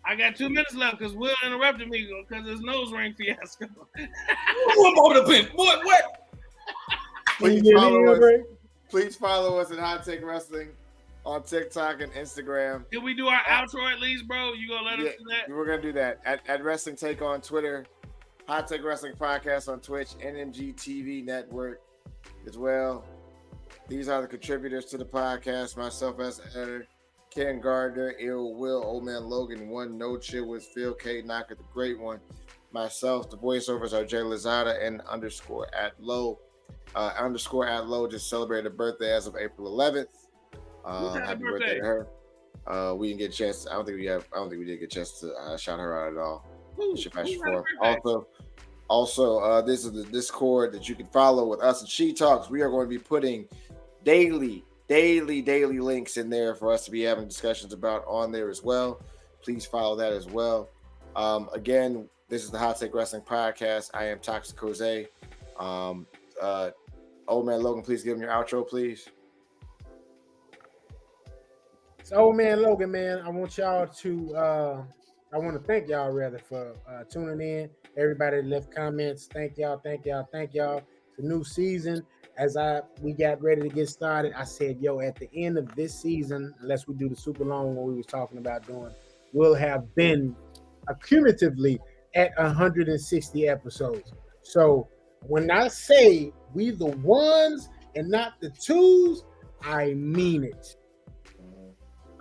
S8: I got 2 minutes left because Will interrupted me because his nose ring fiasco.
S5: One more to pin. What?
S2: Please follow us at Hot Take Wrestling on TikTok and Instagram.
S8: Did we do our outro at least, bro? You gonna let us do that?
S2: We're gonna do that at Wrestling Take on Twitter, Hot Take Wrestling Podcast on Twitch, NMG TV Network as well. These are the contributors to the podcast. Myself as editor, Ken Gardner, Ill Will, Old Man Logan, One No Chill with Phil K. Knocker, the Great One. Myself, the voiceovers are Jay Lazada and _@low. _@low just celebrated a birthday as of April 11th. Happy birthday to her. We didn't get a chance. I don't think we did get a chance to shout her out at all. Also, this is the Discord that you can follow with us and She Talks. We are going to be putting daily links in there for us to be having discussions about on there as well. Please follow that as well. Again, this is the Hot Take Wrestling Podcast. I am Toxic Jose. Old Man Logan, please give him your outro, please.
S7: So, Old Man Logan, man, I want to thank y'all rather for tuning in. Everybody that left comments, thank y'all. It's a new season. As we got ready to get started, I said, at the end of this season, unless we do the super long one we was talking about doing, we'll have been accumulatively at 160 episodes. So when I say we the ones and not the twos, I mean it.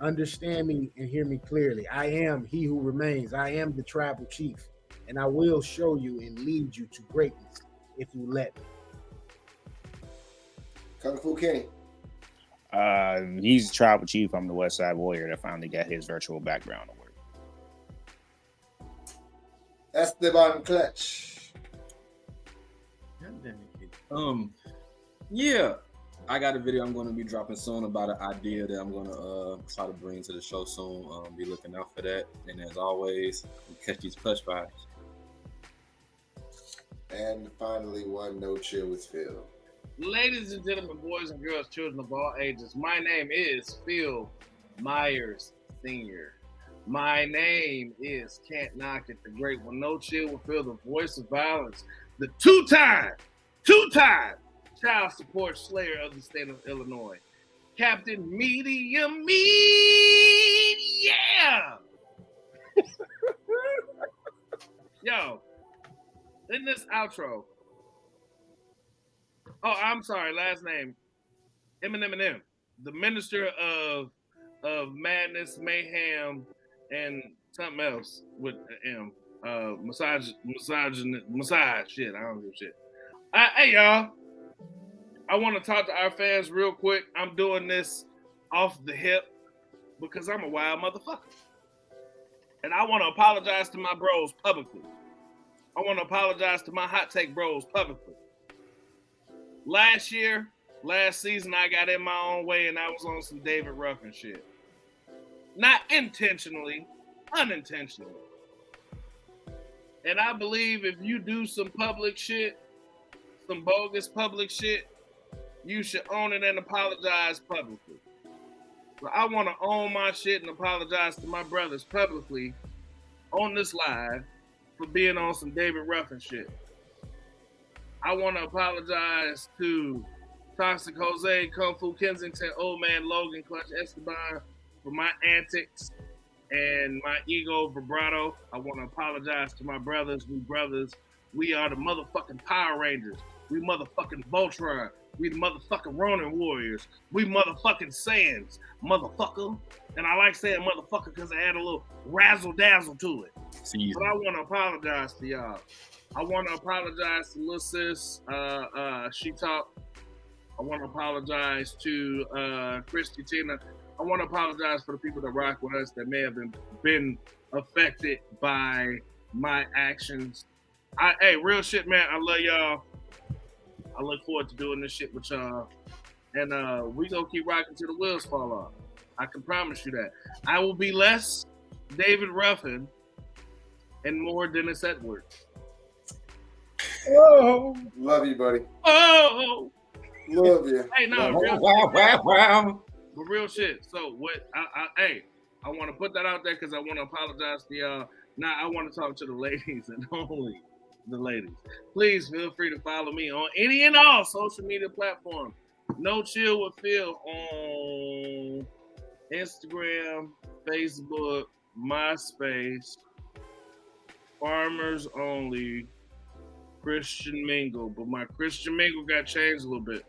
S7: Understand me and hear me clearly. I am he who remains. I am the tribal chief, and I will show you and lead you to greatness if you let me.
S2: Kung Fu Kenny.
S3: He's the tribal chief. I'm the West Side Warrior that finally got his virtual background to work.
S2: Esteban Clutch.
S5: Yeah, I got a video I'm going to be dropping soon about an idea that I'm going to try to bring to the show soon. Be looking out for that. And as always, catch these push vibes.
S2: And finally, One No Chill with Phil.
S8: Ladies and gentlemen, boys and girls, children of all ages, my name is Phil Myers Sr. My name is Can't Knock It, the Great One. No Chill with Phil, the voice of violence, the two-time child support slayer of the state of Illinois, Captain Media yeah. Yo, in this outro, oh, I'm sorry, last name, Eminem. the minister of madness, mayhem, and something else with M. Massage. Shit, I don't give a shit. Hey y'all, I want to talk to our fans real quick. I'm doing this off the hip because I'm a wild motherfucker, and I want to apologize to my bros publicly. I want to apologize to my hot take bros publicly. Last season, I got in my own way and I was on some David Ruffin shit. Not intentionally, unintentionally. And I believe if you do some public shit, some bogus public shit, you should own it and apologize publicly. So I want to own my shit and apologize to my brothers publicly on this live for being on some David Ruffin shit. I want to apologize to Toxic Jose, Kung Fu Kensington, Old Man Logan, Clutch Esteban for my antics and my ego vibrato. I want to apologize to my brothers. We are the motherfucking Power Rangers. We motherfucking Voltron. We the motherfucking Ronin Warriors. We motherfucking Saiyans, motherfucker. And I like saying motherfucker because I add a little razzle dazzle to it. But I want to apologize to y'all. I want to apologize to Lil Sis. She talked. I want to apologize to Christy Tina. I want to apologize for the people that rock with us that may have been affected by my actions. Hey, real shit, man. I love y'all. I look forward to doing this shit with y'all. And we gonna keep rocking till the wheels fall off. I can promise you that. I will be less David Ruffin and more Dennis Edwards.
S2: Oh, love you, buddy.
S8: Oh,
S2: love you.
S8: Hey, no,
S5: wow.
S8: But real shit. So what? I want to put that out there because I want to apologize to y'all. Now I want to talk to the ladies and only the ladies. Please feel free to follow me on any and all social media platforms. No Chill with Phil on Instagram, Facebook, MySpace, Farmers Only, Christian Mingle. But my Christian Mingle got changed a little bit.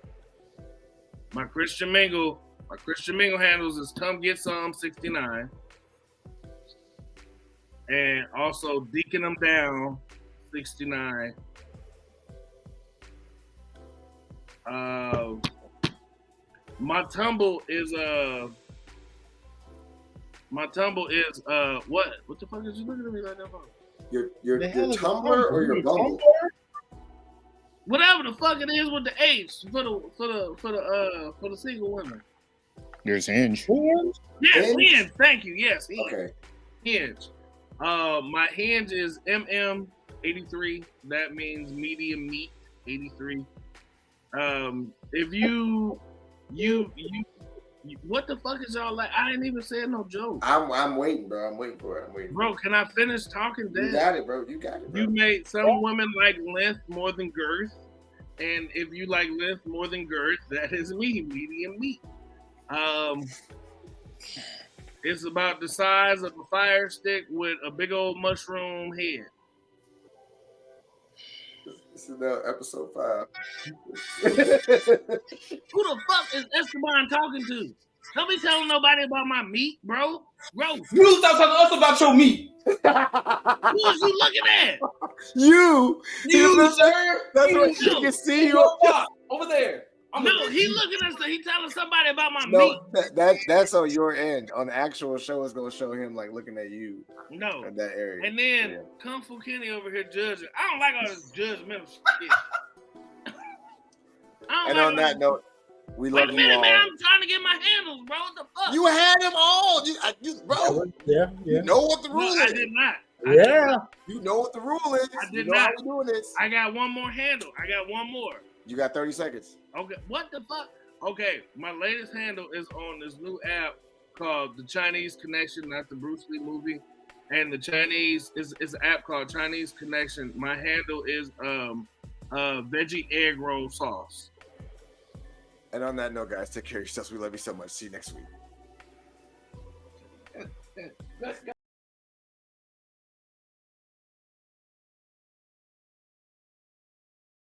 S8: My Christian Mingle handles is Come Get Some 69. And also Deacon Them Down 69. My tumble is what? What the fuck is you looking at me like that for?
S2: Your Tumblr or your Bumble?
S8: Whatever the fuck it is with the H for the single women.
S3: There's Hinge.
S8: Yes, Hinge. Thank you. Yes, Hinge.
S2: Okay.
S8: Hinge. My Hinge is MM83. That means medium meat 83. If you what the fuck is y'all like? I ain't even saying no joke.
S2: I'm waiting, bro. I'm waiting for it.
S8: Bro, can I finish talking?
S2: You got it, bro. You got it, bro.
S8: You made some women like length more than girth. And if you like length more than girth, that is me, medium meat. It's about the size of a fire stick with a big old mushroom head.
S2: This is now episode 5.
S8: Who the fuck is Esteban talking to? Don't be telling nobody about my meat, bro. Bro,
S5: You stop telling us about your meat.
S8: who is you looking at?
S2: You,
S5: sir.
S2: That's what you can see you
S5: over there.
S8: No, he looking at he telling somebody about my
S2: No,
S8: meat.
S2: that's on your end. On the actual show, it's gonna show him like looking at you.
S8: No,
S2: in that area.
S8: And then Kung Fu Kenny over here judging. I don't like all this judgmental shit.
S2: And on that note, we love you all.
S8: Man, I'm trying to get my handles, bro. What the fuck?
S2: You had them all, bro.
S7: Yeah.
S2: You know what the rule is.
S8: I did not.
S2: You know what the rule is.
S8: I did
S2: not.
S8: not.
S2: How we doing this?
S8: I got one more handle. I got one more.
S2: You got 30 seconds.
S8: Okay, what the fuck? Okay, my latest handle is on this new app called The Chinese Connection, not the Bruce Lee movie. And the Chinese is an app called Chinese Connection. My handle is veggie egg roll sauce.
S2: And on that note, guys, take care of yourselves. We love you so much. See you next week.